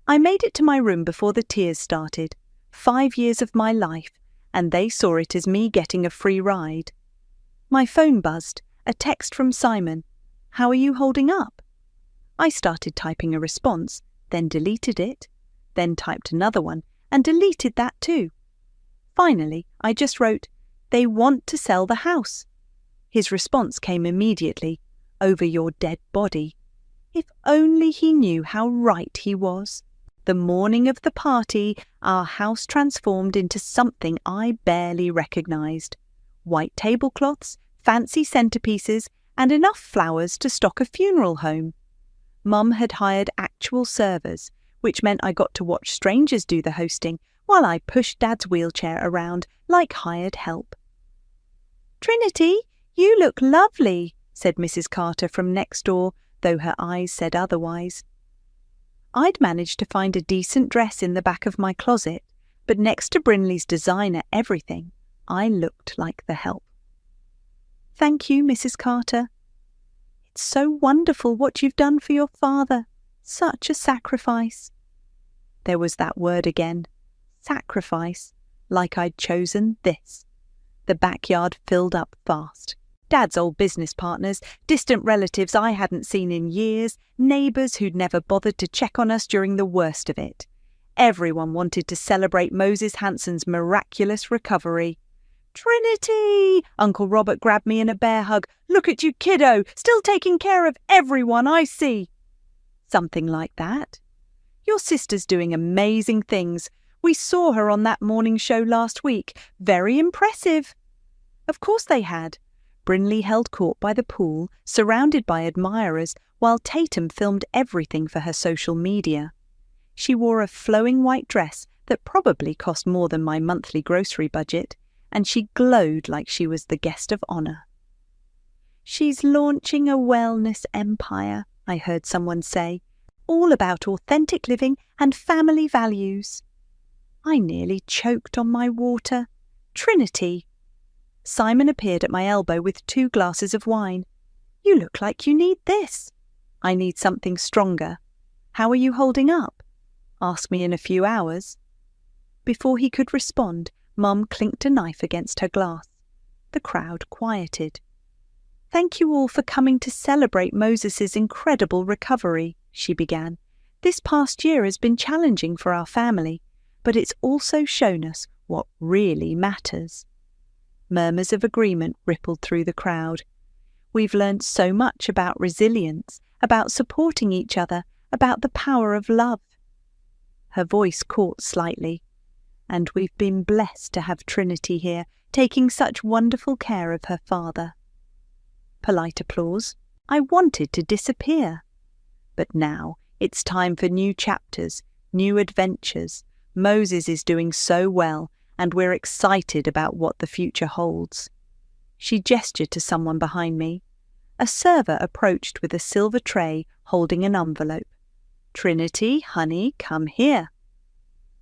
I made it to my room before the tears started. 5 years of my life, and they saw it as me getting a free ride. My phone buzzed, a text from Simon. "How are you holding up?" I started typing a response, then deleted it, then typed another one, and deleted that too. Finally, I just wrote, "They want to sell the house." His response came immediately, "Over your dead body." If only he knew how right he was. The morning of the party, our house transformed into something I barely recognized. White tablecloths, fancy centerpieces, and enough flowers to stock a funeral home. Mum had hired actual servers, which meant I got to watch strangers do the hosting while I pushed Dad's wheelchair around like hired help. "Trinity, you look lovely," said Mrs. Carter from next door, though her eyes said otherwise. I'd managed to find a decent dress in the back of my closet, but next to Brinley's designer everything, I looked like the help. "Thank you, Mrs. Carter. It's so wonderful what you've done for your father. Such a sacrifice." There was that word again. Sacrifice. Like I'd chosen this. The backyard filled up fast. Dad's old business partners, distant relatives I hadn't seen in years, neighbours who'd never bothered to check on us during the worst of it. Everyone wanted to celebrate Moses Hanson's miraculous recovery. "Trinity!" Uncle Robert grabbed me in a bear hug. "Look at you, kiddo, still taking care of everyone I see." Something like that. "Your sister's doing amazing things. We saw her on that morning show last week. Very impressive." Of course they had. Brinley held court by the pool, surrounded by admirers, while Tatum filmed everything for her social media. She wore a flowing white dress that probably cost more than my monthly grocery budget, and she glowed like she was the guest of honor. "She's launching a wellness empire," I heard someone say, "all about authentic living and family values." I nearly choked on my water. "Trinity!" Simon appeared at my elbow with 2 glasses of wine. "You look like you need this." I need something stronger. How are you holding up? Ask me in a few hours. Before he could respond, Mum clinked a knife against her glass. The crowd quieted. Thank you all for coming to celebrate Moses's incredible recovery, she began. This past year has been challenging for our family, but it's also shown us what really matters. Murmurs of agreement rippled through the crowd. We've learned so much about resilience, about supporting each other, about the power of love. Her voice caught slightly. And we've been blessed to have Trinity here, taking such wonderful care of her father. Polite applause. I wanted to disappear. But now it's time for new chapters, new adventures. Moses is doing so well, and we're excited about what the future holds. She gestured to someone behind me. A server approached with a silver tray holding an envelope. Trinity, honey, come here.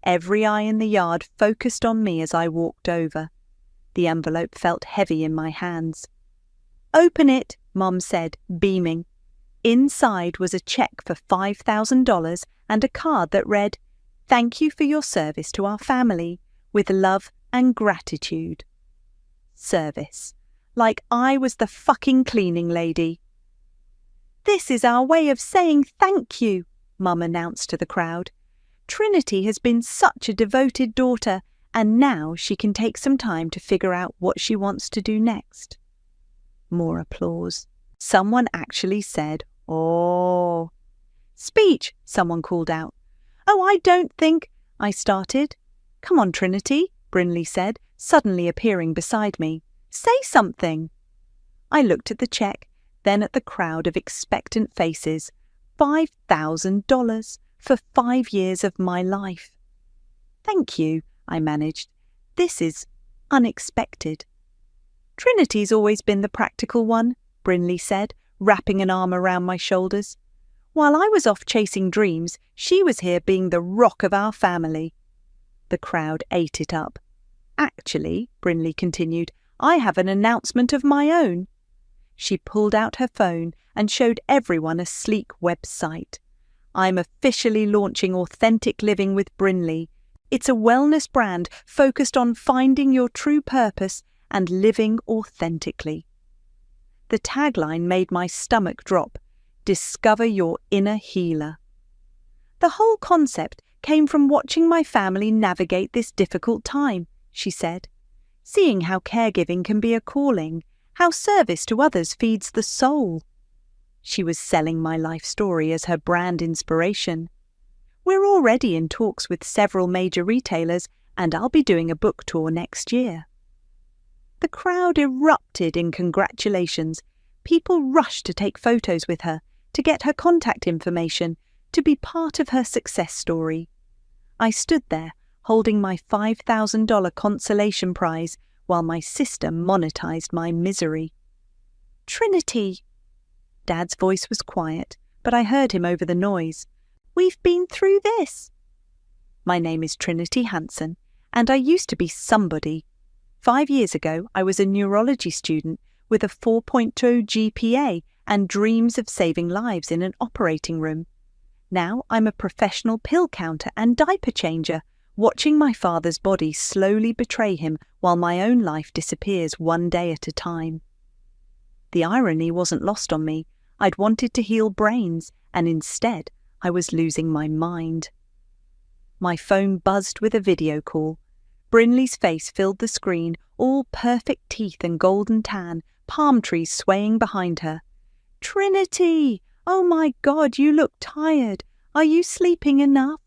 Every eye in the yard focused on me as I walked over. The envelope felt heavy in my hands. Open it, Mum said, beaming. Inside was a check for $5,000 and a card that read, "Thank you for your service to our family, with love and gratitude." Service. Like I was the fucking cleaning lady. This is our way of saying thank you, Mum announced to the crowd. Trinity has been such a devoted daughter, and now she can take some time to figure out what she wants to do next. More applause. Someone actually said, "Oh." Speech, someone called out. "Oh, I don't think," I started. "Come on, Trinity," Brinley said, suddenly appearing beside me. "Say something." I looked at the check, then at the crowd of expectant faces. $5,000 for 5 years of my life. "Thank you," I managed. "This is unexpected." "Trinity's always been the practical one," Brinley said, wrapping an arm around my shoulders. "While I was off chasing dreams, she was here being the rock of our family." The crowd ate it up. "Actually," Brinley continued, "I have an announcement of my own." She pulled out her phone and showed everyone a sleek website. "I'm officially launching Authentic Living with Brinley. It's a wellness brand focused on finding your true purpose and living authentically." The tagline made my stomach drop. Discover your inner healer. "The whole concept came from watching my family navigate this difficult time," she said. "Seeing how caregiving can be a calling, how service to others feeds the soul." She was selling my life story as her brand inspiration. "We're already in talks with several major retailers, and I'll be doing a book tour next year." The crowd erupted in congratulations. People rushed to take photos with her, to get her contact information, to be part of her success story. I stood there, holding my $5,000 consolation prize, while my sister monetized my misery. "Trinity!" Dad's voice was quiet, but I heard him over the noise. "We've been through this." "My name is Trinity Hansen, and I used to be somebody. 5 years ago, I was a neurology student with a 4.2 GPA and dreams of saving lives in an operating room. Now I'm a professional pill counter and diaper changer, watching my father's body slowly betray him while my own life disappears one day at a time." The irony wasn't lost on me. I'd wanted to heal brains, and instead I was losing my mind. My phone buzzed with a video call. Brinley's face filled the screen, all perfect teeth and golden tan, palm trees swaying behind her. "Trinity! Oh my God, you look tired. Are you sleeping enough?"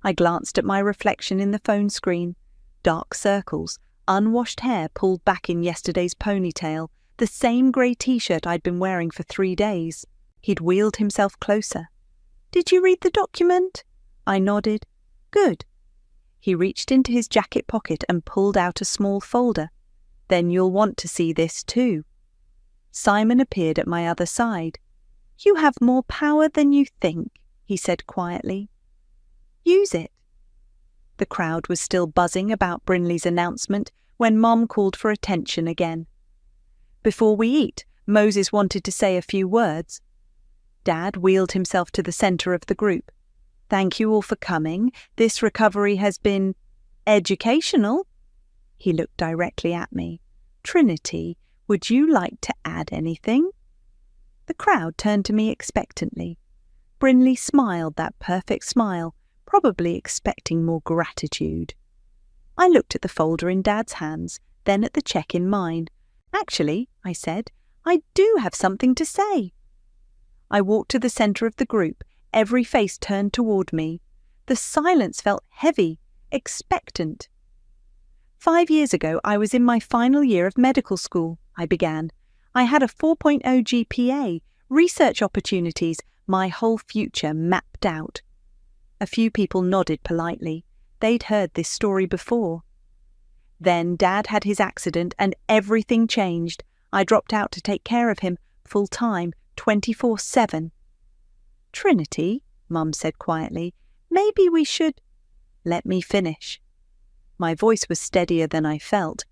I glanced at my reflection in the phone screen. Dark circles, unwashed hair pulled back in yesterday's ponytail, the same grey t-shirt I'd been wearing for 3 days. He'd wheeled himself closer. "Did you read the document?" I nodded. "Good." He reached into his jacket pocket and pulled out a small folder. "Then you'll want to see this too." Simon appeared at my other side. "You have more power than you think," he said quietly. "Use it." The crowd was still buzzing about Brinley's announcement when Mom called for attention again. "Before we eat, Moses wanted to say a few words." Dad wheeled himself to the center of the group. Thank you all for coming. This recovery has been educational. He looked directly at me. Trinity, would you like to add anything? The crowd turned to me expectantly. Brinley smiled that perfect smile, probably expecting more gratitude. I looked at the folder in Dad's hands, then at the check in mine. Actually, I said, I do have something to say. I walked to the center of the group, every face turned toward me. The silence felt heavy, expectant. 5 years ago, I was in my final year of medical school, I began. I had a 4.0 GPA, research opportunities, my whole future mapped out. A few people nodded politely. They'd heard this story before. Then Dad had his accident and everything changed. I dropped out to take care of him, full-time, 24/7. Trinity, Mum said quietly, maybe we should... Let me finish. My voice was steadier than I felt.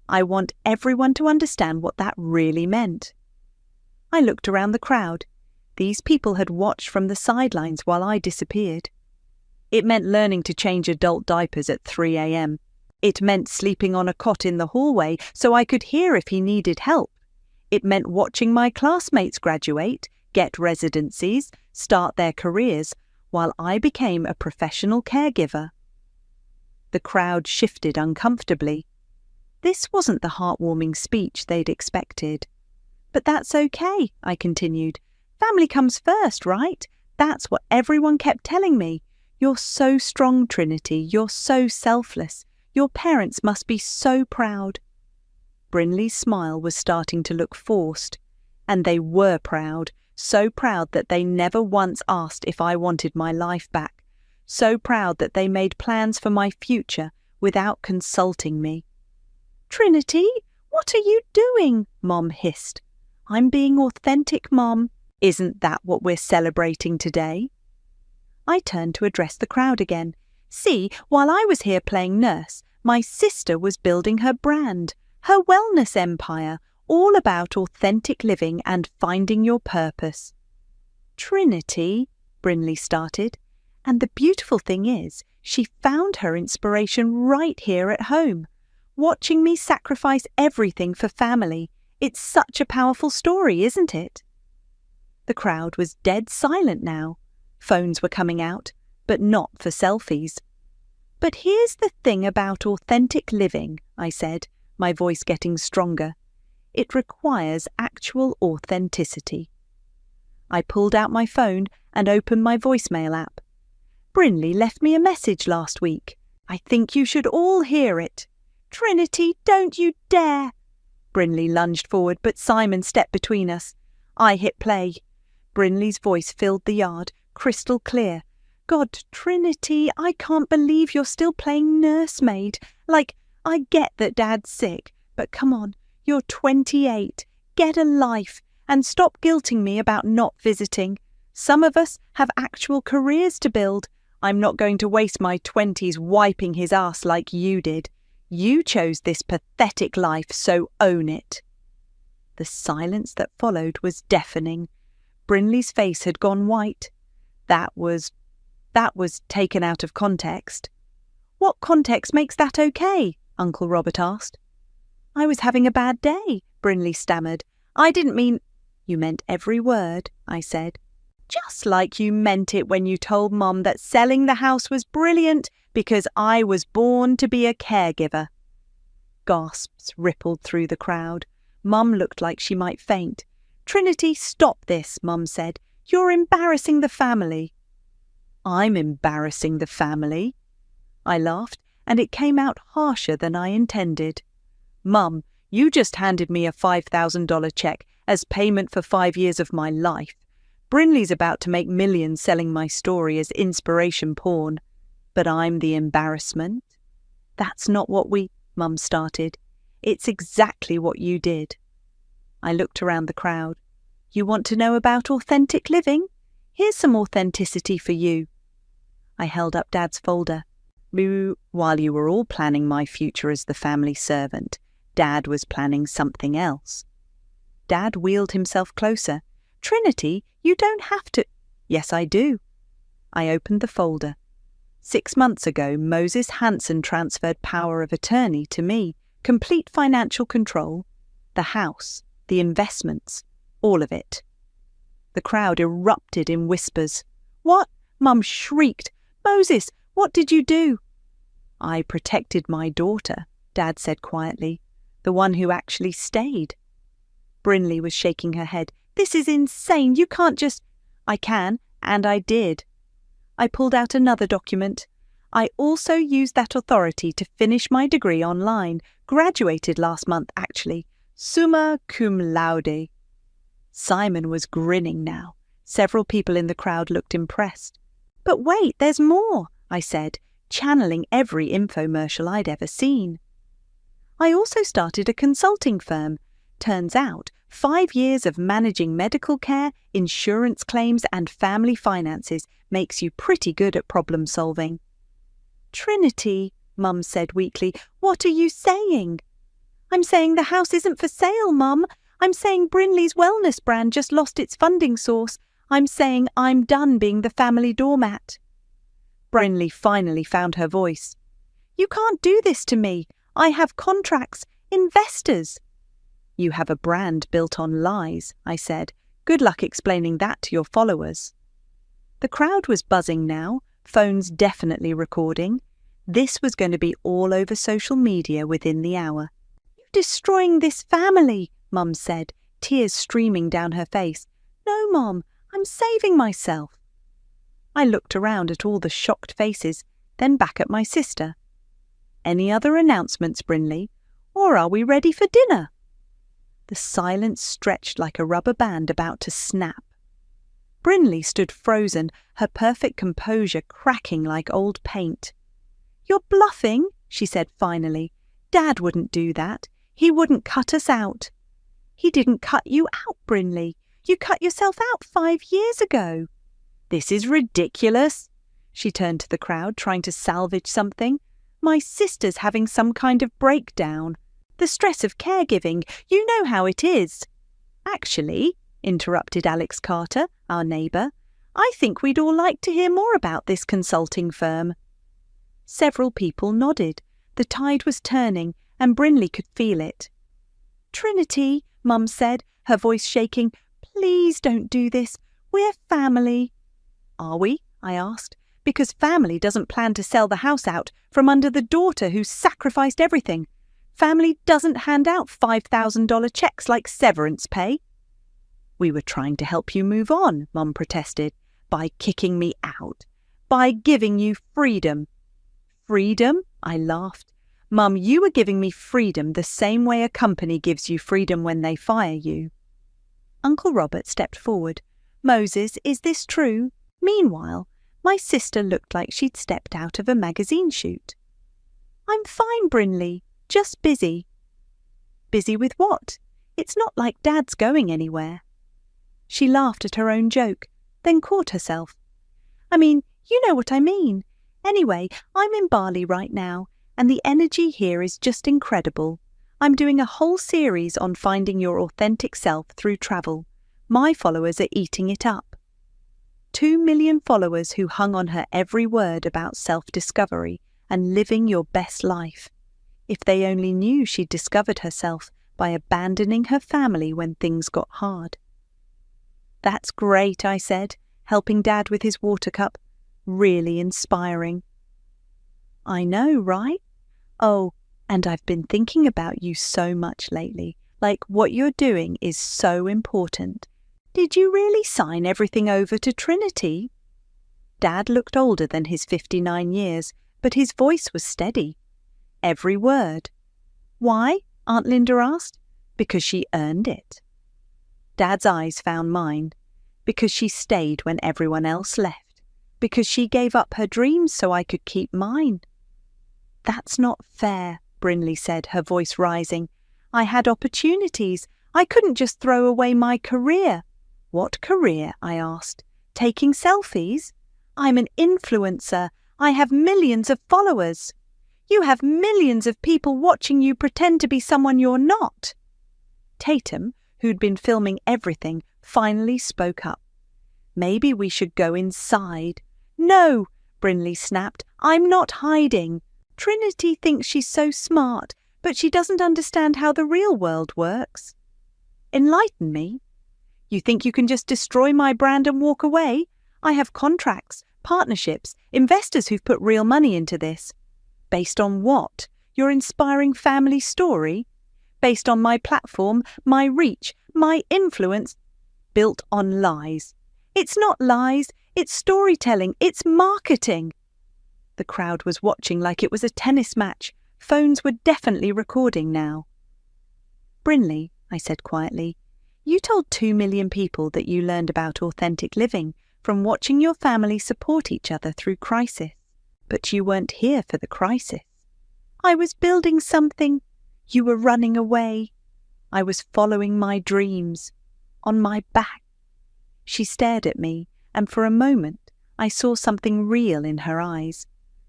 I want everyone to understand what that really meant. I looked around the crowd. These people had watched from the sidelines while I disappeared. It meant learning to change adult diapers at 3 a.m. It meant sleeping on a cot in the hallway so I could hear if he needed help. It meant watching my classmates graduate, get residencies, start their careers, while I became a professional caregiver. The crowd shifted uncomfortably. This wasn't the heartwarming speech they'd expected. But that's okay, I continued. Family comes first, right? That's what everyone kept telling me. You're so strong, Trinity. You're so selfless. Your parents must be so proud. Brinley's smile was starting to look forced. And they were proud. So proud that they never once asked if I wanted my life back. So proud that they made plans for my future without consulting me. Trinity, what are you doing? Mom hissed. I'm being authentic, Mom. Isn't that what we're celebrating today? I turned to address the crowd again. See, while I was here playing nurse, my sister was building her brand, her wellness empire, all about authentic living and finding your purpose. Trinity, Brinley started, and the beautiful thing is, she found her inspiration right here at home. Watching me sacrifice everything for family. It's such a powerful story, isn't it? The crowd was dead silent now. Phones were coming out, but not for selfies. But here's the thing about authentic living, I said, my voice getting stronger. It requires actual authenticity. I pulled out my phone and opened my voicemail app. Brinley left me a message last week. I think you should all hear it. Trinity, don't you dare! Brinley lunged forward, but Simon stepped between us. I hit play. Brinley's voice filled the yard, crystal clear. God, Trinity, I can't believe you're still playing nursemaid. Like, I get that Dad's sick, but come on, you're 28. Get a life, and stop guilting me about not visiting. Some of us have actual careers to build. I'm not going to waste my 20s wiping his ass like you did. You chose this pathetic life, so own it. The silence that followed was deafening. Brinley's face had gone white. That was taken out of context. What context makes that okay? Uncle Robert asked. I was having a bad day, Brinley stammered. I didn't mean... You meant every word, I said. Just like you meant it when you told Mum that selling the house was brilliant because I was born to be a caregiver. Gasps rippled through the crowd. Mum looked like she might faint. Trinity, stop this, Mum said. You're embarrassing the family. I'm embarrassing the family. I laughed, and it came out harsher than I intended. Mum, you just handed me a $5,000 check as payment for 5 years of my life. Brinley's about to make millions selling my story as inspiration porn. But I'm the embarrassment. That's not what Mum started. It's exactly what you did. I looked around the crowd. You want to know about authentic living? Here's some authenticity for you. I held up Dad's folder. While you were all planning my future as the family servant, Dad was planning something else. Dad wheeled himself closer. Trinity, you don't have to. Yes, I do. I opened the folder. 6 months ago, Moses Hanson transferred power of attorney to me, complete financial control, the house, the investments, all of it. The crowd erupted in whispers. What? Mum shrieked. Moses, what did you do? I protected my daughter, Dad said quietly, the one who actually stayed. Brinley was shaking her head. This is insane. You can't just... I can, and I did. I pulled out another document. I also used that authority to finish my degree online. Graduated last month, actually. Summa cum laude. Simon was grinning now. Several people in the crowd looked impressed. But wait, there's more, I said, channeling every infomercial I'd ever seen. I also started a consulting firm. Turns out, 5 years of managing medical care, insurance claims, and family finances makes you pretty good at problem solving. Trinity, Mum said weakly, what are you saying? I'm saying the house isn't for sale, Mum. I'm saying Brinley's wellness brand just lost its funding source. I'm saying I'm done being the family doormat. Brinley finally found her voice. You can't do this to me. I have contracts, investors. You have a brand built on lies, I said. Good luck explaining that to your followers. The crowd was buzzing now, phones definitely recording. This was going to be all over social media within the hour. You're destroying this family, Mum said, tears streaming down her face. No, Mum, I'm saving myself. I looked around at all the shocked faces, then back at my sister. Any other announcements, Brinley? Or are we ready for dinner? The silence stretched like a rubber band about to snap. Brinley stood frozen, her perfect composure cracking like old paint. You're bluffing, she said finally. Dad wouldn't do that. He wouldn't cut us out. He didn't cut you out, Brinley. You cut yourself out 5 years ago. This is ridiculous. She turned to the crowd, trying to salvage something. My sister's having some kind of breakdown. The stress of caregiving, you know how it is. Actually, interrupted Alex Carter, our neighbour, I think we'd all like to hear more about this consulting firm. Several people nodded. The tide was turning, and Brinley could feel it. Trinity, Mum said, her voice shaking, please don't do this. We're family. Are we? I asked. Because family doesn't plan to sell the house out from under the daughter who's sacrificed everything. Family doesn't hand out $5,000 checks like severance pay. We were trying to help you move on, Mum protested, by kicking me out, by giving you freedom. Freedom? I laughed. Mum, you were giving me freedom the same way a company gives you freedom when they fire you. Uncle Robert stepped forward. Moses, is this true? Meanwhile, my sister looked like she'd stepped out of a magazine shoot. I'm fine, Brinley. Just busy. Busy with what? It's not like Dad's going anywhere. She laughed at her own joke, then caught herself. I mean, you know what I mean. Anyway, I'm in Bali right now, and the energy here is just incredible. I'm doing a whole series on finding your authentic self through travel. My followers are eating it up. 2 million followers who hung on her every word about self-discovery and living your best life. If they only knew she'd discovered herself by abandoning her family when things got hard. That's great, I said, helping Dad with his water cup. Really inspiring. I know, right? Oh, and I've been thinking about you so much lately. Like, what you're doing is so important. Did you really sign everything over to Trinity? Dad looked older than his 59 years, but his voice was steady. Every word. Why? Aunt Linda asked. Because she earned it. Dad's eyes found mine. Because she stayed when everyone else left. Because she gave up her dreams so I could keep mine. That's not fair, Brinley said, her voice rising. I had opportunities. I couldn't just throw away my career. What career? I asked. Taking selfies? I'm an influencer. I have millions of followers. You have millions of people watching you pretend to be someone you're not. Tatum, who'd been filming everything, finally spoke up. Maybe we should go inside. No, Brinley snapped. I'm not hiding. Trinity thinks she's so smart, but she doesn't understand how the real world works. Enlighten me. You think you can just destroy my brand and walk away? I have contracts, partnerships, investors who've put real money into this. Based on what? Your inspiring family story? Based on my platform, my reach, my influence? Built on lies. It's not lies, it's storytelling, it's marketing. The crowd was watching like it was a tennis match. Phones were definitely recording now. Brinley, I said quietly, you told 2 million people that you learned about authentic living from watching your family support each other through crisis. But you weren't here for the crisis. I was building something. You were running away. I was following my dreams. On my back. She stared at me, and for a moment I saw something real in her eyes.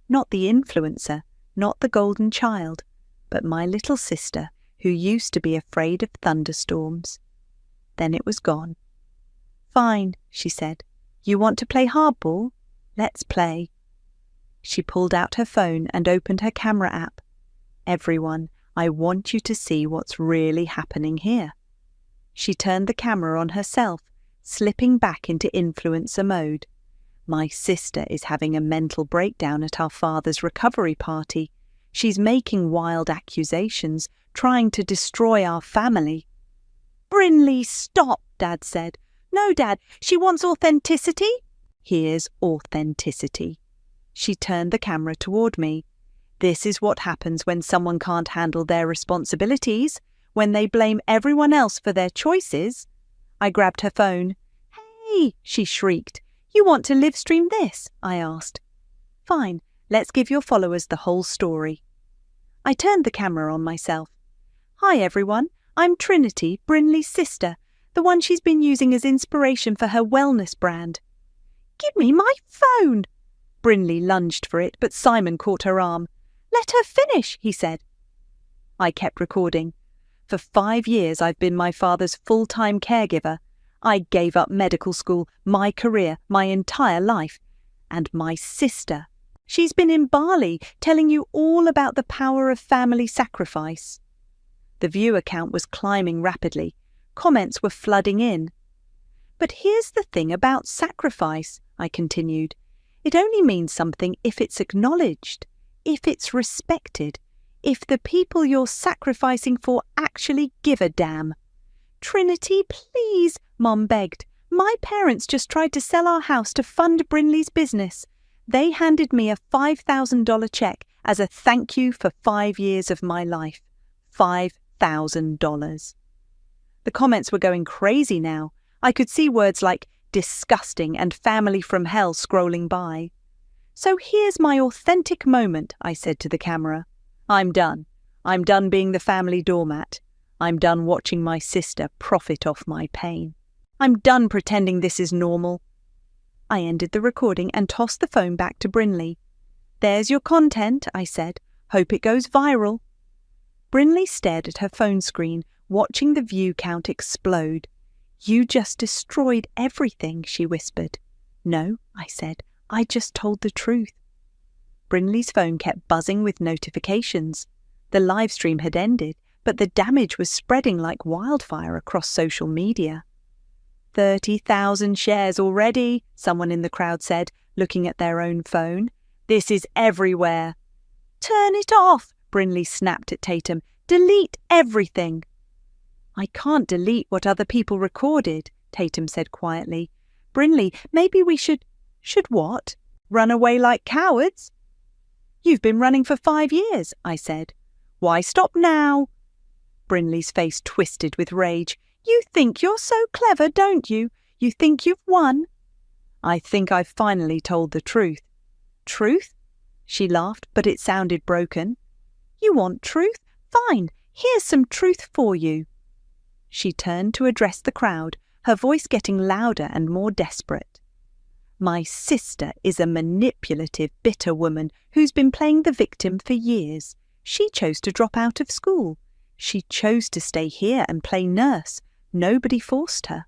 Not the influencer, not the golden child, but my little sister who used to be afraid of thunderstorms. Then it was gone. Fine, she said. You want to play hardball? Let's play. She pulled out her phone and opened her camera app. Everyone, I want you to see what's really happening here. She turned the camera on herself, slipping back into influencer mode. My sister is having a mental breakdown at our father's recovery party. She's making wild accusations, trying to destroy our family. Brinley, stop, Dad said. No, Dad, she wants authenticity. Here's authenticity. She turned the camera toward me. This is what happens when someone can't handle their responsibilities, when they blame everyone else for their choices. I grabbed her phone. Hey, she shrieked. You want to live stream this? I asked. Fine, let's give your followers the whole story. I turned the camera on myself. Hi everyone, I'm Trinity, Brinley's sister, the one she's been using as inspiration for her wellness brand. Give me my phone! Brinley lunged for it, but Simon caught her arm. Let her finish, he said. I kept recording. For 5 years I've been my father's full-time caregiver. I gave up medical school, my career, my entire life. And my sister. She's been in Bali, telling you all about the power of family sacrifice. The viewer count was climbing rapidly. Comments were flooding in. But here's the thing about sacrifice, I continued. It only means something if it's acknowledged, if it's respected, if the people you're sacrificing for actually give a damn. Trinity, please, Mom begged. My parents just tried to sell our house to fund Brinley's business. They handed me a $5,000 check as a thank you for 5 years of my life. $5,000. The comments were going crazy now. I could see words like disgusting and family from hell scrolling by. So here's my authentic moment, I said to the camera. I'm done. I'm done being the family doormat. I'm done watching my sister profit off my pain. I'm done pretending this is normal. I ended the recording and tossed the phone back to Brinley. There's your content, I said. Hope it goes viral. Brinley stared at her phone screen, watching the view count explode. You just destroyed everything, she whispered. No, I said. I just told the truth. Brinley's phone kept buzzing with notifications. The live stream had ended, but the damage was spreading like wildfire across social media. 30,000 shares already, someone in the crowd said, looking at their own phone. This is everywhere. Turn it off, Brinley snapped at Tatum. Delete everything. I can't delete what other people recorded, Tatum said quietly. Brinley, maybe we should... Should what? Run away like cowards? You've been running for 5 years, I said. Why stop now? Brinley's face twisted with rage. You think you're so clever, don't you? You think you've won? I think I've finally told the truth. Truth? She laughed, but it sounded broken. You want truth? Fine, here's some truth for you. She turned to address the crowd, her voice getting louder and more desperate. My sister is a manipulative, bitter woman who's been playing the victim for years. She chose to drop out of school. She chose to stay here and play nurse, Nobody forced her.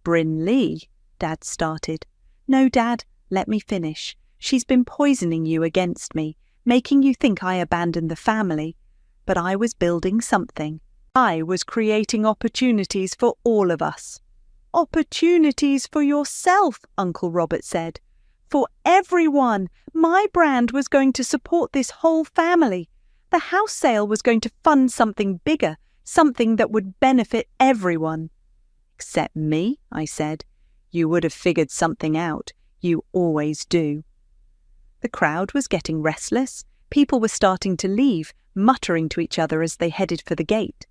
Brinley, Dad started. No, Dad, let me finish. She's been poisoning you against me, making you think I abandoned the family. But I was building something. I was creating opportunities for all of us. Opportunities for yourself, Uncle Robert said. For everyone. My brand was going to support this whole family. The house sale was going to fund something bigger, something that would benefit everyone. Except me, I said. You would have figured something out. You always do. The crowd was getting restless. People were starting to leave, muttering to each other as they headed for the gate.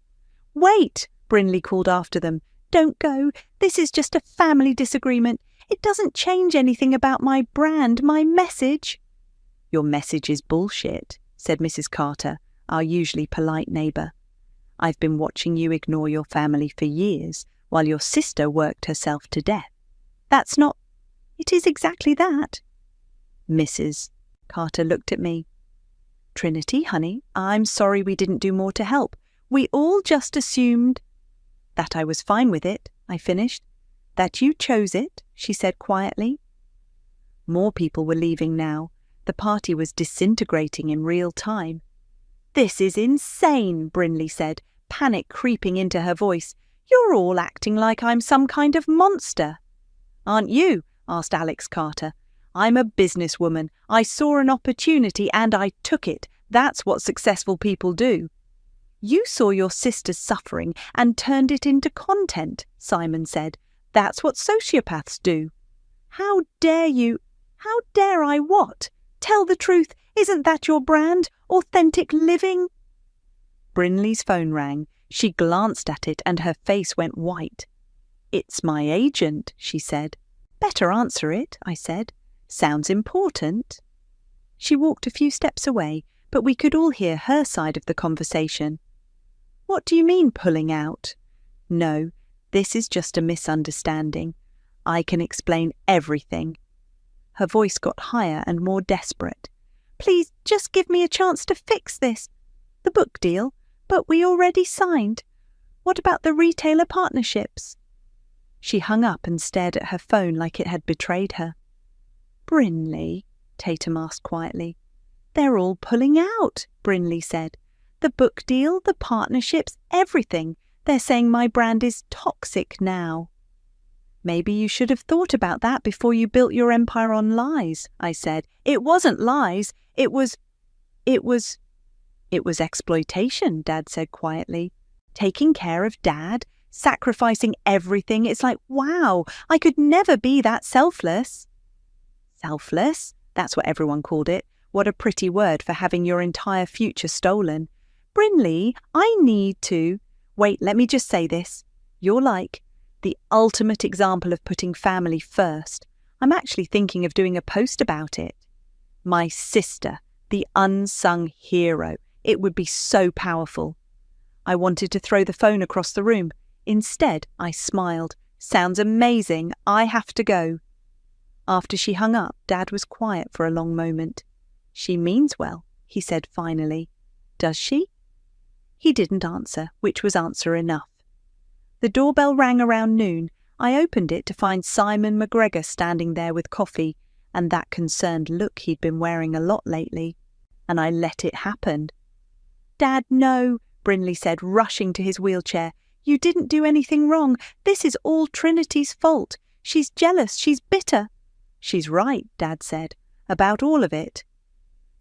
Wait, Brinley called after them. Don't go. This is just a family disagreement. It doesn't change anything about my brand, my message. Your message is bullshit, said Mrs. Carter, our usually polite neighbour. I've been watching you ignore your family for years, while your sister worked herself to death. That's not... It is exactly that. Mrs. Carter looked at me. Trinity, honey, I'm sorry we didn't do more to help. We all just assumed... That I was fine with it, I finished. That you chose it, she said quietly. More people were leaving now. The party was disintegrating in real time. This is insane, Brinley said, panic creeping into her voice. You're all acting like I'm some kind of monster. Aren't you? Asked Alex Carter. I'm a businesswoman. I saw an opportunity and I took it. That's what successful people do. You saw your sister suffering and turned it into content, Simon said. That's what sociopaths do. How dare you? How dare I what? Tell the truth. Isn't that your brand? Authentic living? Brinley's phone rang. She glanced at it and her face went white. It's my agent, she said. Better answer it, I said. Sounds important. She walked a few steps away, but we could all hear her side of the conversation. What do you mean pulling out? No, this is just a misunderstanding. I can explain everything. Her voice got higher and more desperate. Please, just give me a chance to fix this. The book deal, but we already signed. What about the retailer partnerships? She hung up and stared at her phone like it had betrayed her. Brinley, Tatum asked quietly. They're all pulling out, Brinley said. The book deal, the partnerships, everything. They're saying my brand is toxic now. Maybe you should have thought about that before you built your empire on lies, I said. It wasn't lies. It was exploitation, Dad said quietly. Taking care of Dad, sacrificing everything. It's like, wow, I could never be that selfless. Selfless? That's what everyone called it. What a pretty word for having your entire future stolen. Brinley, I need to... Wait, let me just say this. You're like the ultimate example of putting family first. I'm actually thinking of doing a post about it. My sister, the unsung hero. It would be so powerful. I wanted to throw the phone across the room. Instead, I smiled. Sounds amazing. I have to go. After she hung up, Dad was quiet for a long moment. She means well, he said finally. Does she? He didn't answer, which was answer enough. The doorbell rang around noon. I opened it to find Simon McGregor standing there with coffee and that concerned look he'd been wearing a lot lately. And I let it happen. Dad, no, Brinley said, rushing to his wheelchair. You didn't do anything wrong. This is all Trinity's fault. She's jealous. She's bitter. She's right, Dad said, about all of it.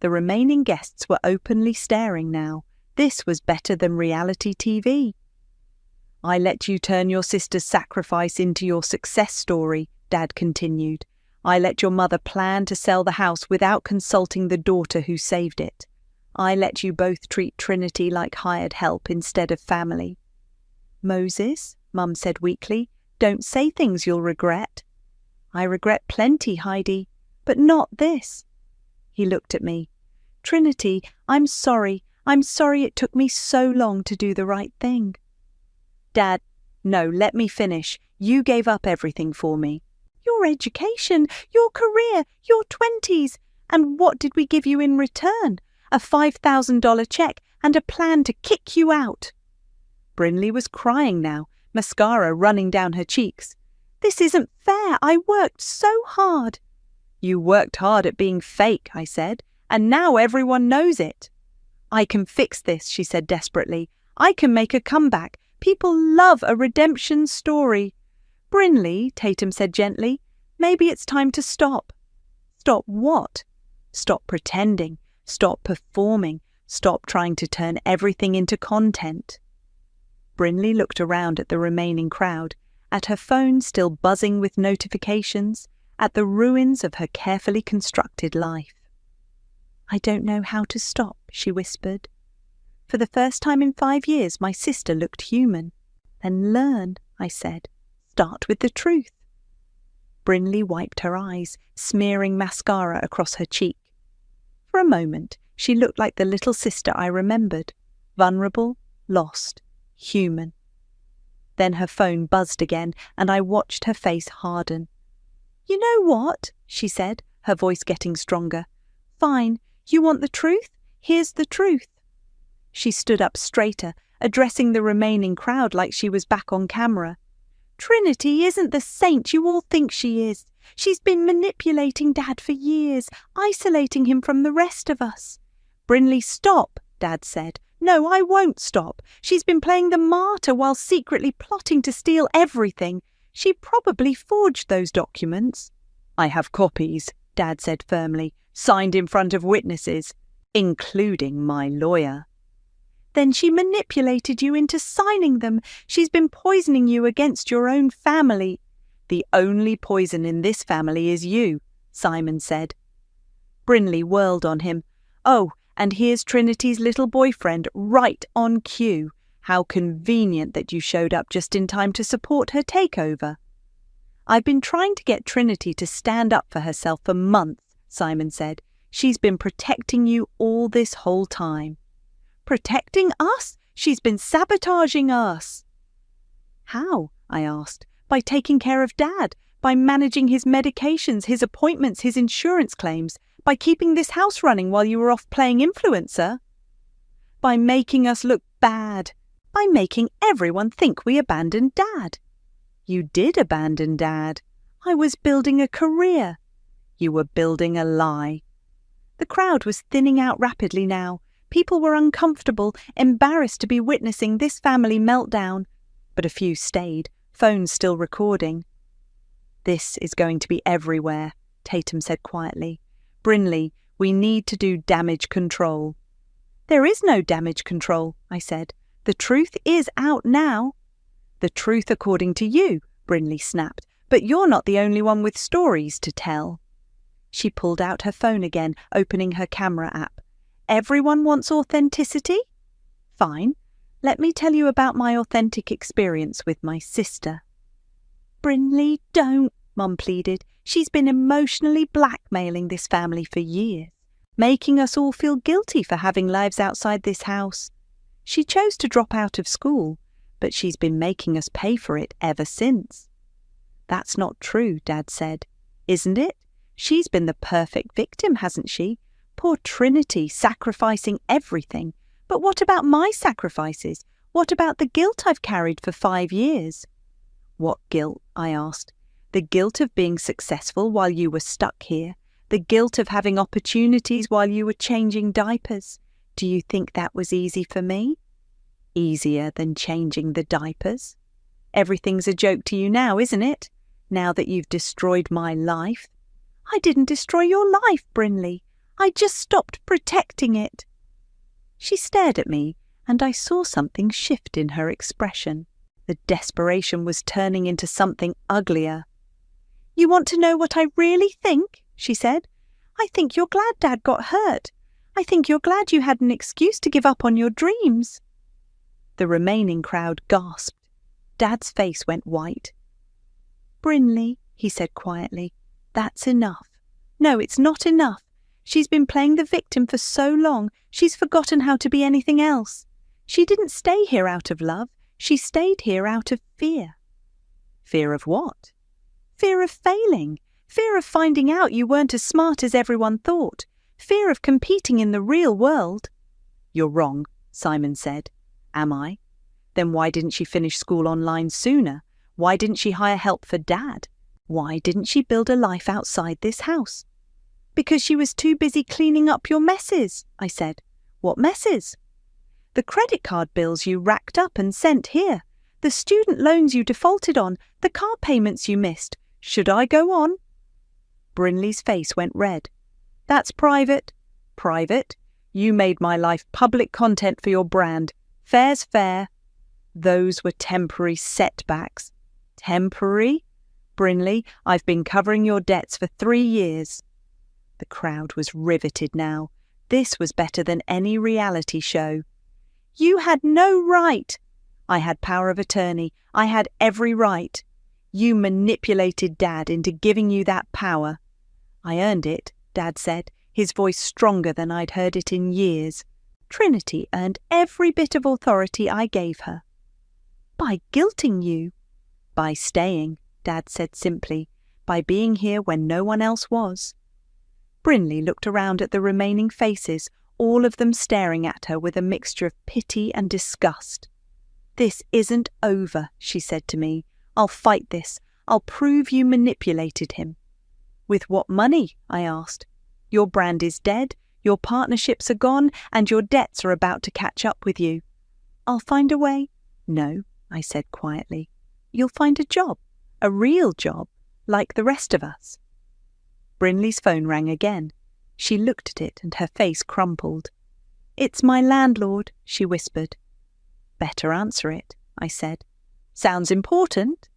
The remaining guests were openly staring now. This was better than reality TV. I let you turn your sister's sacrifice into your success story, Dad continued. I let your mother plan to sell the house without consulting the daughter who saved it. I let you both treat Trinity like hired help instead of family. Moses, Mum said weakly, don't say things you'll regret. I regret plenty, Heidi, but not this. He looked at me. Trinity, I'm sorry. I'm sorry it took me so long to do the right thing. Dad, no, let me finish. You gave up everything for me. Your education, your career, your 20s. And what did we give you in return? A $5,000 check and a plan to kick you out. Brinley was crying now, mascara running down her cheeks. "This isn't fair. I worked so hard." "You worked hard at being fake," I said, "and now everyone knows it." "I can fix this," she said desperately. "I can make a comeback. People love a redemption story." "Brinley," Tatum said gently, "maybe it's time to stop." "Stop what?" "Stop pretending. Stop performing. Stop trying to turn everything into content." Brinley looked around at the remaining crowd, at her phone still buzzing with notifications, at the ruins of her carefully constructed life. "I don't know how to stop," she whispered. "For the first time in 5 years, my sister looked human." "Then learn," I said. "Start with the truth." Brinley wiped her eyes, smearing mascara across her cheek. For a moment, she looked like the little sister I remembered, vulnerable, lost, human. Then her phone buzzed again, and I watched her face harden. "You know what?" she said, her voice getting stronger. "Fine. You want the truth? Here's the truth." She stood up straighter, addressing the remaining crowd like she was back on camera. "Trinity isn't the saint you all think she is. She's been manipulating Dad for years, isolating him from the rest of us." "Brinley, stop," Dad said. "No, I won't stop. She's been playing the martyr while secretly plotting to steal everything. She probably forged those documents." "I have copies," Dad said firmly, "signed in front of witnesses, including my lawyer." "Then she manipulated you into signing them. She's been poisoning you against your own family." "The only poison in this family is you," Simon said. Brinley whirled on him. "Oh, and here's Trinity's little boyfriend right on cue. How convenient that you showed up just in time to support her takeover." "I've been trying to get Trinity to stand up for herself for months," Simon said. "She's been protecting you all this whole time." "Protecting us? She's been sabotaging us." "How?" I asked. "By taking care of Dad, by managing his medications, his appointments, his insurance claims, by keeping this house running while you were off playing influencer." "By making us look bad, by making everyone think we abandoned Dad." "You did abandon Dad. I was building a career." "You were building a lie." The crowd was thinning out rapidly now. People were uncomfortable, embarrassed to be witnessing this family meltdown. But a few stayed, phones still recording. "This is going to be everywhere," Tatum said quietly. "Brinley, we need to do damage control." "There is no damage control," I said. "The truth is out now." "The truth according to you," Brinley snapped. "But you're not the only one with stories to tell." She pulled out her phone again, opening her camera app. "Everyone wants authenticity? Fine. Let me tell you about my authentic experience with my sister." "Brinley, don't," Mum pleaded. "She's been emotionally blackmailing this family for years, making us all feel guilty for having lives outside this house. She chose to drop out of school, but she's been making us pay for it ever since." "That's not true," Dad said. "Isn't it? She's been the perfect victim, hasn't she? Poor Trinity, sacrificing everything. But what about my sacrifices? What about the guilt I've carried for 5 years?" "What guilt?" I asked. "The guilt of being successful while you were stuck here. The guilt of having opportunities while you were changing diapers. Do you think that was easy for me? Easier than changing the diapers? Everything's a joke to you now, isn't it? Now that you've destroyed my life." "I didn't destroy your life, Brinley. I just stopped protecting it." She stared at me, and I saw something shift in her expression. The desperation was turning into something uglier. "You want to know what I really think?" she said. "I think you're glad Dad got hurt. I think you're glad you had an excuse to give up on your dreams." The remaining crowd gasped. Dad's face went white. "Brinley," he said quietly, "that's enough. No, it's not enough. She's been playing the victim for so long, she's forgotten how to be anything else. She didn't stay here out of love. She stayed here out of fear." "Fear of what?" "Fear of failing. Fear of finding out you weren't as smart as everyone thought. Fear of competing in the real world." "You're wrong," Simon said. "Am I?" Then why didn't she finish school online sooner? Why didn't she hire help for Dad? Why didn't she build a life outside this house? Because she was too busy cleaning up your messes, I said. What messes? The credit card bills you racked up and sent here, the student loans you defaulted on, the car payments you missed. Should I go on? Brinley's face went red. That's private. Private? You made my life public content for your brand. Fair's fair. Those were temporary setbacks. Temporary? Brinley, I've been covering your debts for 3 years. The crowd was riveted now. This was better than any reality show. You had no right. I had power of attorney. I had every right. You manipulated Dad into giving you that power. I earned it, Dad said, his voice stronger than I'd heard it in years. Trinity earned every bit of authority I gave her. By guilting you. By staying, Dad said simply, by being here when no one else was. Brinley looked around at the remaining faces, all of them staring at her with a mixture of pity and disgust. This isn't over, she said to me. I'll fight this. I'll prove you manipulated him. With what money? I asked. Your brand is dead, your partnerships are gone, and your debts are about to catch up with you. I'll find a way. No, I said quietly. You'll find a job, a real job, like the rest of us. Brinley's phone rang again. She looked at it and her face crumpled. It's my landlord, she whispered. Better answer it, I said. Sounds important.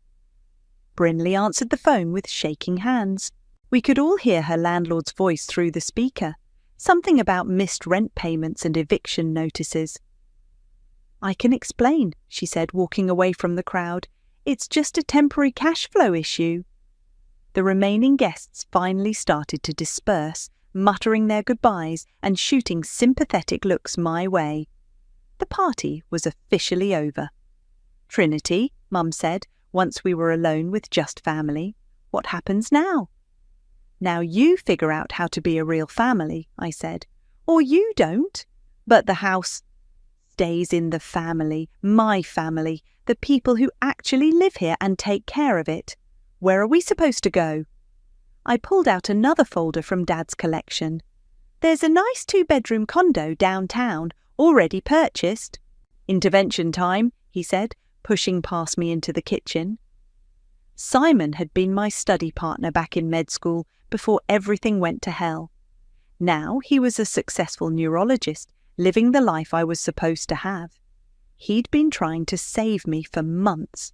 Brinley answered the phone with shaking hands. We could all hear her landlord's voice through the speaker. Something about missed rent payments and eviction notices. I can explain, she said, walking away from the crowd. It's just a temporary cash flow issue. The remaining guests finally started to disperse, muttering their goodbyes and shooting sympathetic looks my way. The party was officially over. Trinity, Mum said, once we were alone with just family, what happens now? Now you figure out how to be a real family, I said. Or you don't. But the house stays in the family, my family, the people who actually live here and take care of it. Where are we supposed to go? I pulled out another folder from Dad's collection. There's a nice 2-bedroom condo downtown, already purchased. Intervention time, he said, pushing past me into the kitchen. Simon had been my study partner back in med school before everything went to hell. Now he was a successful neurologist, living the life I was supposed to have. He'd been trying to save me for months.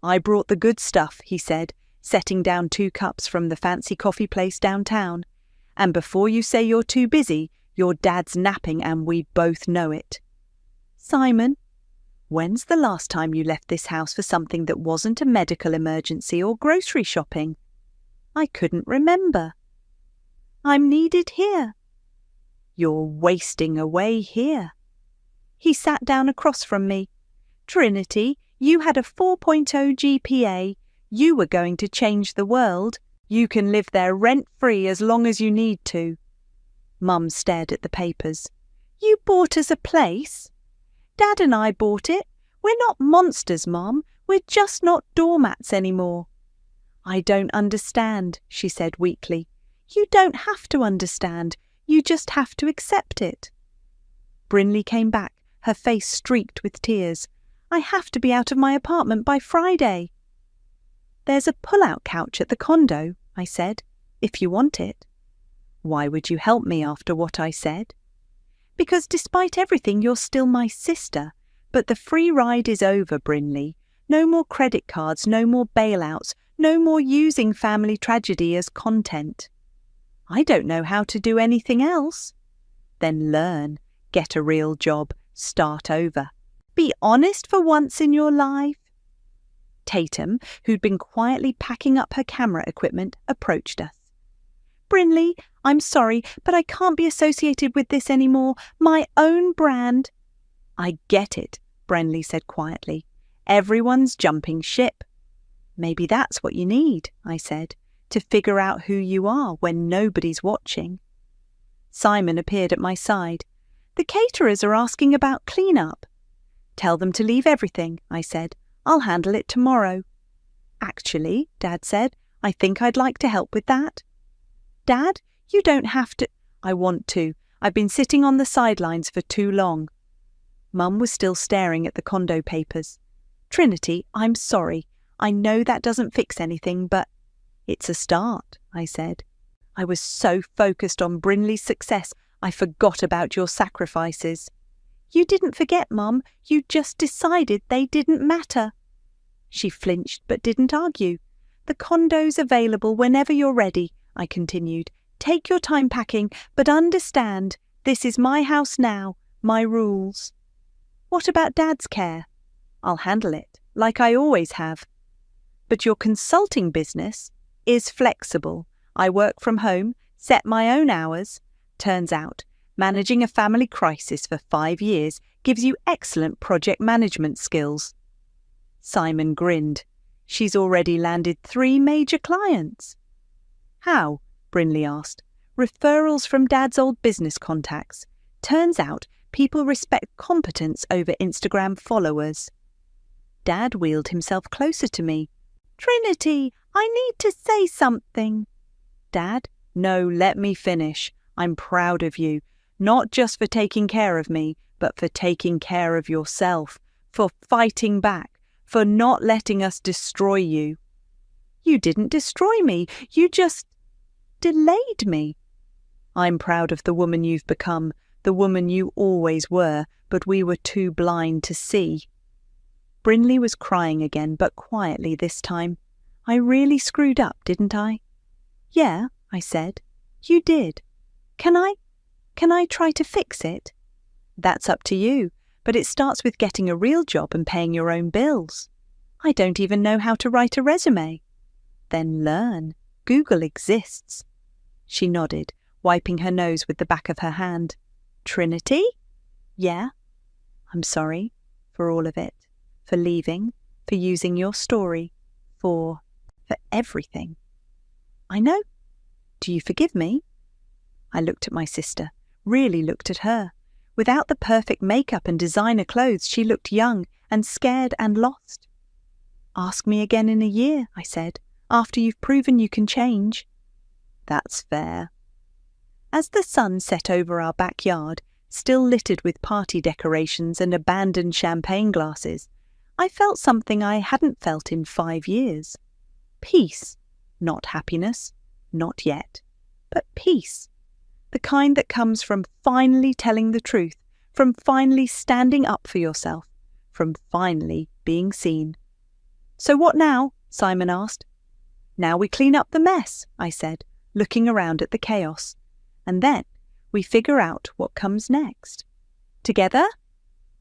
I brought the good stuff, he said, setting down 2 cups from the fancy coffee place downtown. And before you say you're too busy, your dad's napping and we both know it. Simon, when's the last time you left this house for something that wasn't a medical emergency or grocery shopping? I couldn't remember. I'm needed here. You're wasting away here. He sat down across from me. Trinity, you had a 4.0 GPA. You were going to change the world. You can live there rent-free as long as you need to. Mum stared at the papers. You bought us a place? Dad and I bought it. We're not monsters, Mum. We're just not doormats anymore. I don't understand, she said weakly. You don't have to understand. You just have to accept it. Brinley came back, her face streaked with tears. I have to be out of my apartment by Friday. There's a pull-out couch at the condo, I said, if you want it. Why would you help me after what I said? Because despite everything, you're still my sister. But the free ride is over, Brinley. No more credit cards, no more bailouts, no more using family tragedy as content. I don't know how to do anything else. Then learn, get a real job, start over. Be honest for once in your life. Tatum, who'd been quietly packing up her camera equipment, approached us. Brinley, I'm sorry, but I can't be associated with this anymore. My own brand. I get it, Brinley said quietly. Everyone's jumping ship. Maybe that's what you need, I said, to figure out who you are when nobody's watching. Simon appeared at my side. The caterers are asking about clean-up. Tell them to leave everything, I said. I'll handle it tomorrow. Actually, Dad said, I think I'd like to help with that. Dad, you don't have to. I want to. I've been sitting on the sidelines for too long. Mum was still staring at the condo papers. Trinity, I'm sorry. I know that doesn't fix anything, but it's a start, I said. I was so focused on Brinley's success, I forgot about your sacrifices. You didn't forget, Mum. You just decided they didn't matter. She flinched but didn't argue. The condo's available whenever you're ready, I continued. Take your time packing, but understand, this is my house now, my rules. What about Dad's care? I'll handle it, like I always have. But your consulting business is flexible. I work from home, set my own hours. Turns out, managing a family crisis for 5 years gives you excellent project management skills. Simon grinned. She's already landed 3 major clients. How? Brinley asked. Referrals from Dad's old business contacts. Turns out people respect competence over Instagram followers. Dad wheeled himself closer to me. Trinity, I need to say something. Dad, no, let me finish. I'm proud of you, not just for taking care of me, but for taking care of yourself, for fighting back, for not letting us destroy you. You didn't destroy me, you just delayed me. I'm proud of the woman you've become, the woman you always were, but we were too blind to see. Brinley was crying again, but quietly this time. I really screwed up, didn't I? Yeah, I said. You did. Can I try to fix it? That's up to you, but it starts with getting a real job and paying your own bills. I don't even know how to write a resume. Then learn. Google exists. She nodded, wiping her nose with the back of her hand. Trinity? Yeah? I'm sorry for all of it, for leaving, for using your story, for everything. I know. Do you forgive me? I looked at my sister, really looked at her. Without the perfect makeup and designer clothes, she looked young and scared and lost. Ask me again in a year, I said, after you've proven you can change. That's fair. As the sun set over our backyard, still littered with party decorations and abandoned champagne glasses, I felt something I hadn't felt in 5 years. Peace. Not happiness. Not yet. But peace. The kind that comes from finally telling the truth, from finally standing up for yourself, from finally being seen. So what now? Simon asked. Now we clean up the mess, I said, looking around at the chaos. And then we figure out what comes next. Together?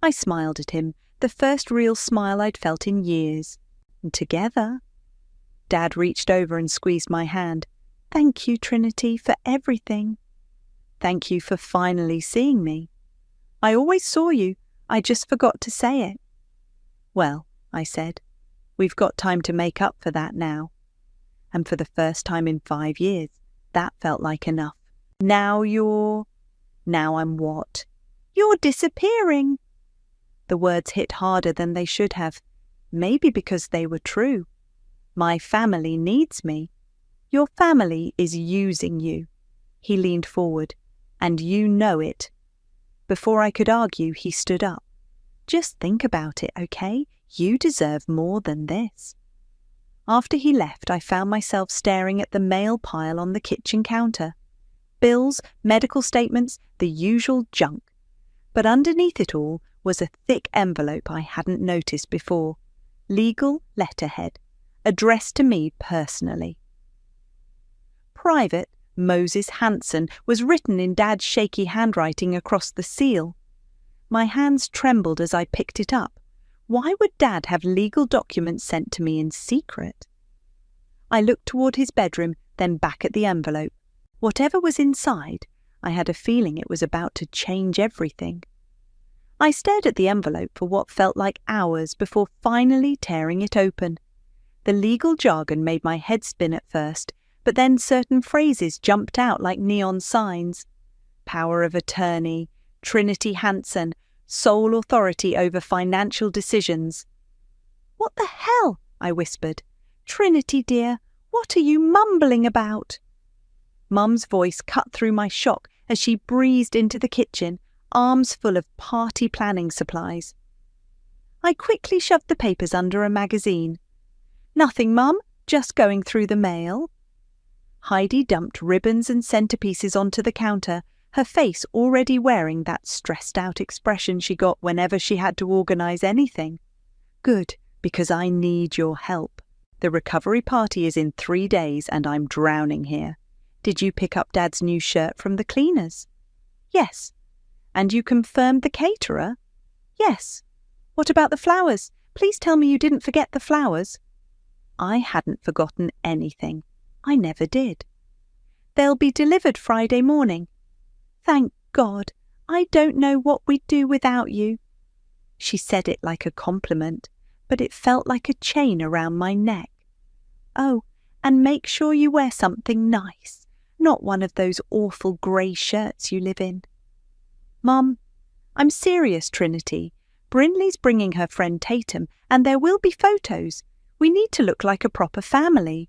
I smiled at him, the first real smile I'd felt in years. And together? Dad reached over and squeezed my hand. Thank you, Trinity, for everything. Thank you for finally seeing me. I always saw you, I just forgot to say it. Well, I said, we've got time to make up for that now. And for the first time in 5 years, that felt like enough. Now I'm what? You're disappearing. The words hit harder than they should have, maybe because they were true. My family needs me. Your family is using you. He leaned forward, and you know it. Before I could argue, he stood up. Just think about it, okay? You deserve more than this. After he left, I found myself staring at the mail pile on the kitchen counter. Bills, medical statements, the usual junk. But underneath it all was a thick envelope I hadn't noticed before. Legal letterhead, addressed to me personally. Private Moses Hanson was written in Dad's shaky handwriting across the seal. My hands trembled as I picked it up. Why would Dad have legal documents sent to me in secret? I looked toward his bedroom, then back at the envelope. Whatever was inside, I had a feeling it was about to change everything. I stared at the envelope for what felt like hours before finally tearing it open. The legal jargon made my head spin at first, but then certain phrases jumped out like neon signs. Power of attorney, Trinity Hanson, sole authority over financial decisions. "What the hell?" I whispered. "Trinity, dear, what are you mumbling about?" Mum's voice cut through my shock as she breezed into the kitchen, arms full of party planning supplies. I quickly shoved the papers under a magazine. "Nothing, Mum, just going through the mail." Heidi dumped ribbons and centerpieces onto the counter, her face already wearing that stressed-out expression she got whenever she had to organize anything. "Good, because I need your help. The recovery party is in 3 days and I'm drowning here. Did you pick up Dad's new shirt from the cleaners?" "Yes." "And you confirmed the caterer?" "Yes." "What about the flowers? Please tell me you didn't forget the flowers." I hadn't forgotten anything. I never did. "They'll be delivered Friday morning." "Thank God. I don't know what we'd do without you." She said it like a compliment, but it felt like a chain around my neck. "Oh, and make sure you wear something nice, not one of those awful grey shirts you live in." "Mum, I'm serious, Trinity. Brinley's bringing her friend Tatum, and there will be photos. We need to look like a proper family."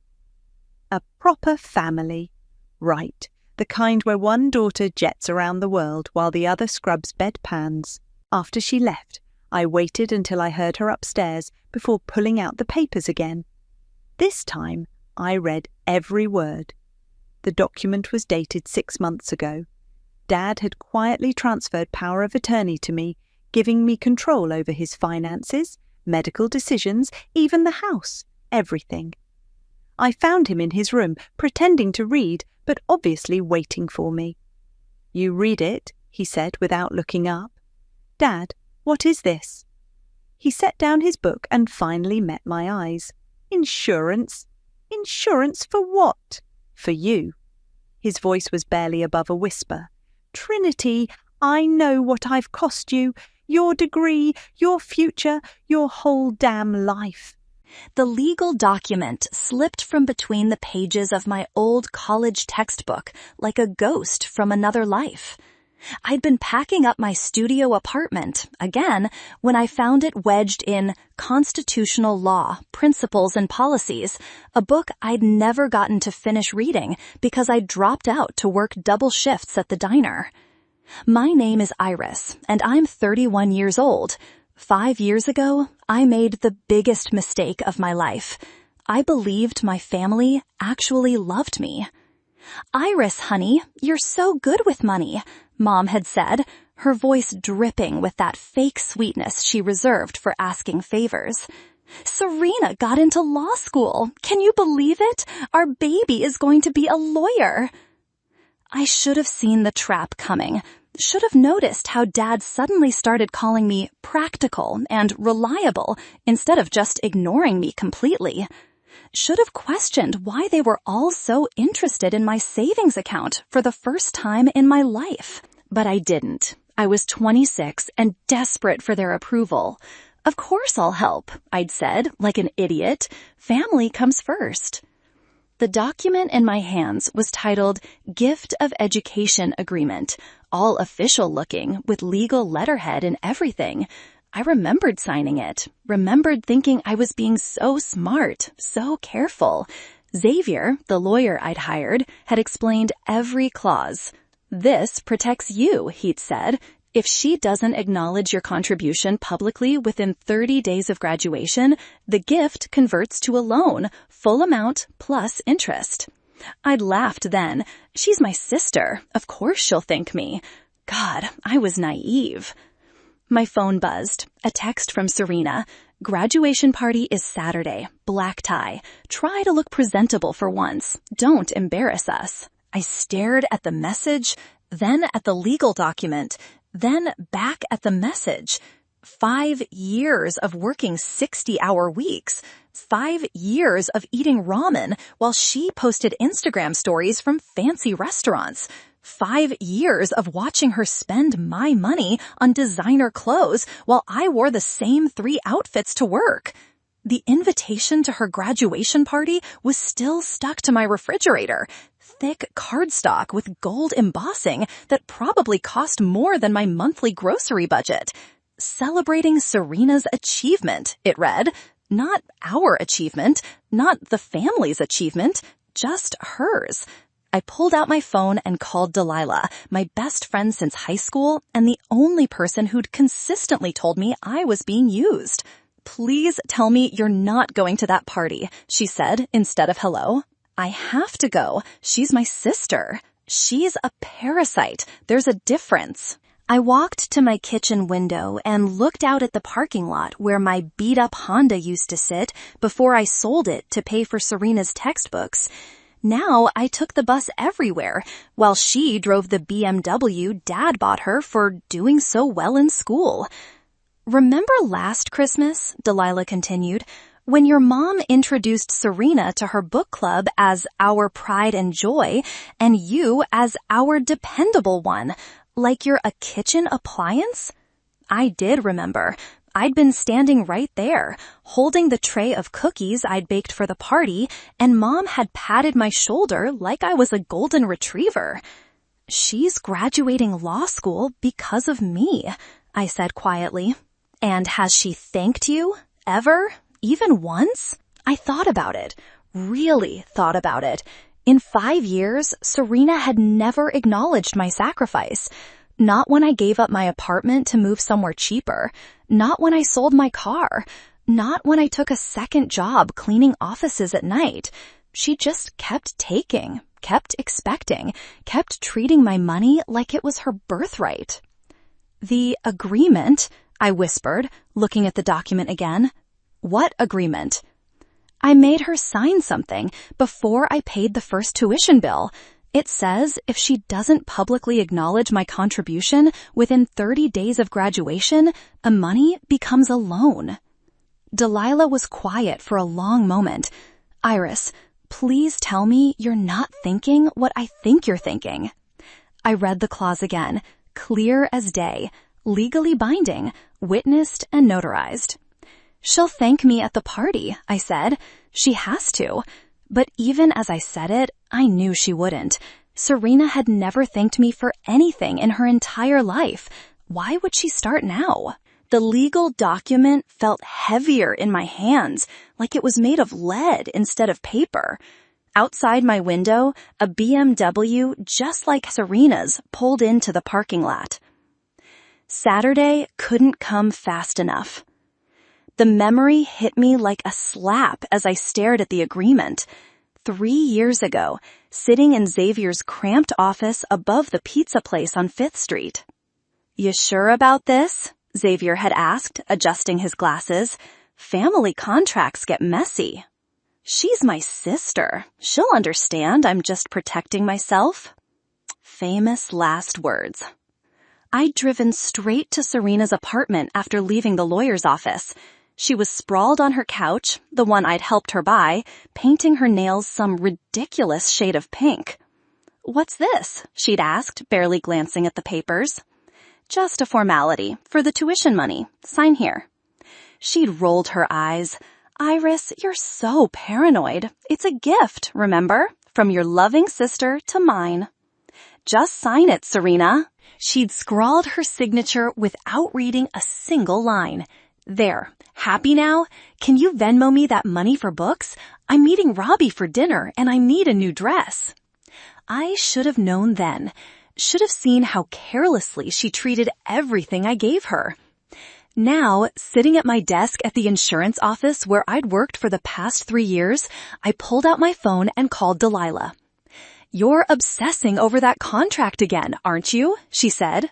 A proper family. Right, the kind where one daughter jets around the world while the other scrubs bedpans. After she left, I waited until I heard her upstairs before pulling out the papers again. This time, I read every word. The document was dated 6 months ago. Dad had quietly transferred power of attorney to me, giving me control over his finances, medical decisions, even the house, everything. I found him in his room, pretending to read, but obviously waiting for me. "You read it," he said without looking up. "Dad, what is this?" He set down his book and finally met my eyes. "Insurance? Insurance for what?" "For you." His voice was barely above a whisper. "Trinity, I know what I've cost you. Your degree, your future, your whole damn life." The legal document slipped from between the pages of my old college textbook like a ghost from another life. I'd been packing up my studio apartment, again, when I found it wedged in Constitutional Law, Principles and Policies, a book I'd never gotten to finish reading because I dropped out to work double shifts at the diner. My name is Iris, and I'm 31 years old. 5 years ago, I made the biggest mistake of my life. I believed my family actually loved me. "Iris, honey, you're so good with money," Mom had said, her voice dripping with that fake sweetness she reserved for asking favors. "Serena got into law school. Can you believe it? Our baby is going to be a lawyer." I should have seen the trap coming. Should have noticed how Dad suddenly started calling me practical and reliable instead of just ignoring me completely. Should have questioned why they were all so interested in my savings account for the first time in my life. But I didn't. I was 26 and desperate for their approval. "Of course I'll help," I'd said, like an idiot. "Family comes first." The document in my hands was titled Gift of Education Agreement, all official looking with legal letterhead and everything. I remembered signing it, remembered thinking I was being so smart, so careful. Xavier, the lawyer I'd hired, had explained every clause. "This protects you," he'd said. "If she doesn't acknowledge your contribution publicly within 30 days of graduation, the gift converts to a loan, full amount plus interest." I'd laughed then. She's my sister. Of course she'll thank me. God, I was naive. My phone buzzed. A text from Serena. "Graduation party is Saturday. Black tie. Try to look presentable for once. Don't embarrass us." I stared at the message, then at the legal document, then back at the message. 5 years of working 60-hour weeks. 5 years of eating ramen while she posted Instagram stories from fancy restaurants. 5 years of watching her spend my money on designer clothes while I wore the same 3 outfits to work. The invitation to her graduation party was still stuck to my refrigerator. Thick cardstock with gold embossing that probably cost more than my monthly grocery budget. celebrating Serena's achievement, it read. Not our achievement, not the family's achievement, just hers. I pulled out my phone and called Delilah, my best friend since high school and the only person who'd consistently told me I was being used. Please tell me you're not going to that party, she said instead of hello. I have to go. She's my sister. She's a parasite. There's a difference. I walked to my kitchen window and looked out at the parking lot where my beat-up Honda used to sit before I sold it to pay for Serena's textbooks. Now I took the bus everywhere, while she drove the BMW Dad bought her for doing so well in school. Remember last Christmas, Delilah continued, when your mom introduced Serena to her book club as our pride and joy, and you as our dependable one, like you're a kitchen appliance? I did remember. I'd been standing right there, holding the tray of cookies I'd baked for the party, and Mom had patted my shoulder like I was a golden retriever. She's graduating law school because of me, I said quietly. And has she thanked you? Ever? Even once? I thought about it. Really thought about it. In 5 years, Serena had never acknowledged my sacrifice. Not when I gave up my apartment to move somewhere cheaper. Not when I sold my car. Not when I took a second job cleaning offices at night. She just kept taking, kept expecting, kept treating my money like it was her birthright. The agreement, I whispered, looking at the document again. What agreement? I made her sign something before I paid the first tuition bill. It says if she doesn't publicly acknowledge my contribution within 30 days of graduation, the money becomes a loan. Delilah was quiet for a long moment. Iris, please tell me you're not thinking what I think you're thinking. I read the clause again, clear as day, legally binding, witnessed and notarized. She'll thank me at the party, I said. She has to. But even as I said it, I knew she wouldn't. Serena had never thanked me for anything in her entire life. Why would she start now? The legal document felt heavier in my hands, like it was made of lead instead of paper. Outside my window, a BMW just like Serena's pulled into the parking lot. Saturday couldn't come fast enough. The memory hit me like a slap as I stared at the agreement. 3 years ago, sitting in Xavier's cramped office above the pizza place on 5th Street. You sure about this? Xavier had asked, adjusting his glasses. Family contracts get messy. She's my sister. She'll understand I'm just protecting myself. Famous last words. I'd driven straight to Serena's apartment after leaving the lawyer's office. She was sprawled on her couch, the one I'd helped her buy, painting her nails some ridiculous shade of pink. What's this? She'd asked, barely glancing at the papers. Just a formality, for the tuition money. Sign here. She'd rolled her eyes. Iris, you're so paranoid. It's a gift, remember? From your loving sister to mine. Just sign it, Serena. She'd scrawled her signature without reading a single line. There. Happy now? Can you Venmo me that money for books? I'm meeting Robbie for dinner and I need a new dress. I should have known then. Should have seen how carelessly she treated everything I gave her. Now, sitting at my desk at the insurance office where I'd worked for the past 3 years, I pulled out my phone and called Delilah. You're obsessing over that contract again, aren't you? She said.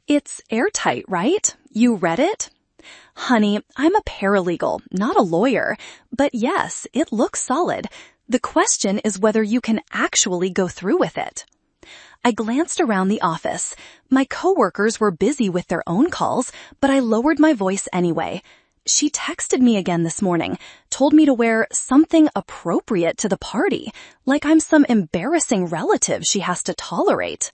It's airtight, right? You read it? Honey, I'm a paralegal, not a lawyer. But yes, it looks solid. The question is whether you can actually go through with it. I glanced around the office. My coworkers were busy with their own calls, but I lowered my voice anyway. She texted me again this morning, told me to wear something appropriate to the party, like I'm some embarrassing relative she has to tolerate.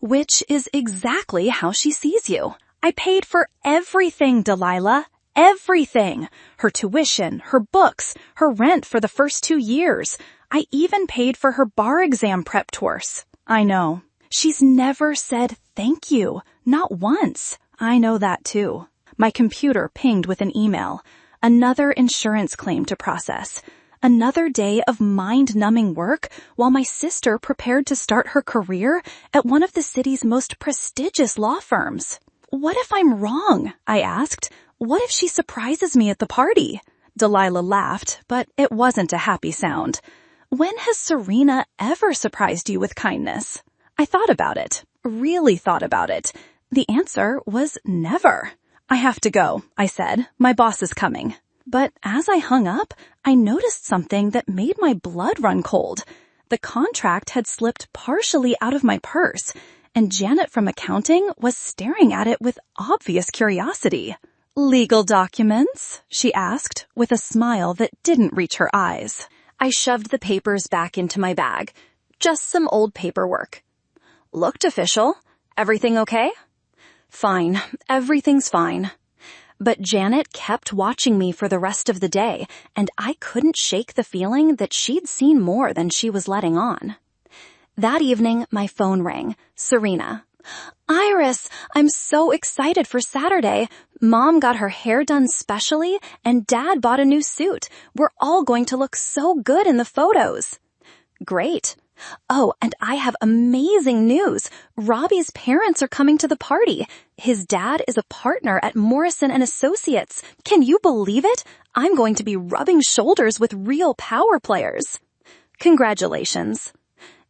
Which is exactly how she sees you. I paid for everything, Delilah. Everything. Her tuition, her books, her rent for the first 2 years. I even paid for her bar exam prep course. I know. She's never said thank you. Not once. I know that too. My computer pinged with an email. Another insurance claim to process. Another day of mind-numbing work while my sister prepared to start her career at one of the city's most prestigious law firms. What if I'm wrong? I asked. What if she surprises me at the party? Delilah laughed, but it wasn't a happy sound. When has Serena ever surprised you with kindness? I thought about it, really thought about it. The answer was never. I have to go, I said. My boss is coming. But as I hung up, I noticed something that made my blood run cold. The contract had slipped partially out of my purse, and Janet from accounting was staring at it with obvious curiosity. "Legal documents?" she asked, with a smile that didn't reach her eyes. I shoved the papers back into my bag. Just some old paperwork. Looked official. Everything okay? Fine. Everything's fine. But Janet kept watching me for the rest of the day, and I couldn't shake the feeling that she'd seen more than she was letting on. That evening, my phone rang. Serena. "Iris, I'm so excited for Saturday. Mom got her hair done specially, and Dad bought a new suit. We're all going to look so good in the photos." "Great. Oh, and I have amazing news. Robbie's parents are coming to the party. His dad is a partner at Morrison & Associates. Can you believe it? I'm going to be rubbing shoulders with real power players." "Congratulations."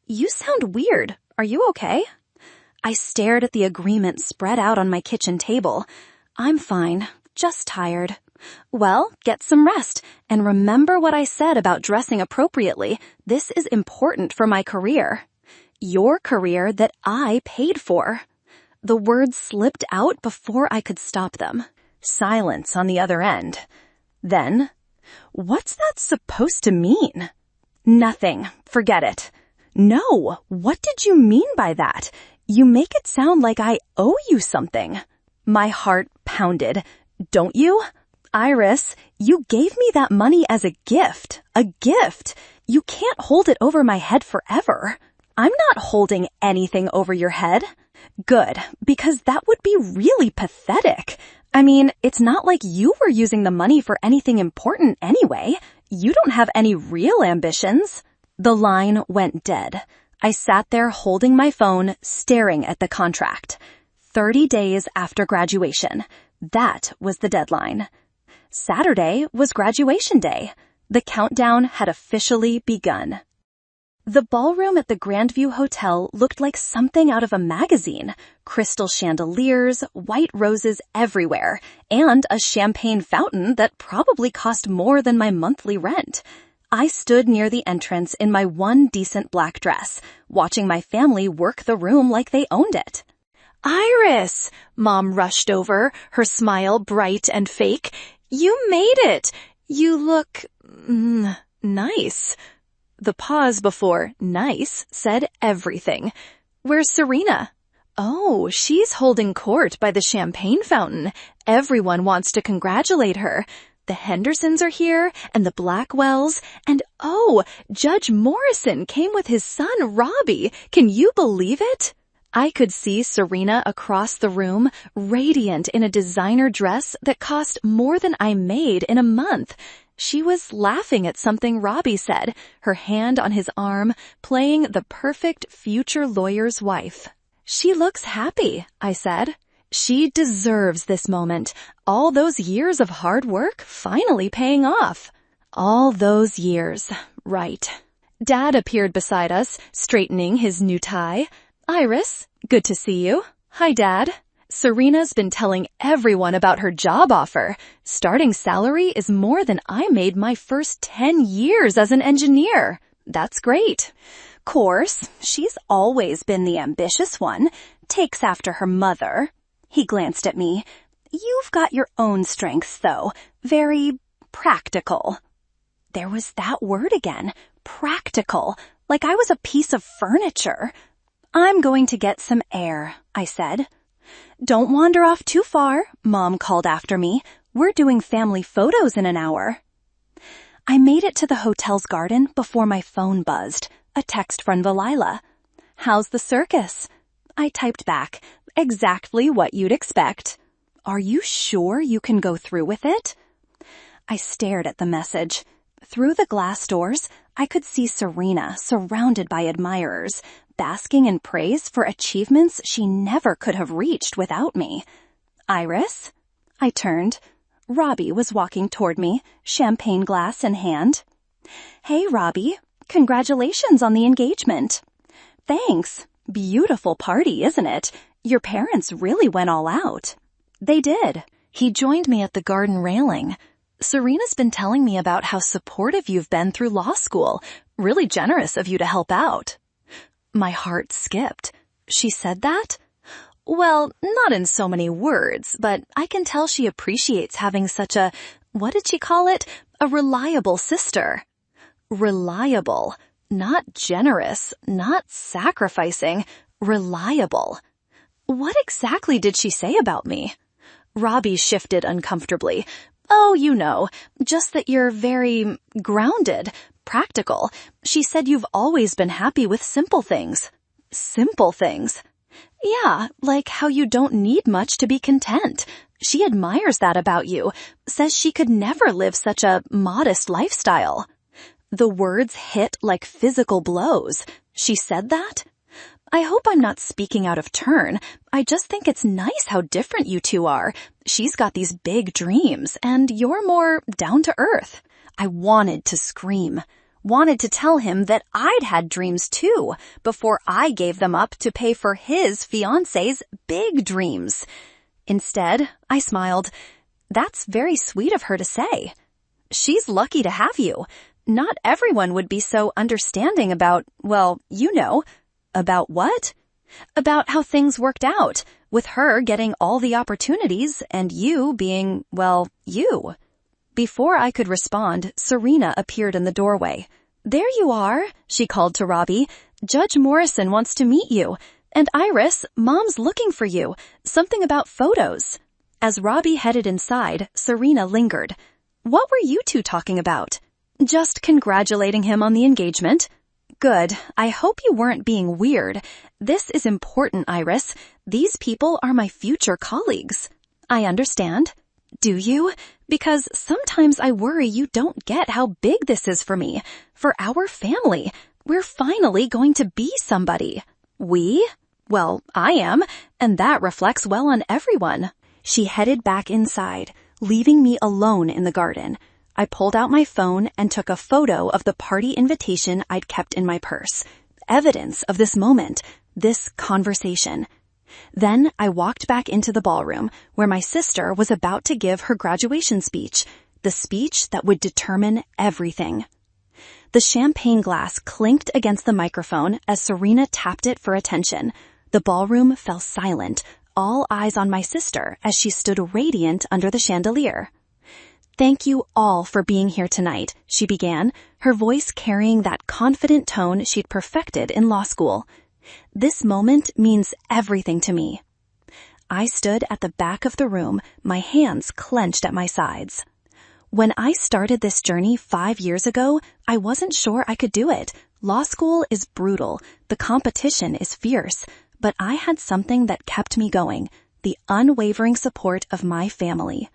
"You sound weird. Are you okay?" I stared at the agreement spread out on my kitchen table. "I'm fine, just tired." "Well, get some rest, and remember what I said about dressing appropriately. This is important for my career. Your career that I paid for." The words slipped out before I could stop them. Silence on the other end. Then, "What's that supposed to mean?" "Nothing. Forget it." "No, what did you mean by that? You make it sound like I owe you something." My heart pounded. "Don't you? Iris, you gave me that money as a gift. A gift. You can't hold it over my head forever." "I'm not holding anything over your head." "Good, because that would be really pathetic. I mean, it's not like you were using the money for anything important anyway. You don't have any real ambitions." The line went dead. I sat there holding my phone, staring at the contract. 30 days after graduation. That was the deadline. Saturday was graduation day. The countdown had officially begun. The ballroom at the Grandview Hotel looked like something out of a magazine. Crystal chandeliers, white roses everywhere, and a champagne fountain that probably cost more than my monthly rent. I stood near the entrance in my one decent black dress, watching my family work the room like they owned it. "Iris!" Mom rushed over, her smile bright and fake. "You made it! You look... nice." The pause before nice said everything. "Where's Serena?" "Oh, she's holding court by the champagne fountain. Everyone wants to congratulate her. The Hendersons are here, and the Blackwells, and oh, Judge Morrison came with his son Robbie. Can you believe it?" I could see Serena across the room, radiant in a designer dress that cost more than I made in a month. She was laughing at something Robbie said, her hand on his arm, playing the perfect future lawyer's wife. "She looks happy," I said. "She deserves this moment. All those years of hard work finally paying off." All those years. Right. Dad appeared beside us, straightening his new tie. "Iris, good to see you." "Hi, Dad." "Serena's been telling everyone about her job offer. Starting salary is more than I made my first 10 years as an engineer." "That's great." "Course, she's always been the ambitious one. Takes after her mother." He glanced at me. "You've got your own strengths, though. Very practical." There was that word again. Practical. Like I was a piece of furniture. "I'm going to get some air," I said. "Don't wander off too far," Mom called after me. "We're doing family photos in an hour." I made it to the hotel's garden before my phone buzzed. A text from Delilah. "How's the circus?" I typed back, "Exactly what you'd expect." Are you sure you can go through with it? I stared at the message. Through the glass doors, I could see Serena surrounded by admirers, basking in praise for achievements she never could have reached without me. Iris? I turned. Robbie was walking toward me, champagne glass in hand. Hey, Robbie. Congratulations on the engagement. Thanks. Beautiful party, isn't it? Your parents really went all out. They did. He joined me at the garden railing. Serena's been telling me about how supportive you've been through law school. Really generous of you to help out. My heart skipped. She said that? Well, not in so many words, but I can tell she appreciates having such a, what did she call it? A reliable sister. Reliable. Not generous. Not sacrificing. Reliable. What exactly did she say about me? Robbie shifted uncomfortably. Oh, you know, just that you're very grounded, practical. She said you've always been happy with simple things. Simple things. Yeah, like how you don't need much to be content. She admires that about you, says she could never live such a modest lifestyle. The words hit like physical blows. She said that? I hope I'm not speaking out of turn. I just think it's nice how different you two are. She's got these big dreams, and you're more down to earth. I wanted to scream. Wanted to tell him that I'd had dreams too, before I gave them up to pay for his fiancé's big dreams. Instead, I smiled. That's very sweet of her to say. She's lucky to have you. Not everyone would be so understanding about, well, you know. About what? About how things worked out, with her getting all the opportunities and you being, well, you. Before I could respond, Serena appeared in the doorway. There you are, she called to Robbie. Judge Morrison wants to meet you. And Iris, Mom's looking for you. Something about photos. As Robbie headed inside, Serena lingered. What were you two talking about? Just congratulating him on the engagement. Good. I hope you weren't being weird. This is important, Iris. These people are my future colleagues. I understand. Do you? Because sometimes I worry you don't get how big this is for me. For our family. We're finally going to be somebody. We? Well, I am, and that reflects well on everyone. She headed back inside, leaving me alone in the garden. I pulled out my phone and took a photo of the party invitation I'd kept in my purse. Evidence of this moment, this conversation. Then I walked back into the ballroom where my sister was about to give her graduation speech, the speech that would determine everything. The champagne glass clinked against the microphone as Serena tapped it for attention. The ballroom fell silent, all eyes on my sister as she stood radiant under the chandelier. Thank you all for being here tonight, she began, her voice carrying that confident tone she'd perfected in law school. This moment means everything to me. I stood at the back of the room, my hands clenched at my sides. When I started this journey 5 years ago, I wasn't sure I could do it. Law school is brutal, the competition is fierce, but I had something that kept me going, the unwavering support of my family.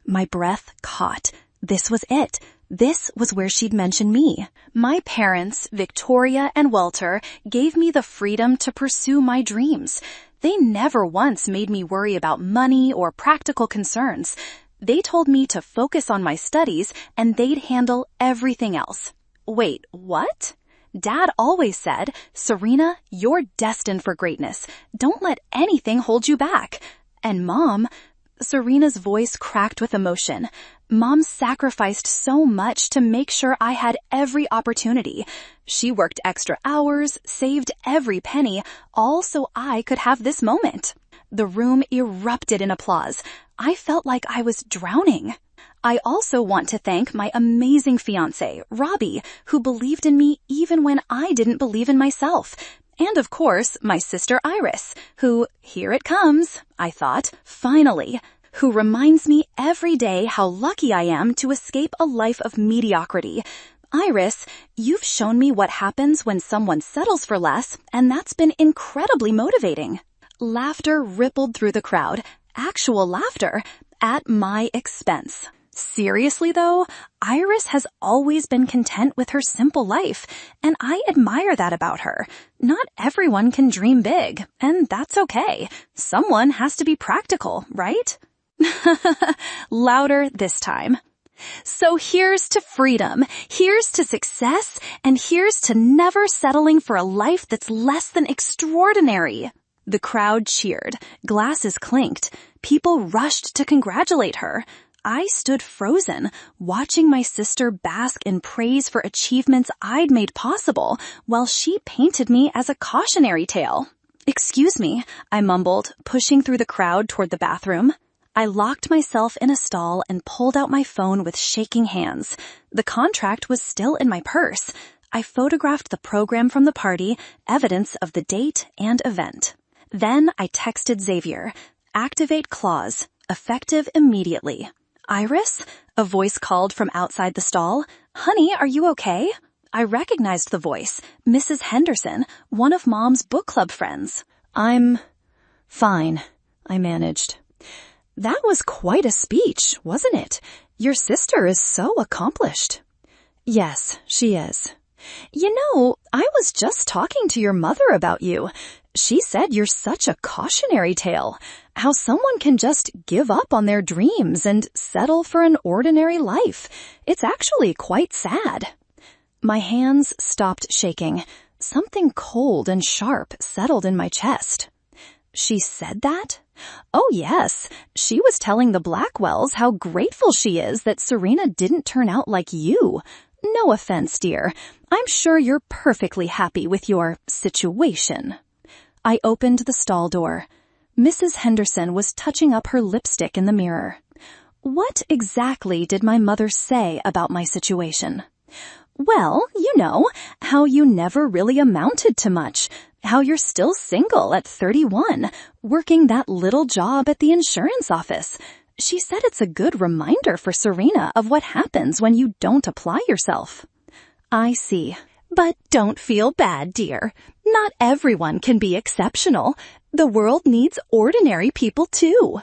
My breath caught. This was it. This was where she'd mentioned me. My parents, Victoria and Walter, gave me the freedom to pursue my dreams. They never once made me worry about money or practical concerns. They told me to focus on my studies and they'd handle everything else. Wait, what? Dad always said, Serena, you're destined for greatness. Don't let anything hold you back. And Mom... Serena's voice cracked with emotion. Mom sacrificed so much to make sure I had every opportunity. She worked extra hours, saved every penny, all so I could have this moment. The room erupted in applause. I felt like I was drowning. I also want to thank my amazing fiancé, Robbie, who believed in me even when I didn't believe in myself. And of course, my sister Iris, who, here it comes, I thought, finally, who reminds me every day how lucky I am to escape a life of mediocrity. Iris, you've shown me what happens when someone settles for less, and that's been incredibly motivating. Laughter rippled through the crowd. Actual laughter at my expense. Seriously though, Iris has always been content with her simple life, and I admire that about her. Not everyone can dream big, and that's okay. Someone has to be practical, right? Louder this time. So here's to freedom, here's to success, and here's to never settling for a life that's less than extraordinary. The crowd cheered, glasses clinked, people rushed to congratulate her. I stood frozen, watching my sister bask in praise for achievements I'd made possible, while she painted me as a cautionary tale. "Excuse me," I mumbled, pushing through the crowd toward the bathroom. I locked myself in a stall and pulled out my phone with shaking hands. The contract was still in my purse. I photographed the program from the party, evidence of the date and event. Then I texted Xavier, "Activate clause, effective immediately." "Iris?" a voice called from outside the stall. "Honey, are you okay?" I recognized the voice, Mrs. Henderson, one of Mom's book club friends. "I'm fine," I managed. "That was quite a speech, wasn't it? Your sister is so accomplished." "Yes, she is." "You know, I was just talking to your mother about you. She said you're such a cautionary tale. How someone can just give up on their dreams and settle for an ordinary life. It's actually quite sad." My hands stopped shaking. Something cold and sharp settled in my chest. "She said that?" "Oh yes. She was telling the Blackwells how grateful she is that Serena didn't turn out like you. No offense, dear. I'm sure you're perfectly happy with your situation." I opened the stall door. Mrs. Henderson was touching up her lipstick in the mirror. What exactly did my mother say about my situation? "Well, you know, how you never really amounted to much, how you're still single at 31, working that little job at the insurance office. She said it's a good reminder for Serena of what happens when you don't apply yourself." "I see. But don't feel bad, dear. Not everyone can be exceptional. The world needs ordinary people too."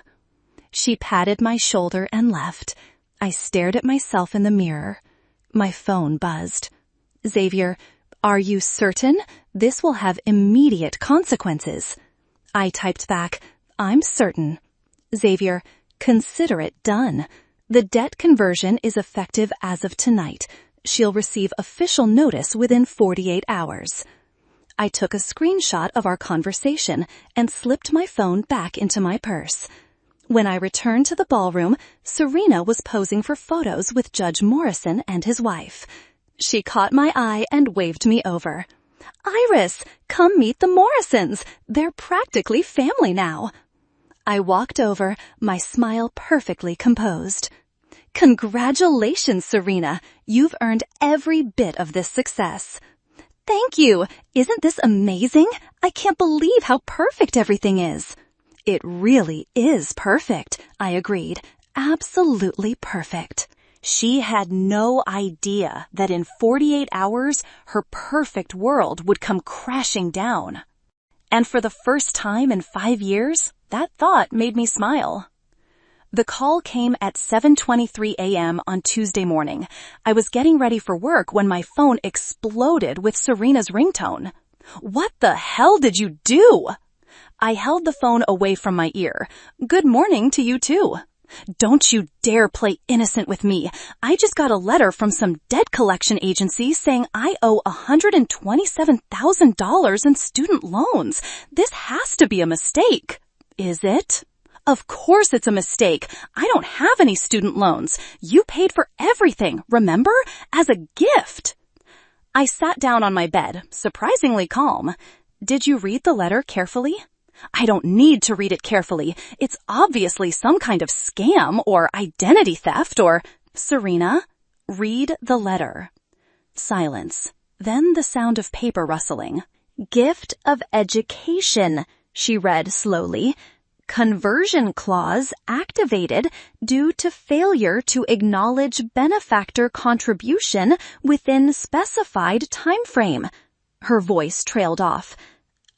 She patted my shoulder and left. I stared at myself in the mirror. My phone buzzed. "Xavier, are you certain? This will have immediate consequences." I typed back, "I'm certain." "Xavier, consider it done. The debt conversion is effective as of tonight. She'll receive official notice within 48 hours. I took a screenshot of our conversation and slipped my phone back into my purse. When I returned to the ballroom, Serena was posing for photos with Judge Morrison and his wife. She caught my eye and waved me over. "Iris, come meet the Morrisons. They're practically family now." I walked over, my smile perfectly composed. "Congratulations, Serena. You've earned every bit of this success." "Thank you. Isn't this amazing? I can't believe how perfect everything is." "It really is perfect," I agreed. "Absolutely perfect." She had no idea that in 48 hours, her perfect world would come crashing down. And for the first time in 5 years, that thought made me smile. The call came at 7:23 a.m. on Tuesday morning. I was getting ready for work when my phone exploded with Serena's ringtone. "What the hell did you do?" I held the phone away from my ear. "Good morning to you too." "Don't you dare play innocent with me. I just got a letter from some debt collection agency saying I owe $127,000 in student loans. This has to be a mistake." "Is it?" "Of course it's a mistake. I don't have any student loans. You paid for everything, remember? As a gift." I sat down on my bed, surprisingly calm. "Did you read the letter carefully?" "I don't need to read it carefully. It's obviously some kind of scam or identity theft or—" "Serena, read the letter." Silence. Then the sound of paper rustling. "Gift of education," she read slowly. "Conversion clause activated due to failure to acknowledge benefactor contribution within specified time frame." Her voice trailed off.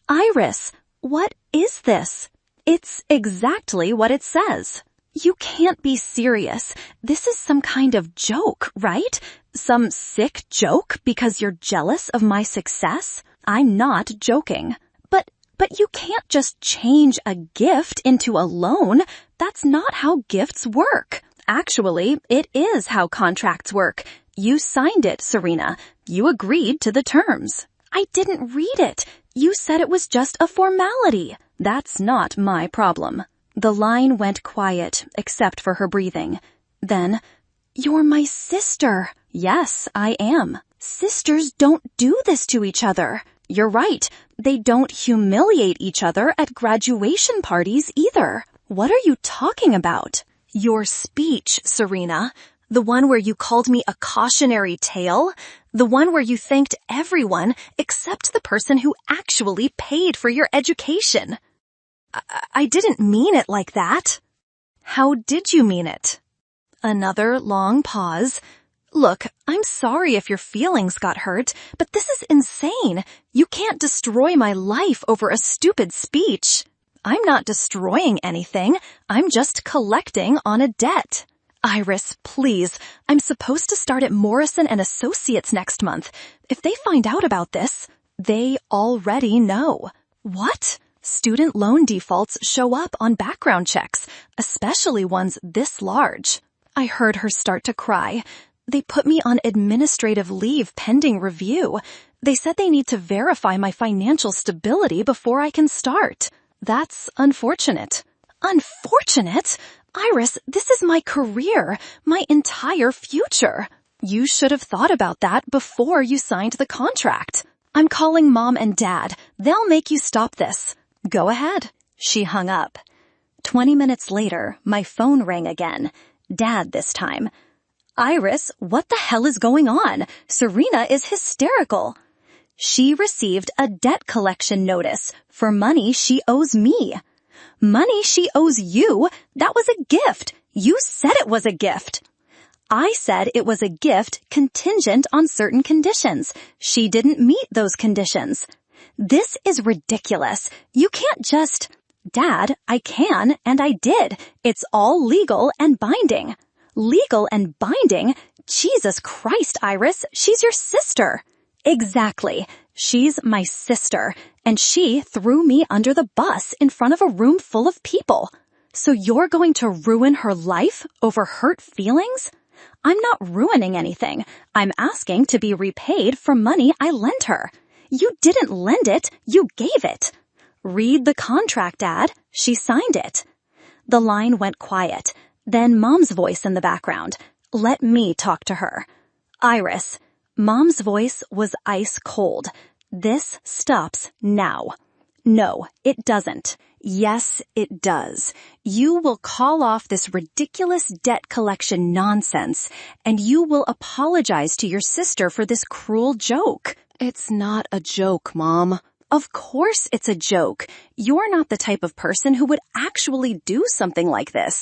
"Iris, what is this? It's exactly what it says. You can't be serious. This is some kind of joke, right? Some sick joke because you're jealous of my success? I'm not joking. But you can't just change a gift into a loan. That's not how gifts work. Actually, it is how contracts work. You signed it, Serena. You agreed to the terms. I didn't read it. You said it was just a formality. That's not my problem. The line went quiet, except for her breathing. Then, "You're my sister." "Yes, I am. Sisters don't do this to each other." "You're right. They don't humiliate each other at graduation parties either." "What are you talking about?" "Your speech, Serena. The one where you called me a cautionary tale. The one where you thanked everyone except the person who actually paid for your education." I didn't mean it like that." "How did you mean it?" Another long pause. "Look, I'm sorry if your feelings got hurt, but this is insane. You can't destroy my life over a stupid speech." "I'm not destroying anything. I'm just collecting on a debt." "Iris, please. I'm supposed to start at Morrison & Associates next month. If they find out about this, they already know." "What?" "Student loan defaults show up on background checks, especially ones this large." I heard her start to cry. "They put me on administrative leave pending review. They said they need to verify my financial stability before I can start." "That's unfortunate." "Unfortunate? Iris, this is my career, my entire future." "You should have thought about that before you signed the contract." "I'm calling Mom and Dad. They'll make you stop this." "Go ahead." She hung up. 20 minutes later, my phone rang again. Dad this time. "Iris, what the hell is going on? Serena is hysterical." "She received a debt collection notice for money she owes me." "Money she owes you? That was a gift. You said it was a gift." "I said it was a gift contingent on certain conditions. She didn't meet those conditions." "This is ridiculous. You can't just—" "Dad, I can, and I did. It's all legal and binding." "Legal and binding? Jesus Christ, Iris, she's your sister." "Exactly. She's my sister, and she threw me under the bus in front of a room full of people. So you're going to ruin her life over hurt feelings?" "I'm not ruining anything. I'm asking to be repaid for money I lent her." "You didn't lend it. You gave it." "Read the contract, Dad. She signed it." The line went quiet. Then Mom's voice in the background. Let me talk to her. "Iris." Mom's voice was ice cold. "This stops now." "No, it doesn't." "Yes, it does. You will call off this ridiculous debt collection nonsense, and you will apologize to your sister for this cruel joke." "It's not a joke, Mom." "Of course it's a joke. You're not the type of person who would actually do something like this.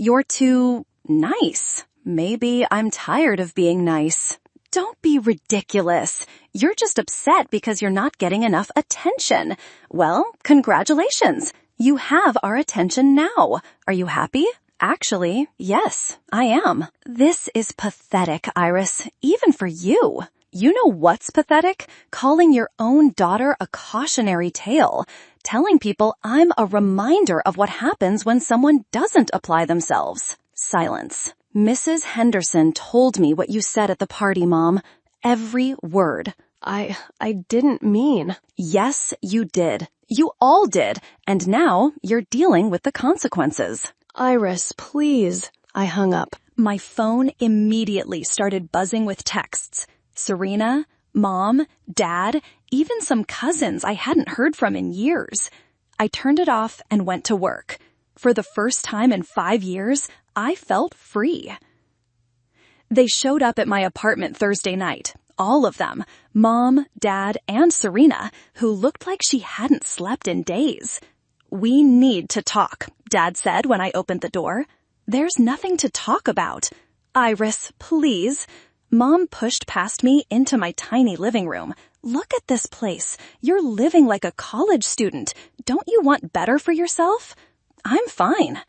You're too nice. Maybe I'm tired of being nice." "Don't be ridiculous. You're just upset because you're not getting enough attention. Well, congratulations. You have our attention now. Are you happy?" "Actually, yes, I am." "This is pathetic, Iris, even for you." "You know what's pathetic? Calling your own daughter a cautionary tale. Telling people I'm a reminder of what happens when someone doesn't apply themselves." Silence. "Mrs. Henderson told me what you said at the party, Mom. Every word." I didn't mean." "Yes, you did. You all did. And now you're dealing with the consequences." "Iris, please." I hung up. My phone immediately started buzzing with texts. Serena, Mom, Dad, even some cousins I hadn't heard from in years. I turned it off and went to work. For the first time in 5 years, I felt free. They showed up at my apartment Thursday night. All of them. Mom, Dad, and Serena, who looked like she hadn't slept in days. "We need to talk," Dad said when I opened the door. "There's nothing to talk about." "Iris, please." Mom pushed past me into my tiny living room. "Look at this place. You're living like a college student. Don't you want better for yourself?" I'm fine.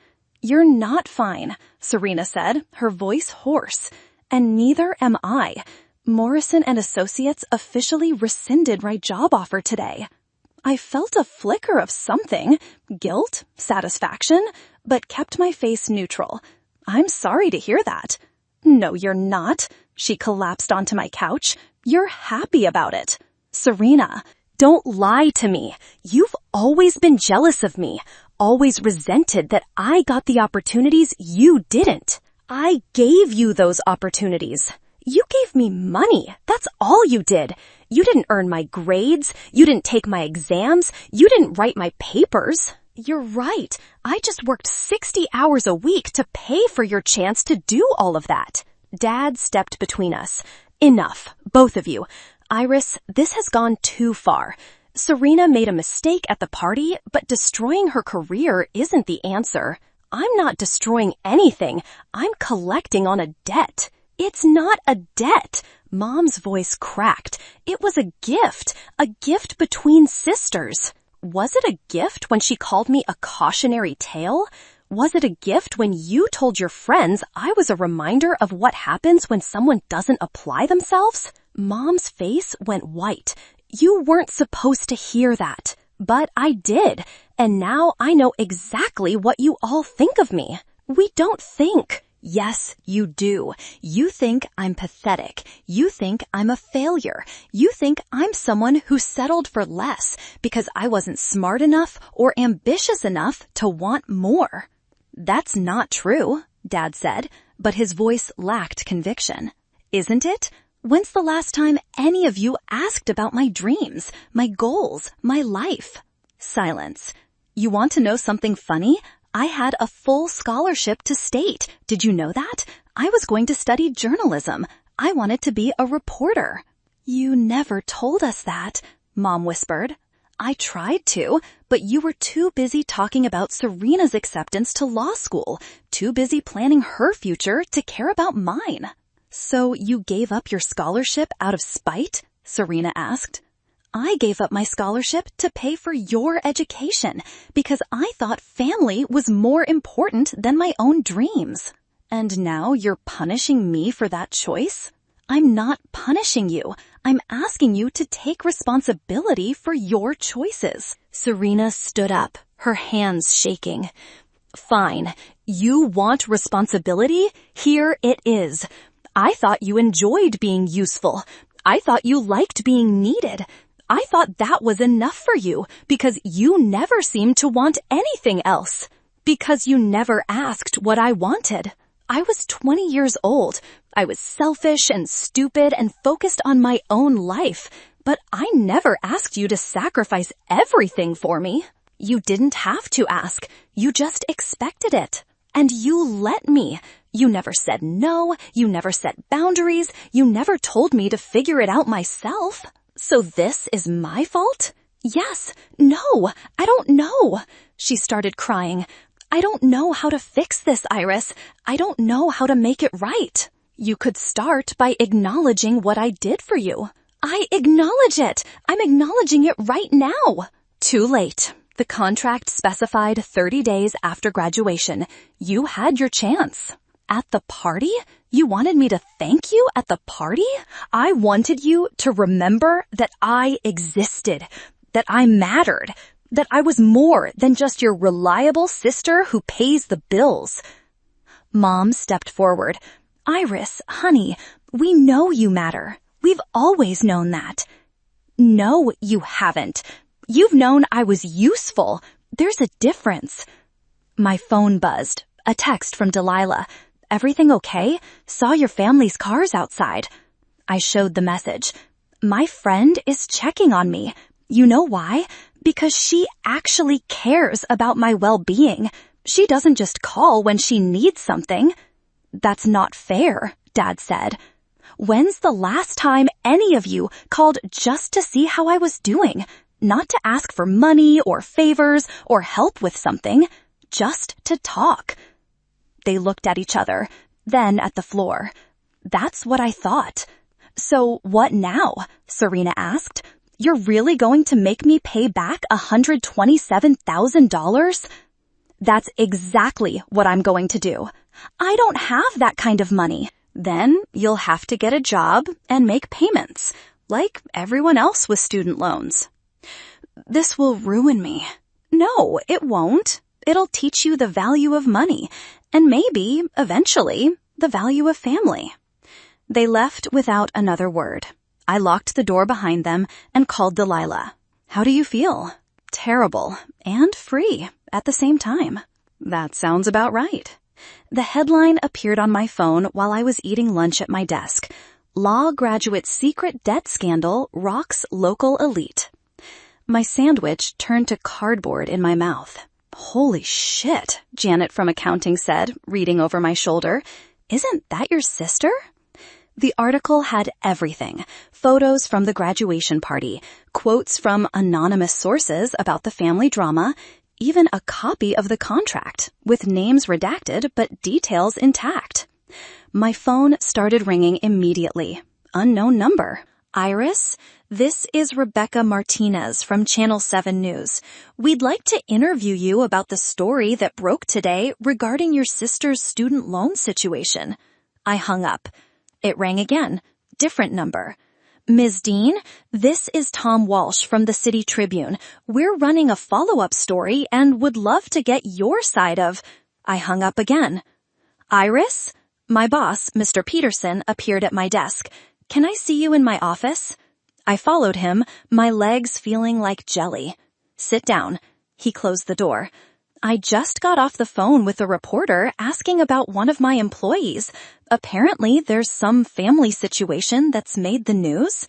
You're not fine, Serena said, her voice hoarse. And neither am I. Morrison and Associates officially rescinded my job offer today. I felt a flicker of something, guilt, satisfaction, but kept my face neutral. I'm sorry to hear that. No, you're not. She collapsed onto my couch. You're happy about it. Serena, don't lie to me. You've always been jealous of me, always resented that I got the opportunities you didn't. I gave you those opportunities. You gave me money. That's all you did. You didn't earn my grades. You didn't take my exams. You didn't write my papers. You're right. I just worked 60 hours a week to pay for your chance to do all of that. Dad stepped between us. Enough, both of you. Iris, this has gone too far. Serena made a mistake at the party, but destroying her career isn't the answer. I'm not destroying anything. I'm collecting on a debt. It's not a debt. Mom's voice cracked. It was a gift between sisters. Was it a gift when she called me a cautionary tale? Was it a gift when you told your friends I was a reminder of what happens when someone doesn't apply themselves? Mom's face went white. You weren't supposed to hear that. But I did. And now I know exactly what you all think of me. We don't think. Yes, you do. You think I'm pathetic. You think I'm a failure. You think I'm someone who settled for less because I wasn't smart enough or ambitious enough to want more. That's not true, Dad said, but his voice lacked conviction. Isn't it? When's the last time any of you asked about my dreams, my goals, my life? Silence. You want to know something funny? I had a full scholarship to State. Did you know that? I was going to study journalism. I wanted to be a reporter. You never told us that, Mom whispered. I tried to, but you were too busy talking about Serena's acceptance to law school, too busy planning her future to care about mine. So you gave up your scholarship out of spite? Serena asked. I gave up my scholarship to pay for your education because I thought family was more important than my own dreams. And now you're punishing me for that choice? I'm not punishing you. I'm asking you to take responsibility for your choices. Serena stood up, her hands shaking. Fine. You want responsibility? Here it is. I thought you enjoyed being useful. I thought you liked being needed. I thought that was enough for you because you never seemed to want anything else. Because you never asked what I wanted. I was 20 years old. I was selfish and stupid and focused on my own life. But I never asked you to sacrifice everything for me. You didn't have to ask. You just expected it. And you let me. You never said no. You never set boundaries. You never told me to figure it out myself. So this is my fault? Yes. No. I don't know. She started crying. I don't know how to fix this, Iris. I don't know how to make it right. You could start by acknowledging what I did for you. I acknowledge it. I'm acknowledging it right now. Too late. The contract specified 30 days after graduation. You had your chance. At the party? You wanted me to thank you at the party? I wanted you to remember that I existed, that I mattered, that I was more than just your reliable sister who pays the bills. Mom stepped forward. Iris, honey, we know you matter. We've always known that. No, you haven't. You've known I was useful. There's a difference. My phone buzzed. A text from Delilah. Everything okay? Saw your family's cars outside. I showed the message. My friend is checking on me. You know why? Because she actually cares about my well-being. She doesn't just call when she needs something. That's not fair, Dad said. When's the last time any of you called just to see how I was doing? Not to ask for money or favors or help with something. Just to talk. They looked at each other, then at the floor. That's what I thought. So what now? Serena asked. You're really going to make me pay back $127,000? That's exactly what I'm going to do. I don't have that kind of money. Then you'll have to get a job and make payments, like everyone else with student loans. This will ruin me. No, it won't. It'll teach you the value of money, and maybe, eventually, the value of family. They left without another word. I locked the door behind them and called Delilah. How do you feel? Terrible and free at the same time. That sounds about right. The headline appeared on my phone while I was eating lunch at my desk. Law graduate secret debt scandal rocks local elite. My sandwich turned to cardboard in my mouth. Holy shit, Janet from accounting said, reading over my shoulder. Isn't that your sister? The article had everything. Photos from the graduation party, quotes from anonymous sources about the family drama, even a copy of the contract, with names redacted but details intact. My phone started ringing immediately. Unknown number. Iris, this is Rebecca Martinez from Channel 7 News. We'd like to interview you about the story that broke today regarding your sister's student loan situation. I hung up. It rang again. Different number. Ms. Dean, this is Tom Walsh from the City Tribune. We're running a follow-up story and would love to get your side of... I hung up again. Iris? My boss, Mr. Peterson, appeared at my desk. Can I see you in my office? I followed him, my legs feeling like jelly. Sit down. He closed the door. I just got off the phone with a reporter asking about one of my employees. Apparently, there's some family situation that's made the news.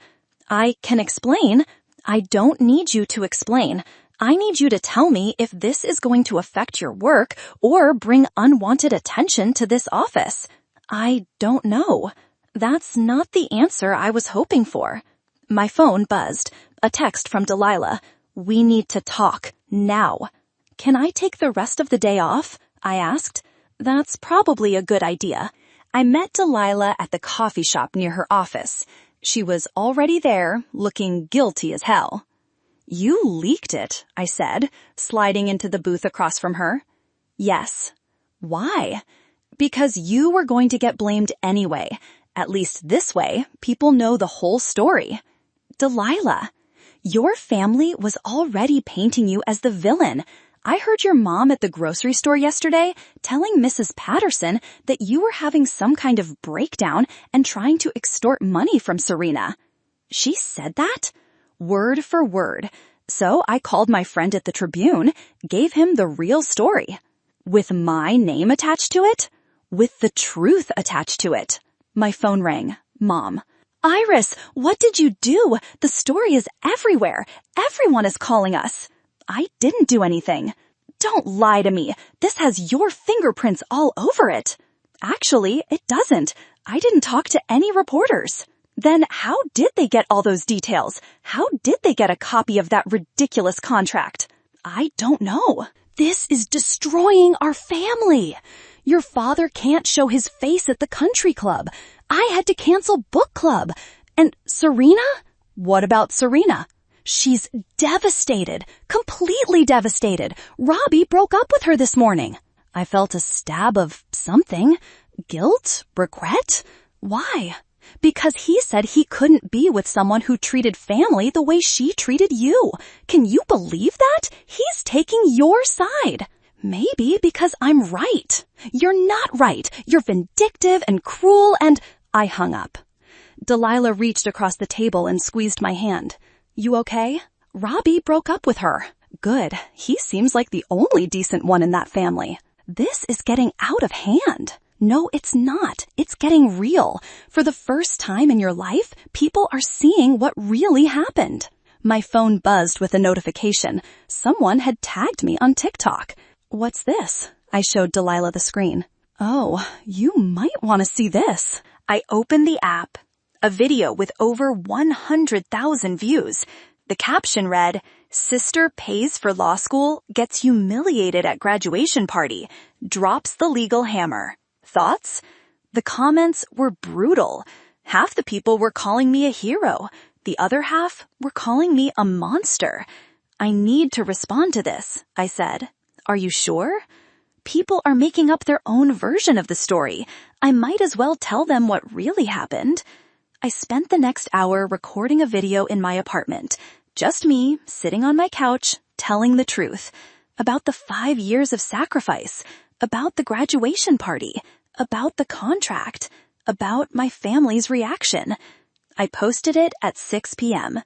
I can explain. I don't need you to explain. I need you to tell me if this is going to affect your work or bring unwanted attention to this office. I don't know. That's not the answer I was hoping for. My phone buzzed. A text from Delilah. We need to talk. Now. Can I take the rest of the day off? I asked. That's probably a good idea. I met Delilah at the coffee shop near her office. She was already there, looking guilty as hell. You leaked it, I said, sliding into the booth across from her. Yes. Why? Because you were going to get blamed anyway. At least this way, people know the whole story. Delilah, your family was already painting you as the villain. I heard your mom at the grocery store yesterday telling Mrs. Patterson that you were having some kind of breakdown and trying to extort money from Serena. She said that? Word for word. So I called my friend at the Tribune, gave him the real story. With my name attached to it? With the truth attached to it. My phone rang. Mom. Iris, what did you do? The story is everywhere. Everyone is calling us. I didn't do anything. Don't lie to me. This has your fingerprints all over it. Actually, it doesn't. I didn't talk to any reporters. Then how did they get all those details? How did they get a copy of that ridiculous contract? I don't know. This is destroying our family. Your father can't show his face at the country club. I had to cancel book club. And Serena? What about Serena? She's devastated, completely devastated. Robbie broke up with her this morning. I felt a stab of something. Guilt? Regret? Why? Because he said he couldn't be with someone who treated family the way she treated you. Can you believe that? He's taking your side. Maybe because I'm right. You're not right. You're vindictive and cruel and... I hung up. Delilah reached across the table and squeezed my hand. You okay? Robbie broke up with her. Good. He seems like the only decent one in that family. This is getting out of hand. No, it's not. It's getting real. For the first time in your life, people are seeing what really happened. My phone buzzed with a notification. Someone had tagged me on TikTok. What's this? I showed Delilah the screen. Oh, you might want to see this. I opened the app. A video with over 100,000 views. The caption read, Sister pays for law school, gets humiliated at graduation party, drops the legal hammer. Thoughts? The comments were brutal. Half the people were calling me a hero. The other half were calling me a monster. I need to respond to this, I said. Are you sure? People are making up their own version of the story. I might as well tell them what really happened. I spent the next hour recording a video in my apartment. Just me, sitting on my couch, telling the truth. About the 5 years of sacrifice. About the graduation party. About the contract. About my family's reaction. I posted it at 6 p.m.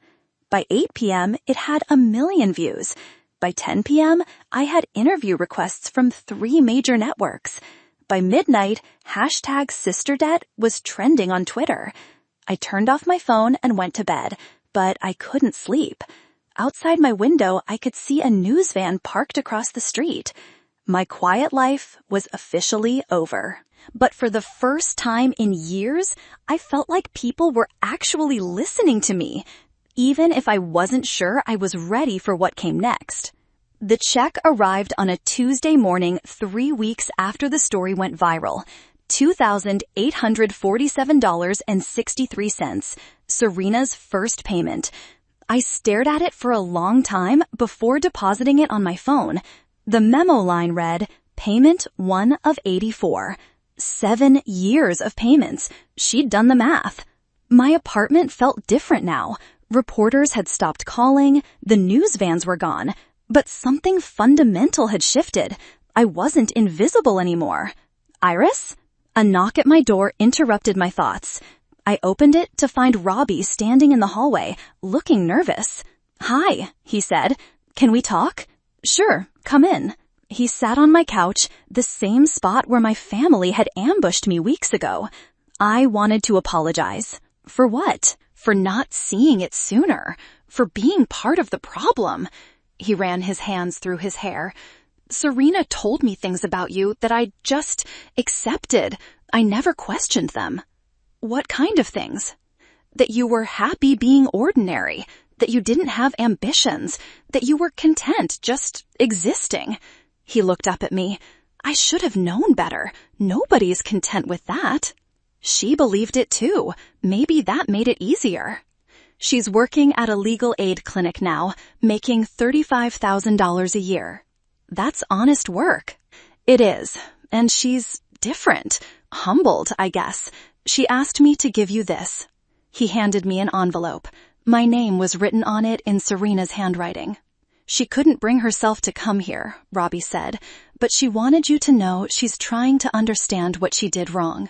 By 8 p.m., it had 1 million views. By 10 p.m., I had interview requests from 3 major networks. By midnight, #SisterDebt was trending on Twitter. I turned off my phone and went to bed, but I couldn't sleep. Outside my window, I could see a news van parked across the street. My quiet life was officially over. But for the first time in years, I felt like people were actually listening to me, even if I wasn't sure I was ready for what came next. The check arrived on a Tuesday morning 3 weeks after the story went viral. $2,847.63, Serena's first payment. I stared at it for a long time before depositing it on my phone. The memo line read, Payment 1 of 84. 7 years of payments. She'd done the math. My apartment felt different now. Reporters had stopped calling, the news vans were gone, but something fundamental had shifted. I wasn't invisible anymore. Iris? A knock at my door interrupted my thoughts. I opened it to find Robbie standing in the hallway, looking nervous. "Hi," he said. "Can we talk?" "Sure, come in." He sat on my couch, the same spot where my family had ambushed me weeks ago. I wanted to apologize. For what? For not seeing it sooner. For being part of the problem. He ran his hands through his hair. "Serena told me things about you that I just accepted. I never questioned them." "What kind of things?" "That you were happy being ordinary. That you didn't have ambitions. That you were content just existing." He looked up at me. I should have known better. Nobody's content with that. She believed it too. Maybe that made it easier. She's working at a legal aid clinic now, making $35,000 a year. That's honest work. It is. And she's different. Humbled, I guess. She asked me to give you this. He handed me an envelope. My name was written on it in Serena's handwriting. "She couldn't bring herself to come here," Robbie said, "but she wanted you to know she's trying to understand what she did wrong."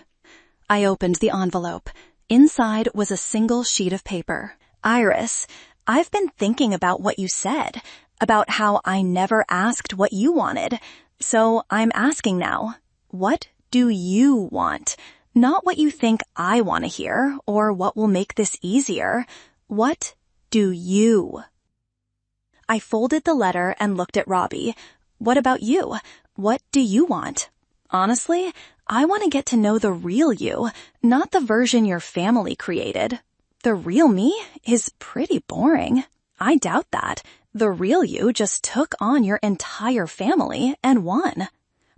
I opened the envelope. Inside was a single sheet of paper. "Iris, I've been thinking about what you said, about how I never asked what you wanted. So I'm asking now, what do you want? Not what you think I want to hear, or what will make this easier. What do you?" I folded the letter and looked at Robbie. "What about you? What do you want?" "Honestly, I want to get to know the real you, not the version your family created. The real me is pretty boring. I doubt that. The real you just took on your entire family and won."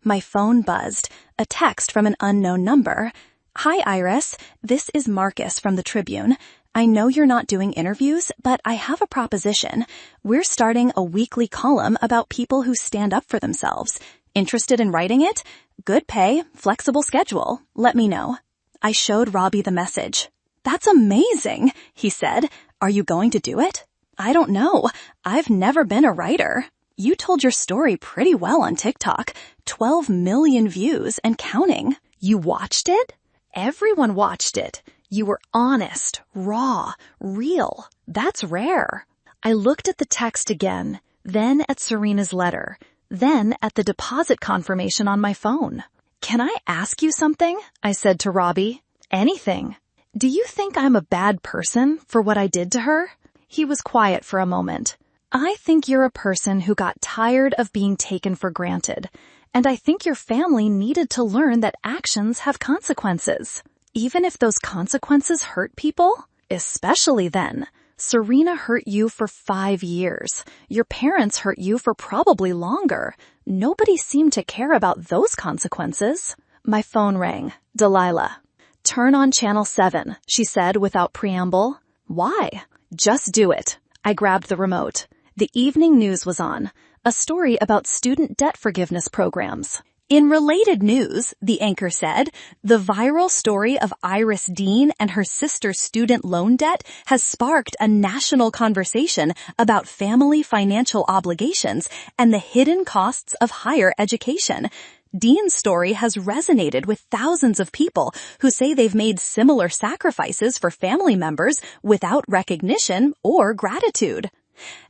My phone buzzed. A text from an unknown number. "Hi, Iris. This is Marcus from the Tribune. I know you're not doing interviews, but I have a proposition. We're starting a weekly column about people who stand up for themselves. Interested in writing it? Good pay, flexible schedule. Let me know." I showed Robbie the message. "That's amazing," he said. "Are you going to do it?" "I don't know. I've never been a writer." "You told your story pretty well on TikTok. 12 million views and counting." "You watched it?" "Everyone watched it. You were honest, raw, real. That's rare." I looked at the text again, then at Serena's letter, then at the deposit confirmation on my phone. "Can I ask you something?" I said to Robbie. "Anything. Do you think I'm a bad person for what I did to her?" He was quiet for a moment. "I think you're a person who got tired of being taken for granted, and I think your family needed to learn that actions have consequences. Even if those consequences hurt people, especially then. Serena hurt you for 5 years. Your parents hurt you for probably longer. Nobody seemed to care about those consequences." My phone rang. Delilah. "Turn on channel 7, she said without preamble. "Why?" "Just do it." I grabbed the remote. The evening news was on. a story about student debt forgiveness programs. In related news, the anchor said, the viral story of Iris Dean and her sister's student loan debt has sparked a national conversation about family financial obligations and the hidden costs of higher education. Dean's story has resonated with thousands of people who say they've made similar sacrifices for family members without recognition or gratitude.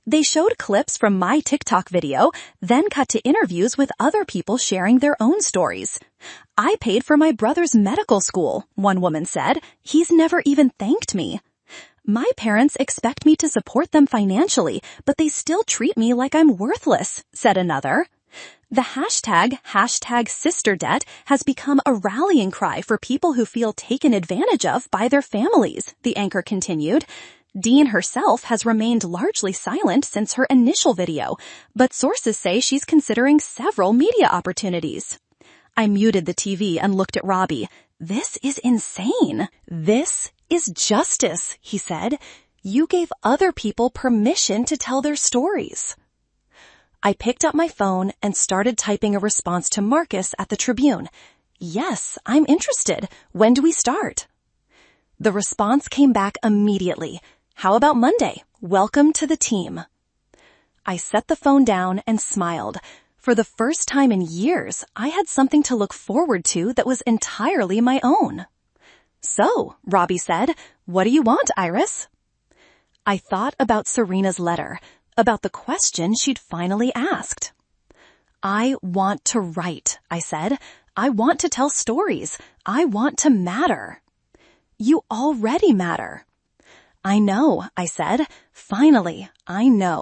They showed clips from my TikTok video, then cut to interviews with other people sharing their own stories. I paid for my brother's medical school, one woman said. He's never even thanked me. My parents expect me to support them financially, but they still treat me like I'm worthless, said another. The hashtag #sisterdebt has become a rallying cry for people who feel taken advantage of by their families, the anchor continued. Dean herself has remained largely silent since her initial video, but sources say she's considering several media opportunities. I muted the TV and looked at Robbie. This is insane. This is justice, he said. You gave other people permission to tell their stories. I picked up my phone and started typing a response to Marcus at the Tribune. Yes, I'm interested. When do we start? The response came back immediately. How about Monday? Welcome to the team. I set the phone down and smiled. For the first time in years, I had something to look forward to that was entirely my own. So, Robbie said, what do you want, Iris? I thought about Serena's letter, about the question she'd finally asked. I want to write, I said. I want to tell stories. I want to matter. You already matter. I know, I said. Finally, I know.